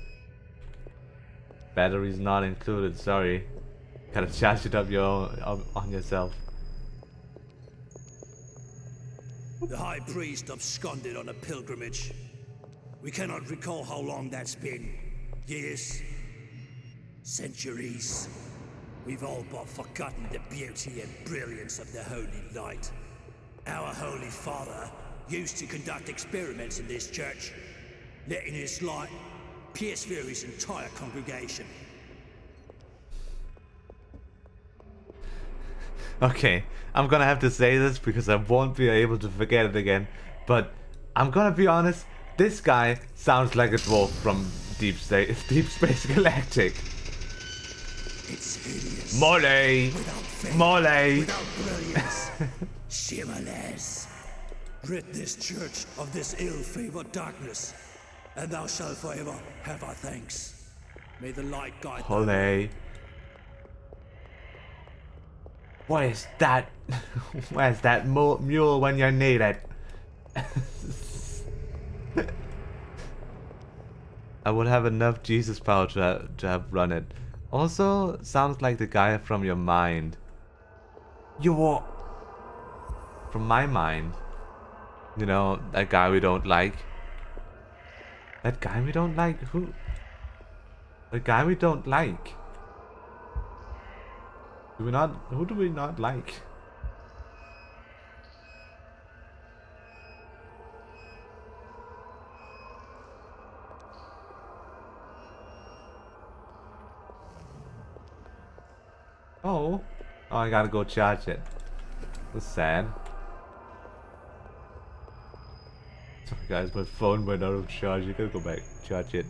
[SPEAKER 1] Batteries not included, sorry. Gotta charge it up on yourself.
[SPEAKER 4] The High Priest absconded on a pilgrimage. We cannot recall how long that's been. Years? Centuries? We've all but forgotten the beauty and brilliance of the holy light. Our Holy Father used to conduct experiments in this church, letting his light pierce through his entire congregation.
[SPEAKER 1] Okay, I'm gonna have to say this because I won't be able to forget it again. But I'm gonna be honest, this guy sounds like a dwarf from Deep Space Galactic.
[SPEAKER 4] It's hideous.
[SPEAKER 1] Mole!
[SPEAKER 4] Without faith,
[SPEAKER 1] Mole!
[SPEAKER 4] without brilliance, shimmerless. Rid this church of this ill-favored darkness, and thou shalt forever have our thanks. May the light guide thy way.
[SPEAKER 1] Mole! Where's that? Where's that mule when you need it? I would have enough Jesus power to have run it. Also, sounds like the guy from your mind. You what? From my mind. You know, that guy we don't like. That guy we don't like? Who? The guy we don't like. Do we not? Who do we not like? Oh, I gotta go charge it. That's sad. Sorry guys, my phone went out of charge. You gotta go back, charge it.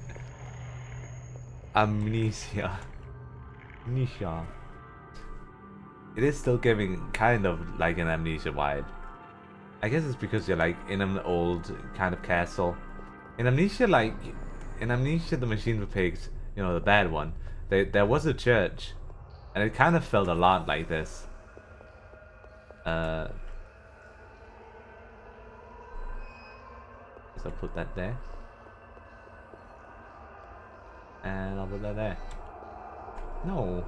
[SPEAKER 1] Amnesia. Amnesia. It is still giving kind of like an Amnesia vibe. I guess it's because you're like in an old kind of castle. In Amnesia, the Machine for Pigs, you know, the bad one, there was a church. And it kind of felt a lot like this. Guess I'll put that there. And I'll put that there. No.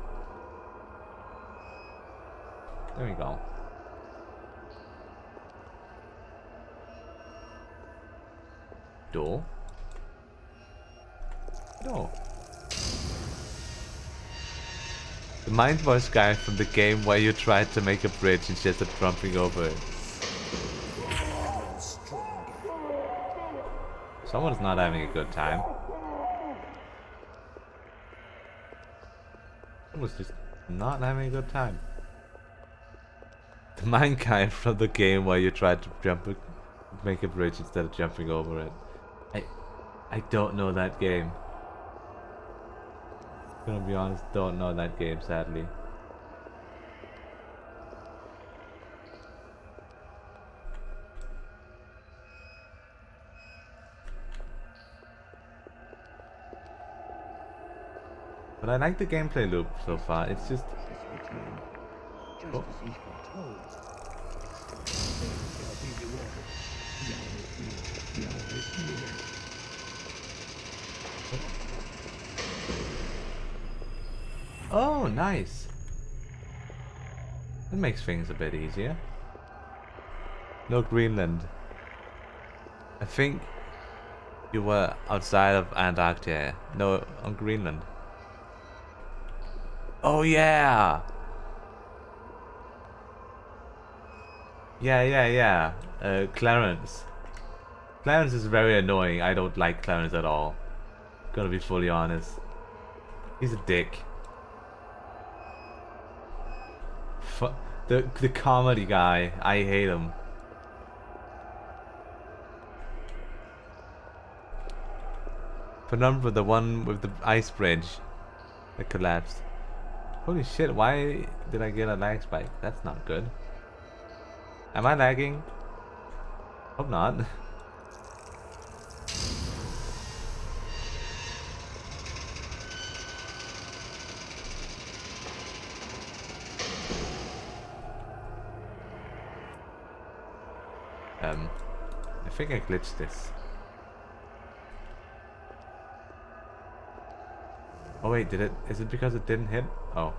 [SPEAKER 1] There we go. Door. Door. The mind voice guy from the game where you tried to make a bridge instead of jumping over it. Someone's not having a good time. Someone's just not having a good time. The mind guy from the game where you tried to make a bridge instead of jumping over it. I don't know that game. Gonna be honest, don't know that game, sadly. But I like the gameplay loop so far. It's just. Oh. Oh, nice. That makes things a bit easier. No Greenland. I think you were outside of Antarctica. No, on Greenland. Oh yeah! Yeah. Clarence. Clarence is very annoying. I don't like Clarence at all. Gonna be fully honest. He's a dick. The comedy guy, I hate him. Remember the one with the ice bridge that collapsed. Holy shit, why did I get a lag spike? That's not good. Am I lagging? Hope not. I think I glitched this. Oh wait, did it? Is it because it didn't hit? Oh.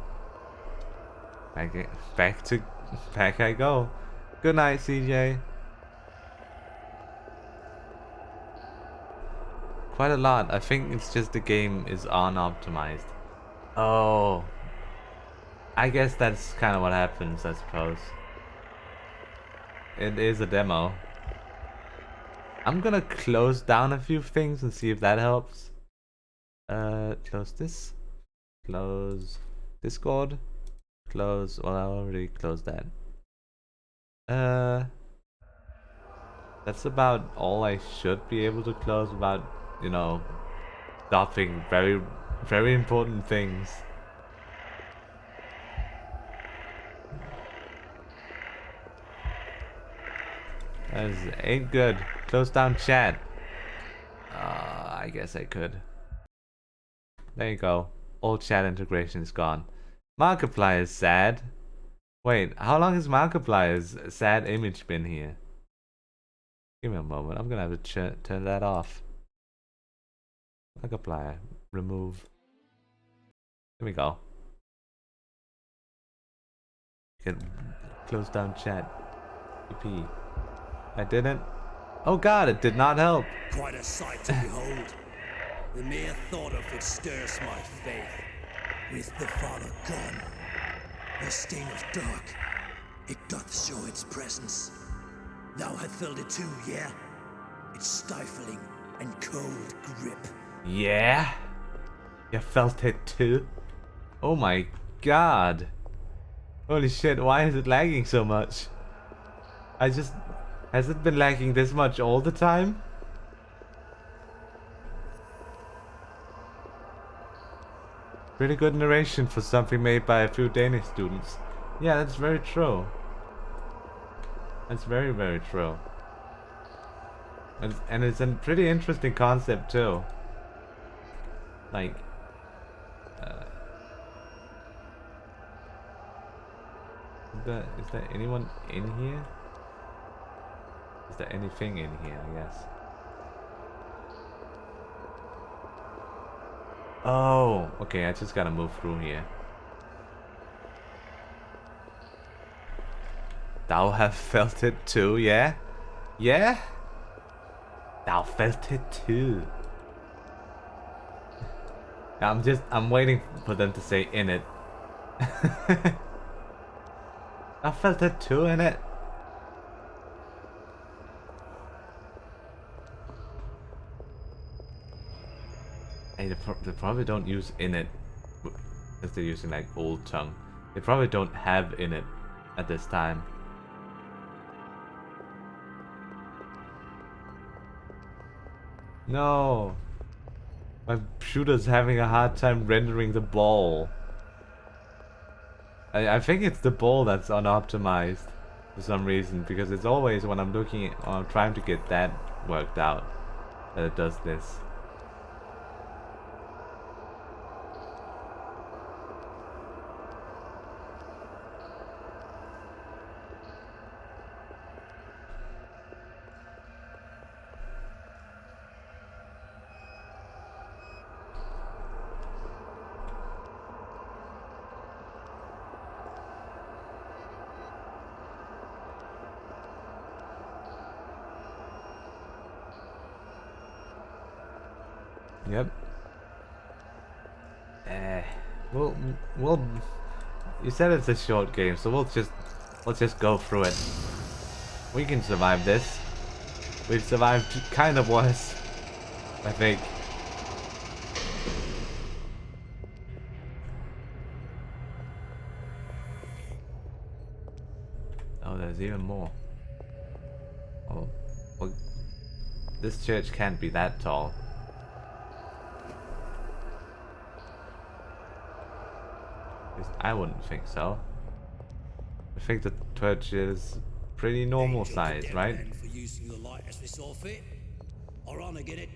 [SPEAKER 1] Back I go. Good night, CJ. Quite a lot. I think it's just the game is unoptimized. Oh. I guess that's kind of what happens, I suppose. It is a demo. I'm gonna close down a few things and see if that helps. Close this. Close Discord. Close. Well, I already closed that. That's about all I should be able to close without, you know, stopping very, very important things. That ain't good. Close down chat. I guess I could. There you go. All chat integration is gone. Markiplier is sad. Wait, how long has Markiplier's sad image been here? Give me a moment. I'm gonna have to turn that off. Markiplier. Remove. There we go. Can close down chat. EP. I didn't. Oh god, it did not help.
[SPEAKER 4] Quite a sight to behold. The mere thought of it stirs my faith. With the Father gone, the stain of dark, it doth show its presence. Thou hast felt it too, yeah? Its stifling and cold grip.
[SPEAKER 1] Yeah? You felt it too? Oh my god. Holy shit, why is it lagging so much? Has it been lagging this much all the time? Pretty good narration for something made by a few Danish students. Yeah, that's very true. That's very, very true. And it's a pretty interesting concept too. Like, is there anyone in here? Is there anything in here, I guess? Oh, okay, I just gotta move through here. Thou have felt it too, yeah? Yeah? Thou felt it too. I'm waiting for them to say in it. I felt it too in it. Hey, they probably don't use in it because they're using like old tongue. They probably don't have in it at this time. No, my shooter's having a hard time rendering the ball. I think it's the ball that's unoptimized for some reason, because it's always when I'm looking at, I'm trying to get that worked out that it does this. Yep. We'll. You said it's a short game, so let's just go through it. We can survive this. We've survived kind of worse, I think. Oh, there's even more. Oh, well, this church can't be that tall. I wouldn't think so. I think the church is pretty normal size, right?
[SPEAKER 4] For using the light as we saw fit. Ironic, innit?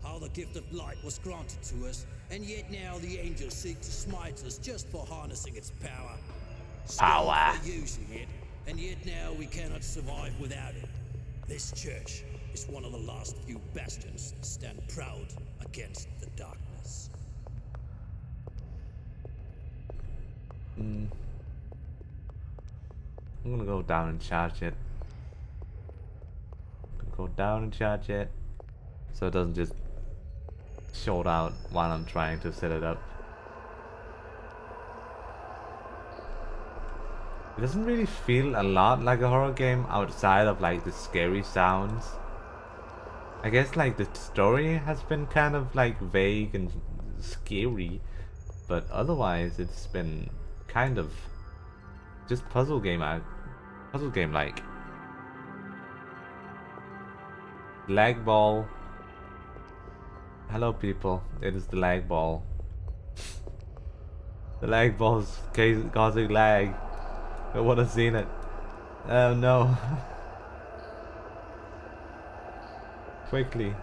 [SPEAKER 4] How the gift of light was granted to us, and yet now the angels seek to smite us just for harnessing its power.
[SPEAKER 1] Power.
[SPEAKER 4] For using it, and yet now we cannot survive without it. This church is one of the last few bastions that stand proud against the darkness.
[SPEAKER 1] I'm gonna go down and charge it. Go down and charge it, so it doesn't just short out while I'm trying to set it up. It doesn't really feel a lot like a horror game outside of like the scary sounds. I guess like the story has been kind of like vague and scary, but otherwise it's been kind of just puzzle game like. Lag ball. Hello people, it is the lag ball. The lag ball is causing lag. I would have seen it. Oh no. Quickly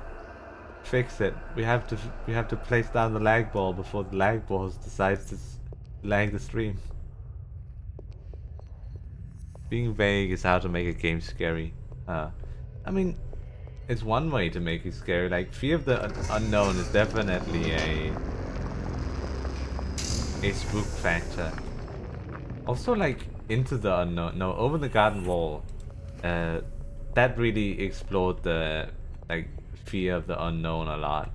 [SPEAKER 1] fix it. We have to place down the lag ball before the lag ball decides to lag the stream. Being vague is how to make a game scary. I mean, it's one way to make it scary. Like, fear of the unknown is definitely a spook factor. Also, like, into the unknown. No, over the garden wall. That really explored the like fear of the unknown a lot.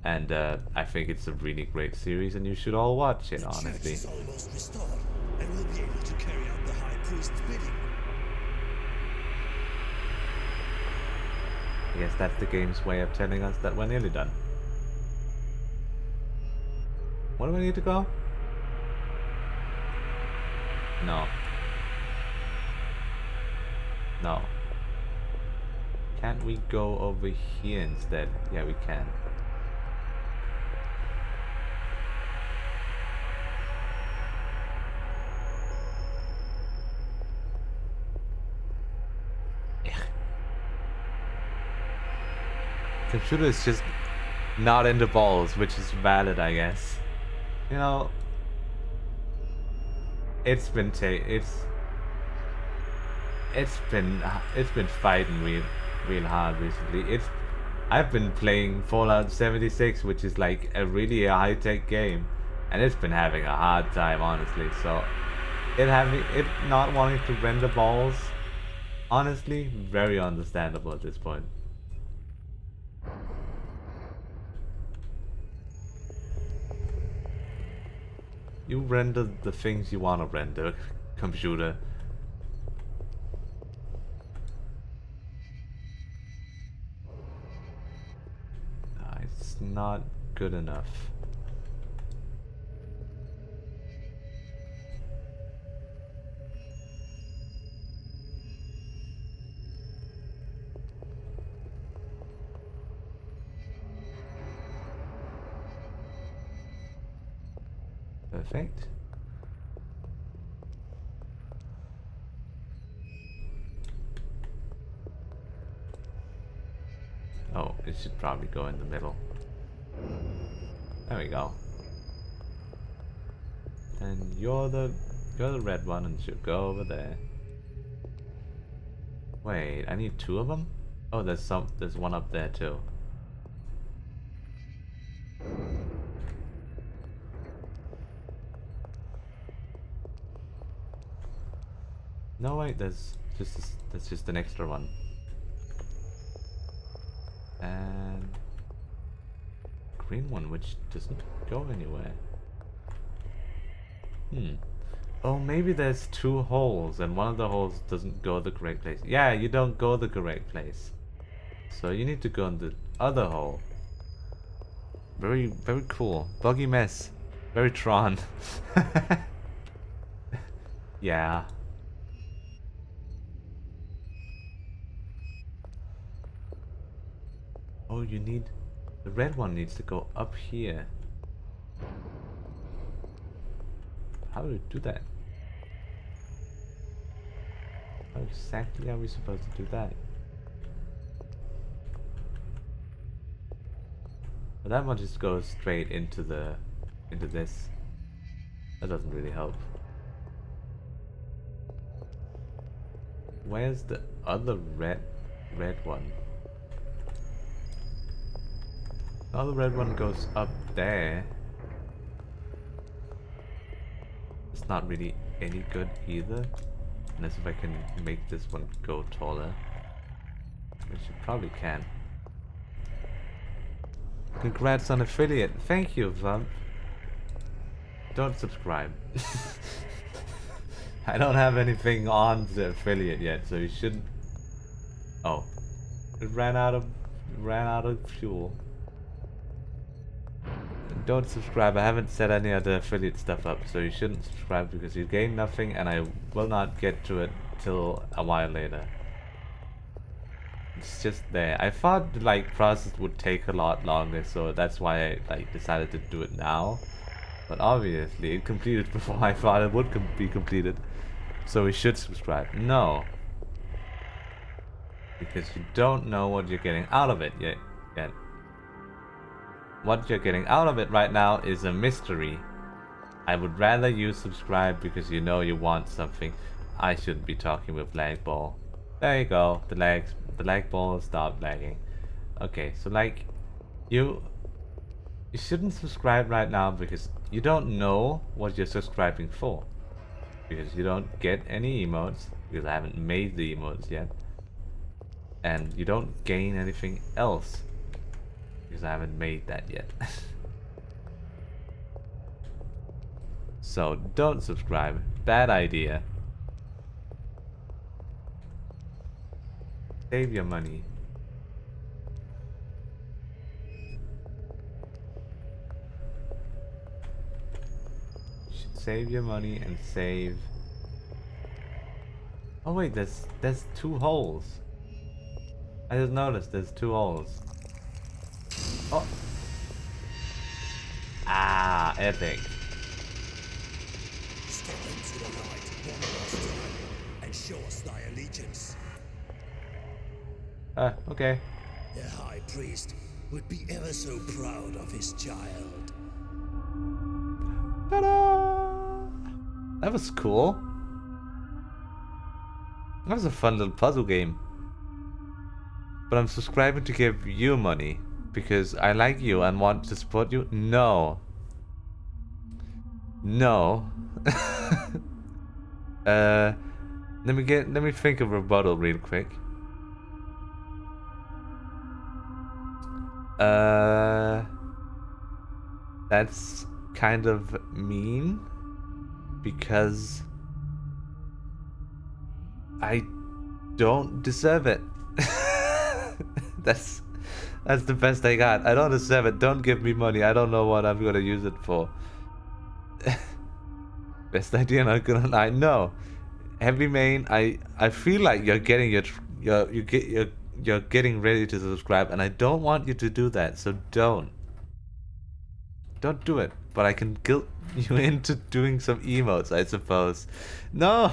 [SPEAKER 1] And I think it's a really great series, and you should all watch it,
[SPEAKER 4] The church
[SPEAKER 1] honestly.
[SPEAKER 4] is almost restored, and we'll be able to carry out the High Priest's bidding.
[SPEAKER 1] I guess that's the game's way of telling us that we're nearly done. Where do we need to go? No. No. Can't we go over here instead? Yeah, we can. Computer is just not into balls, which is valid, I guess. You know, it's been fighting real hard recently. I've been playing Fallout 76, which is like a really high-tech game, and it's been having a hard time, honestly. So it not wanting to render balls, honestly, very understandable at this point. You render the things you want to render, computer. It's not good enough. Perfect. Oh, it should probably go in the middle. There we go. And you're the red one and should go over there. Wait, I need two of them? Oh, there's one up there too. No, wait, that's just an extra one. And green one, which doesn't go anywhere. Oh, maybe there's two holes, and one of the holes doesn't go the correct place. Yeah, you don't go the correct place. So you need to go in the other hole. Very cool. Buggy mess. Very Tron. Yeah. Oh, the red one needs to go up here. How do we do that? How exactly are we supposed to do that? But that one just goes straight into this. That doesn't really help. Where's the other red one? The other red one goes up there. It's not really any good either. Unless if I can make this one go taller. Which you probably can. Congrats on affiliate. Thank you, Vamp. Don't subscribe. I don't have anything on the affiliate yet, so you shouldn't. Oh, it ran out of fuel. Don't subscribe. I haven't set any other affiliate stuff up, so you shouldn't subscribe because you gain nothing, and I will not get to it till a while later. It's just there. I thought the process would take a lot longer, so that's why I decided to do it now. But obviously, it completed before I thought it would be completed. So we should subscribe. No. Because you don't know what you're getting out of it yet. What you're getting out of it right now is a mystery. I would rather you subscribe because you know you want something. I shouldn't be talking with lag ball. There you go. The lag ball stopped lagging. Okay, so you shouldn't subscribe right now because you don't know what you're subscribing for. Because you don't get any emotes, because I haven't made the emotes yet. And you don't gain anything else. because I haven't made that yet. So don't subscribe. Bad idea. Save your money. You should save your money and save. Oh wait, there's 2 holes. I just noticed there's 2 holes. Oh. Ah, epic.
[SPEAKER 4] Step into the light one last time and show us thy allegiance.
[SPEAKER 1] Okay.
[SPEAKER 4] The High Priest would be ever so proud of his child.
[SPEAKER 1] Ta-da! That was cool. That was a fun little puzzle game. But I'm subscribing to give you money because I like you and want to support you? No. No. Let me think of a rebuttal real quick. That's kind of mean because I don't deserve it. That's the best I got. I don't deserve it. Don't give me money. I don't know what I'm gonna use it for. Best idea, not gonna lie. No, Heavy Main. I feel like you're getting you're getting ready to subscribe, and I don't want you to do that. So don't do it. But I can guilt you into doing some emotes, I suppose. No.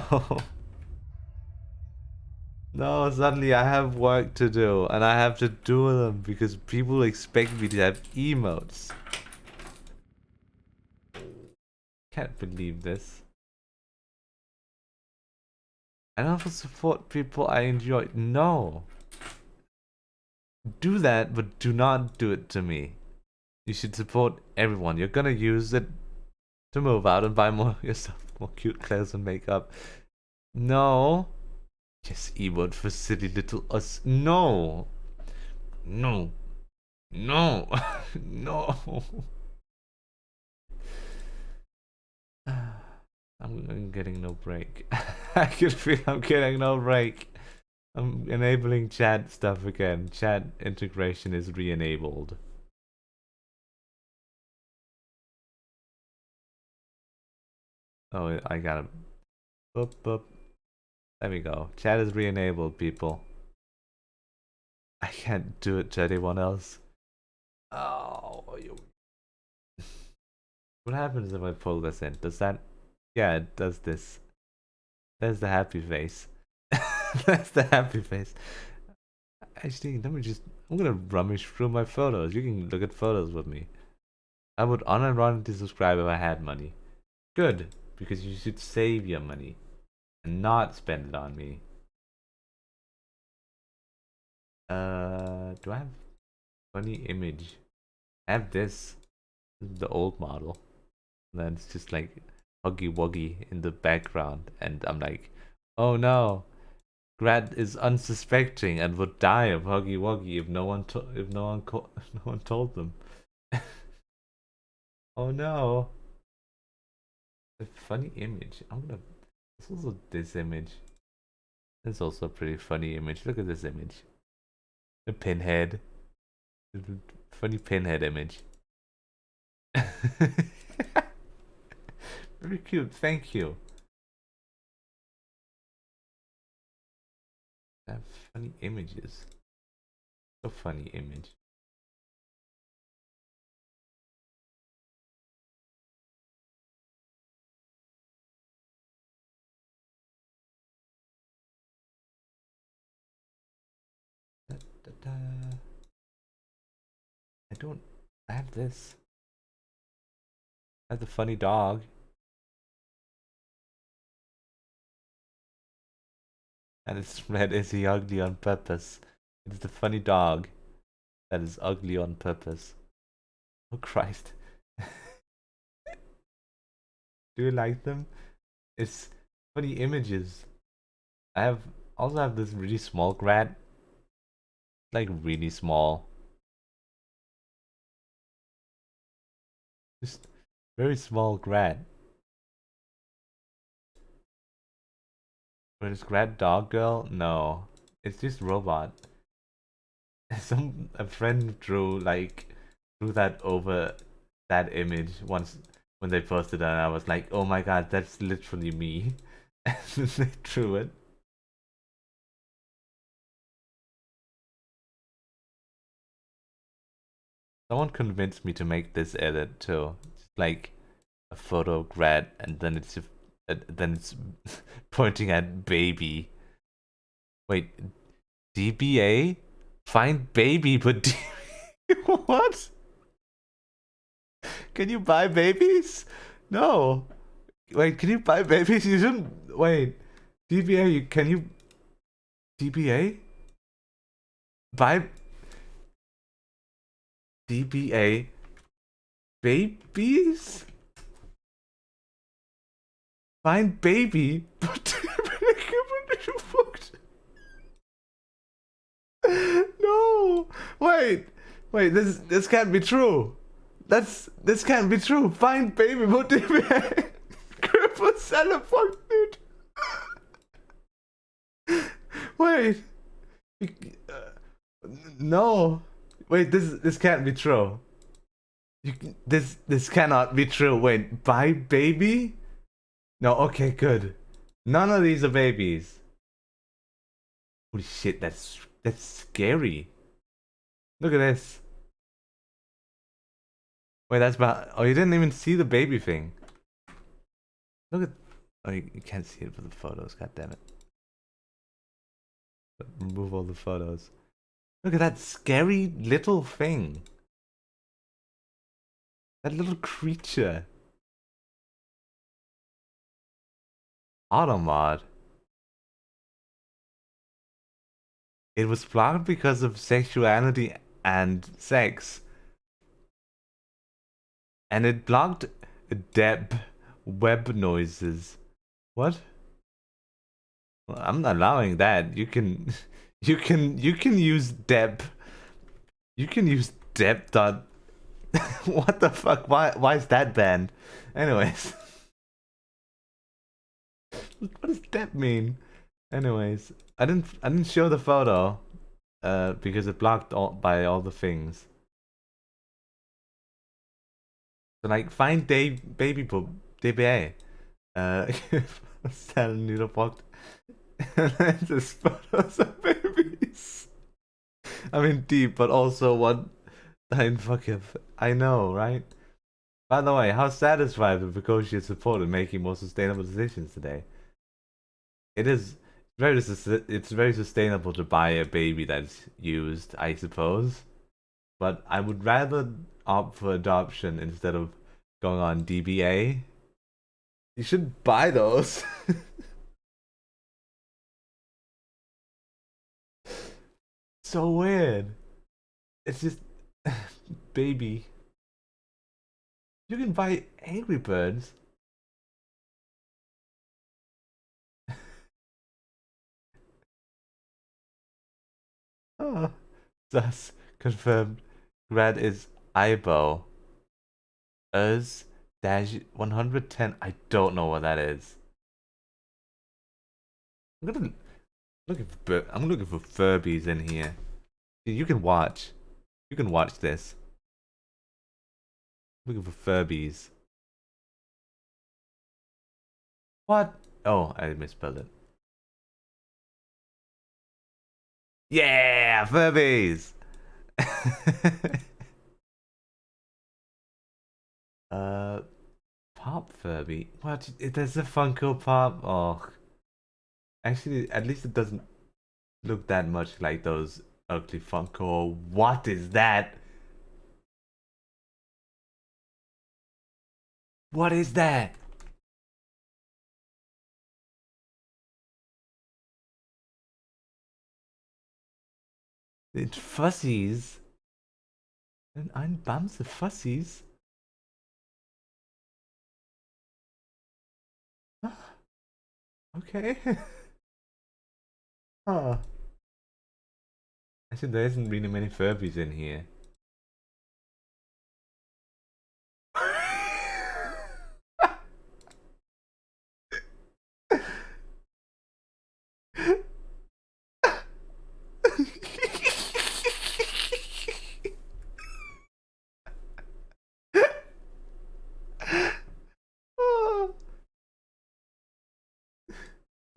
[SPEAKER 1] No, suddenly I have work to do, and I have to do them because people expect me to have emotes. Can't believe this. And I will support people I enjoy. No. Do that, but do not do it to me. You should support everyone. You're gonna use it to move out and buy more yourself more cute clothes and makeup. No. Yes, emote for silly little us. No. No. No. No. I'm getting no break. I can feel I'm getting no break. I'm enabling chat stuff again. Chat integration is re-enabled. Oh, I got him. Boop, boop. There we go. Chat is re-enabled, people. I can't do it to anyone else. Oh, you. What happens if I pull this in? Does that... Yeah, it does this. There's the happy face. That's the happy face. Actually, let me just... I'm gonna rummage through my photos. You can look at photos with me. I would unironically subscribe if I had money. Good, because you should save your money and not spend it on me. Do I have funny image? I have this. This is the old model. And then it's just like Huggy Wuggy in the background, and I'm like, oh no, Grad is unsuspecting and would die of Huggy Wuggy if no one told them. Oh no. A funny image. This is also this image. This is also a pretty funny image. Look at this image. The pinhead. The funny pinhead image. Very cute. Thank you. I have funny images. So funny image. Da, da, da. I have this. I have the funny dog. And it's red. Is he ugly on purpose? It's the funny dog that is ugly on purpose. Oh Christ. Do you like them? It's funny images. I also have this really small Grad. Like really small. Just very small grad. But is grad dog girl? No. It's just robot. A friend drew that over that image once when they posted it, and I was like, oh my god, that's literally me. And they drew it. Someone convinced me to make this edit too. Just like a photo grad, and then it's pointing at baby. Wait, DBA? Find baby, but what? Can you buy babies? No. Wait, can you buy babies? You shouldn't. Wait, DBA? Can you DBA? Buy DBA babies? Find baby. No. Wait. This can't be true. This can't be true. Find baby. What DBA? Cripple seller fuck dude. Wait. No. Wait, this can't be true. This cannot be true. Wait, buy baby? No, okay, good. None of these are babies. Holy shit, that's scary. Look at this. Wait, that's about. Oh, you didn't even see the baby thing. Look at. Oh, you can't see it for the photos. God damn it. Remove all the photos. Look at that scary little thing. That little creature. Automod. It was blocked because of sexuality and sex. And it blocked Deb web noises. What? Well, I'm not allowing that. You can use Deb. You can use Deb dot. What the fuck? Why is that banned? Anyways. What does Deb mean? Anyways, I didn't show the photo because it blocked by all the things. So like find baby poop DBA. Sell needle blocked. And just photos of babies. I mean deep, but also what fucking I know, right? By the way, how satisfied with Vicosia's support in making more sustainable decisions today? It is it's very sustainable to buy a baby that's used, I suppose. But I would rather opt for adoption instead of going on DBA. You should buy those. So weird. It's just baby. You can buy Angry Birds. Oh. Thus confirmed. Grad is Ibo. Us dash 110. I don't know what that is. I'm looking for Furbies in here. You can watch. You can watch this. I'm looking for Furbies. What? Oh, I misspelled it. Yeah, Furbies. Pop Furby. What? There's a Funko Pop. Oh, actually, at least it doesn't look that much like those ugly Funko. What is that? What is that? It's Fuzzies. And ein Bamse Fuzzies. Okay. Oh. Actually, there isn't really many Furbies in here.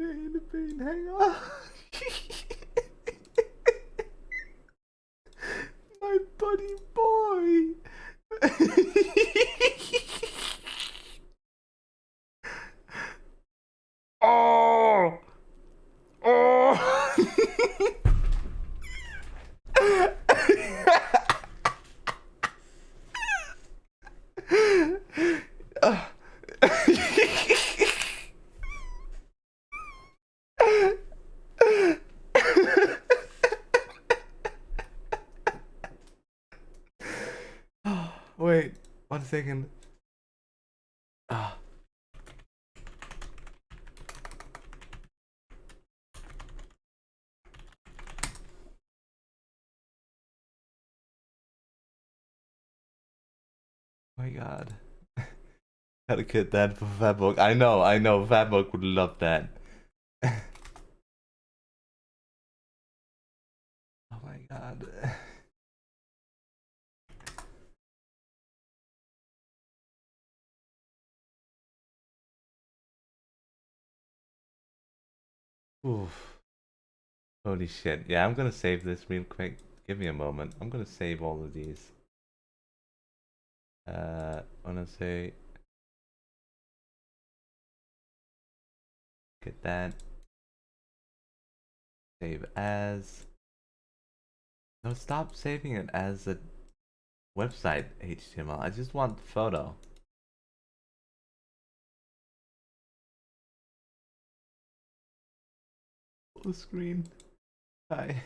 [SPEAKER 1] the pain, hang on. My buddy boy. Oh! Oh! Wait, 1 second. Ah. Oh my god. Gotta get that for Fatbook. I know, Fatbook would love that. Oh my god. Oof. Holy shit. Yeah, I'm gonna save this real quick. Give me a moment. I'm gonna save all of these. Wanna say get that. Save as. No, stop saving it as a website HTML. I just want the photo. Full screen. Hi.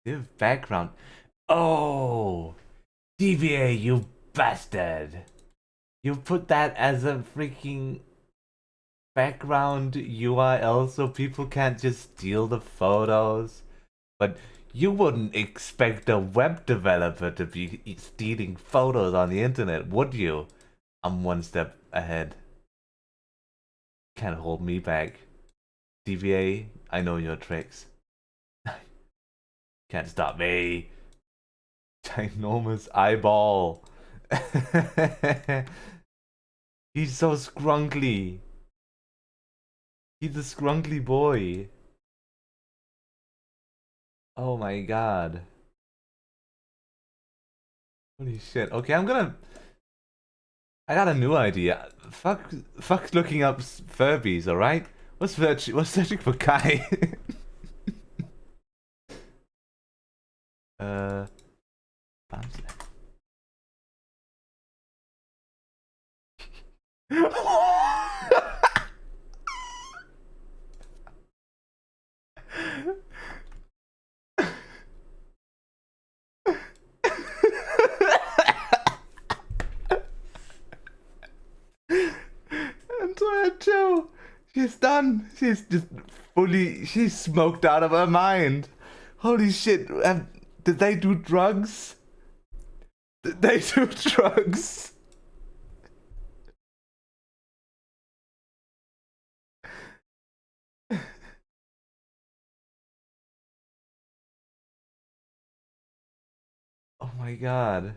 [SPEAKER 1] Div background. Oh, DBA, you bastard! You put that as a freaking background URL so people can't just steal the photos. But you wouldn't expect a web developer to be stealing photos on the internet, would you? I'm one step ahead. Can't hold me back. DBA, I know your tricks. Can't stop me. Ginormous eyeball. He's so scrunkly. He's a scrunkly boy. Oh my god. Holy shit. Okay, I got a new idea. Fuck looking up Furbies, alright? What's searching for Kai? Antoinette Joe, she's done. She's just she's smoked out of her mind. Holy shit, did they do drugs? Did they do drugs? Oh my god.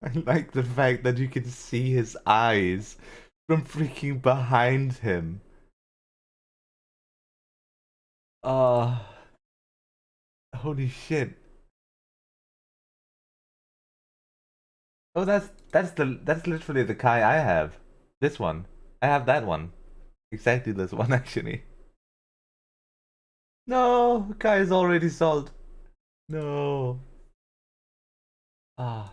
[SPEAKER 1] I like the fact that you can see his eyes from freaking behind him. Holy shit. Oh, that's literally the Kai I have. This one. I have that one. Exactly this one actually. No, Kai is already sold. No. Ah.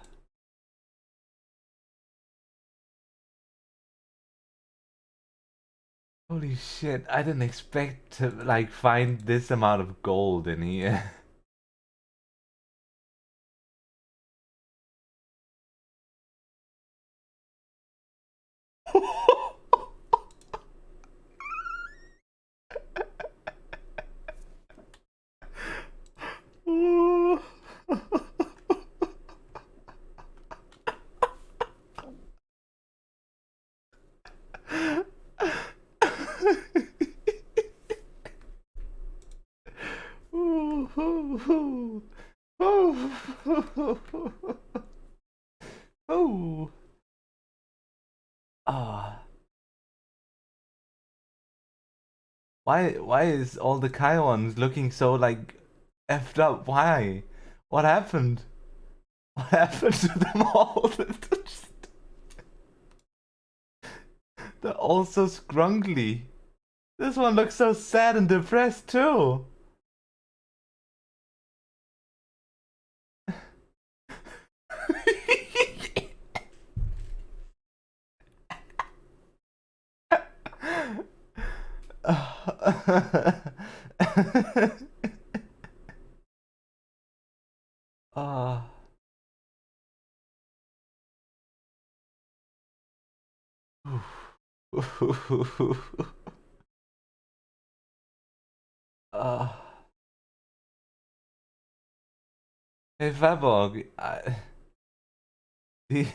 [SPEAKER 1] Holy shit, I didn't expect to like find this amount of gold in here. Oh. Oh. Ah. Why is all the Kaions looking so like effed up? Why? What happened? What happened to them all? They're all so scrunkly. This one looks so sad and depressed too. Ah. Hey Faborg, we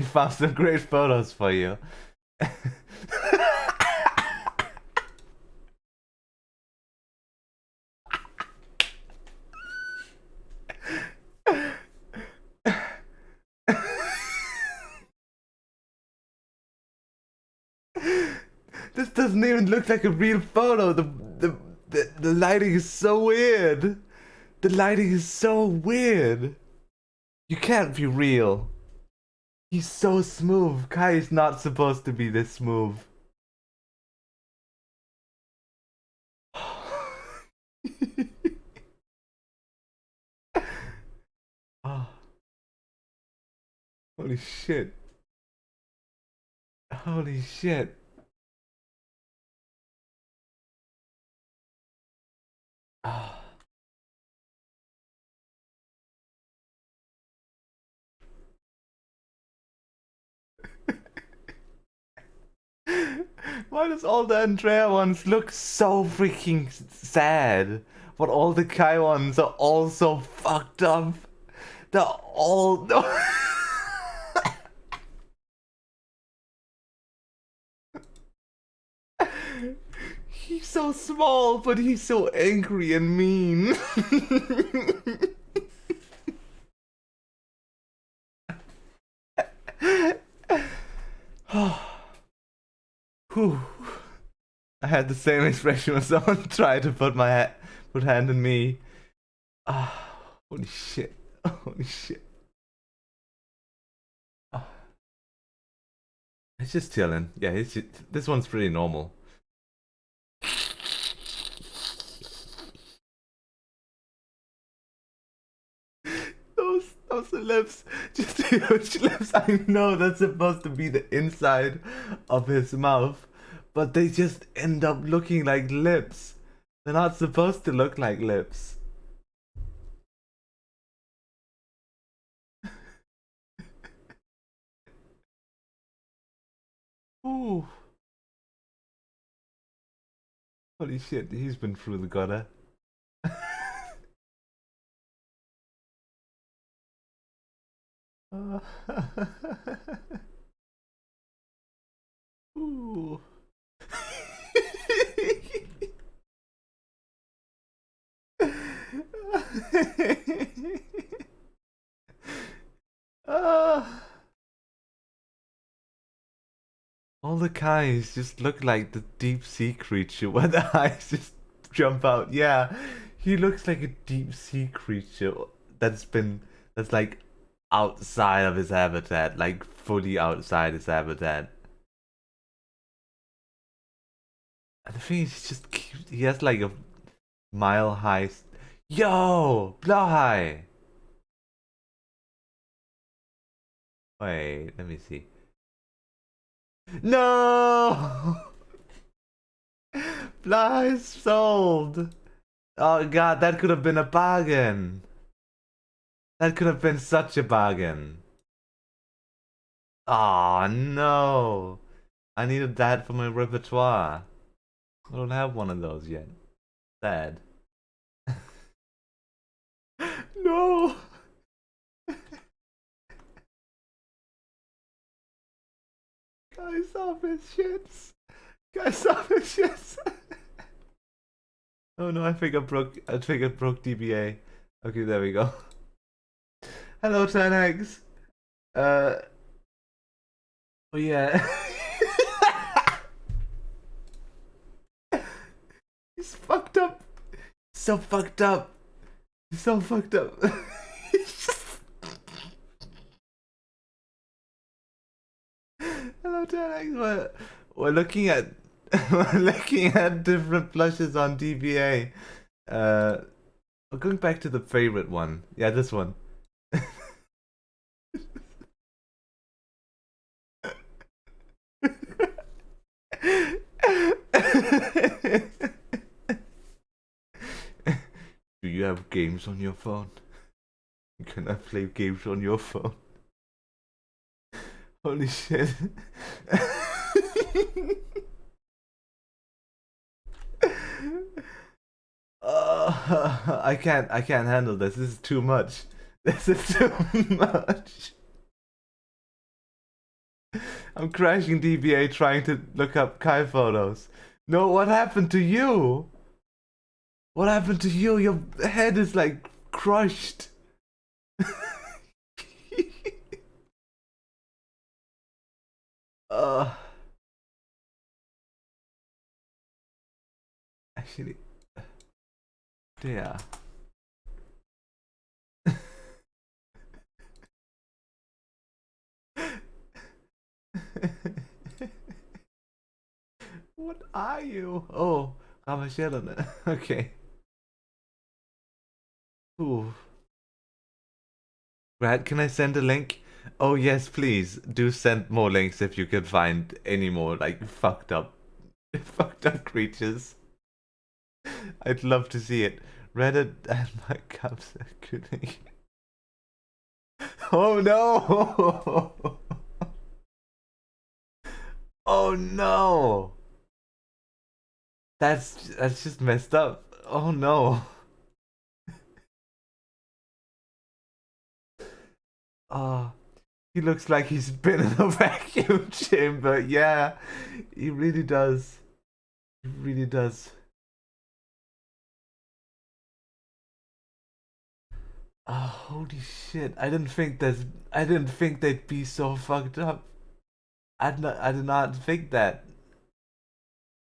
[SPEAKER 1] found some great photos for you. This doesn't even look like a real photo. The lighting is so weird. The lighting is so weird. You can't be real. He's so smooth. Kai is not supposed to be this smooth. Oh. Holy shit. Holy shit. Ah. Why does all the Andrea ones look so freaking sad? But all the Kai ones are all so fucked up. They're all... He's so small, but he's so angry and mean. Whew. I had the same expression when someone tried to put hand in me. Ah, holy shit! Holy shit! Ah. It's just chilling. Yeah, this one's pretty normal. Those lips, just huge lips. I know that's supposed to be the inside of his mouth, but they just end up looking like lips. They're not supposed to look like lips. Ooh. Holy shit, he's been through the gutter. Ooh. All the guys just look like the deep sea creature where the eyes just jump out. Yeah, he looks like a deep sea creature that's like outside of his habitat, like fully outside his habitat. And the thing is, he has like a mile high. Yo, blow high. Wait, let me see. No! Bly sold! Oh god, that could have been a bargain! That could have been such a bargain. Oh no! I needed that for my repertoire. I don't have one of those yet. Sad. No! Guys off his shits! Guys off his shits! Oh no, I think I broke DBA. Okay, there we go. Hello, 10x. Oh yeah. He's fucked up. So fucked up. So fucked up. Hello, 10x. We're looking at we're looking at different plushes on DBA. We're going back to the favorite one. Yeah, this one. Do you have games on your phone? Can I play games on your phone? Holy shit. I can't handle this. This is too much. This is too much. I'm crashing DBA trying to look up Kai photos. No, what happened to you? What happened to you? Your head is like crushed. Actually, yeah. What are you? Oh, Ramashellen. Okay. Ooh. Brad, can I send a link? Oh yes, please. Do send more links if you can find any more like fucked up creatures. I'd love to see it. Reddit and my cups are cooling. Oh no! Oh no! That's just messed up. Oh no. Oh, he looks like he's been in a vacuum chamber. Yeah, he really does. He really does. Oh, holy shit. I didn't think they'd be so fucked up. I did not think that.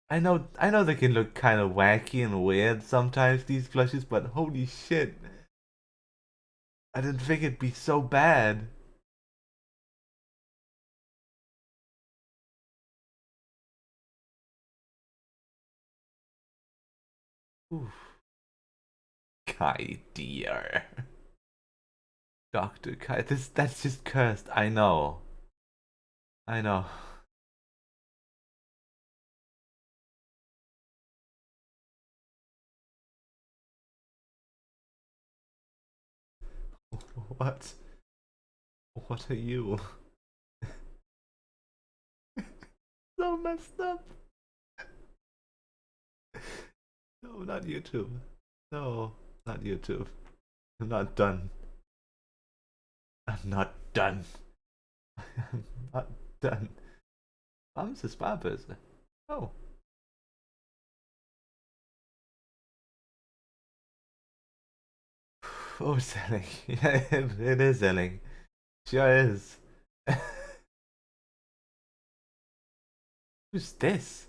[SPEAKER 1] I know they can look kind of wacky and weird sometimes, these plushes, but holy shit. I didn't think it'd be so bad. Oof. Kai dear. Dr. Kai, that's just cursed. I know. I know. What? What are you? So messed up. No, not YouTube. No, not YouTube. I'm not done. I'm not done. I'm not done. Vamos as papas. Oh. Oh, selling. Yeah, it is selling. Sure is. Who's this?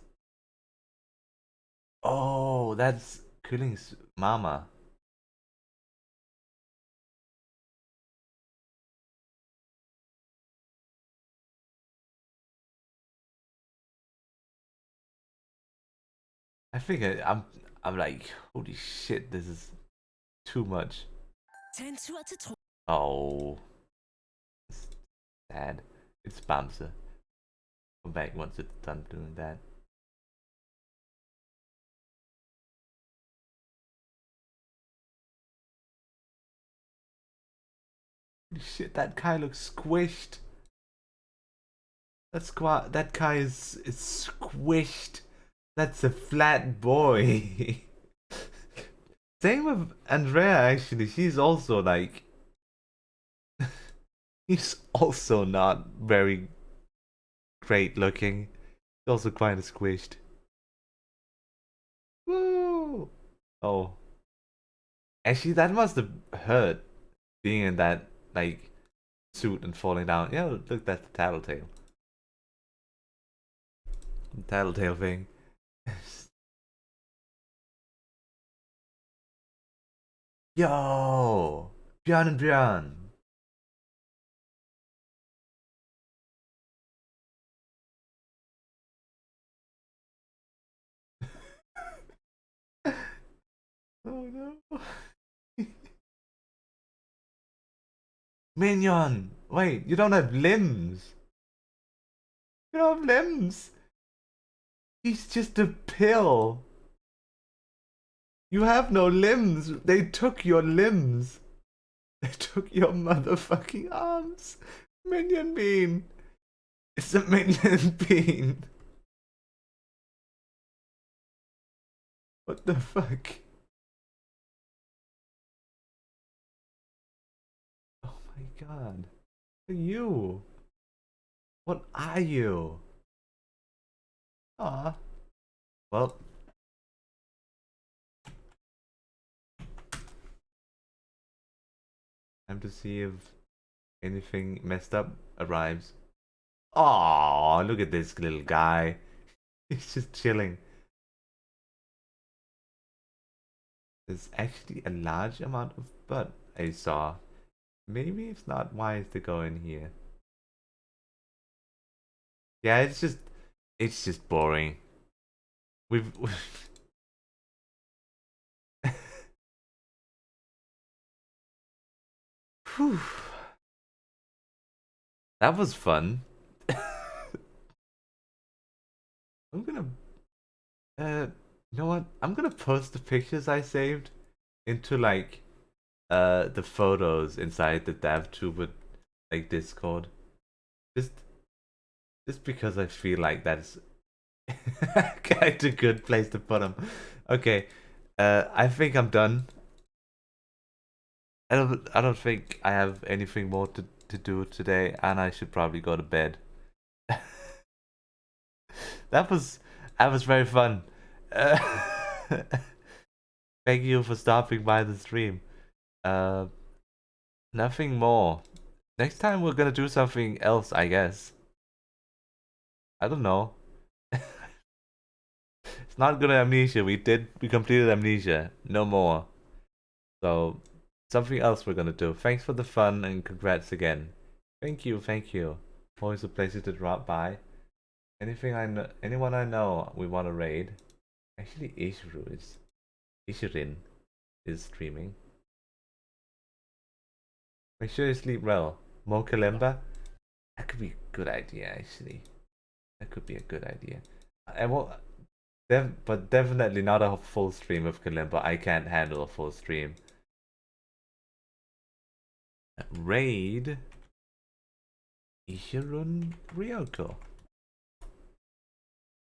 [SPEAKER 1] Oh, that's Kulling's mama. I figure I'm like, holy shit, this is too much. Oh, it's sad. It's Bamsa. Come back once it's done doing that. Holy shit, that Kai looks squished. That Kai is squished. That's a flat boy. Same with Andrea actually. She's also like he's also not very great looking. He's also kind of squished. Woo! Oh. Actually, that must have hurt being in that like suit and falling down. Yeah, look, that's the tattletale. Tattletale thing. Yo, Björn and Björn. Oh no. Minion! Wait, you don't have limbs! You don't have limbs! He's just a pill! You have no limbs! They took your limbs! They took your motherfucking arms! Minion Bean! It's a Minion Bean! What the fuck? Oh my god. Who are you? What are you? Ah. Well. Time to see if anything messed up arrives. Oh, look at this little guy. He's just chilling. There's actually a large amount of blood I saw. Maybe it's not wise to go in here. Yeah, it's just boring. We've Whew. That was fun. I'm gonna you know what? I'm gonna post the pictures I saved into like the photos inside the DevTube like Discord. Just because I feel like that's kind of good place to put them. Okay, I think I'm done. I don't think I have anything more to do today, and I should probably go to bed. that was very fun. Thank you for stopping by the stream. Nothing more. Next time we're gonna do something else, I guess. I don't know. It's not gonna Amnesia. We completed Amnesia. No more. So something else we're gonna do. Thanks for the fun and congrats again. Thank you. Always a pleasure to drop by. Anyone I know we want to raid. Actually, Ishirin is streaming. Make sure you sleep well. Mo Kalimba? That could be a good idea, actually. That could be a good idea. But definitely not a full stream of Kalimba. I can't handle a full stream. Raid Ishirun Ryoko.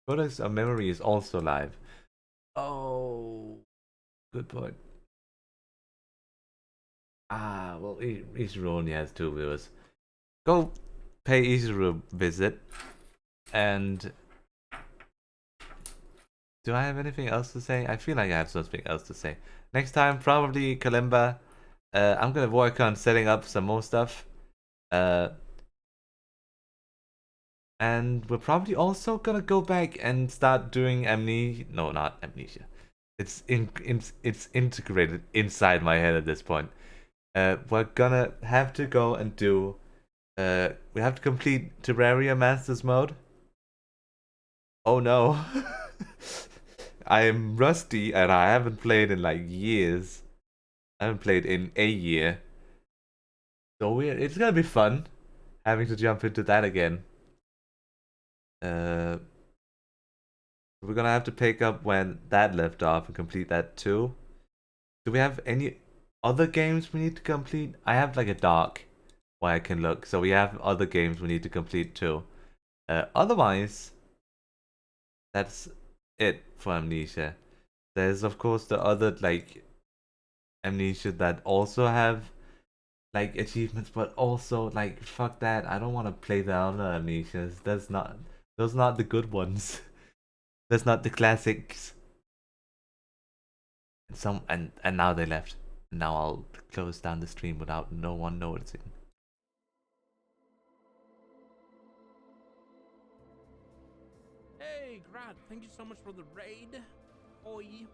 [SPEAKER 1] Codex of Memory is also live. Oh, good point. Ah, well, Ishiro only has 2 viewers. Go pay Ishiro a visit. And do I have anything else to say? I feel like I have something else to say. Next time, probably Kalimba. I'm gonna work on setting up some more stuff. And we're probably also gonna go back and start doing Amnesia. No, not Amnesia. It's it's integrated inside my head at this point. We're gonna have to go and do. We have to complete Terraria Masters mode. Oh no. I'm rusty and I haven't played in like years. I haven't played in a year. So it's gonna be fun having to jump into that again. We're gonna have to pick up when that left off and complete that too. Do we have any other games we need to complete? I have like a doc where I can look. So we have other games we need to complete too. Otherwise, that's it for Amnesia. There's of course the other like Amnesia that also have like achievements, but also like fuck that. I don't want to play the other Amnesias. Those are not the good ones. That's not the classics. And now they left. Now I'll close down the stream without no one noticing.
[SPEAKER 5] thank you so much for the raid. Oi.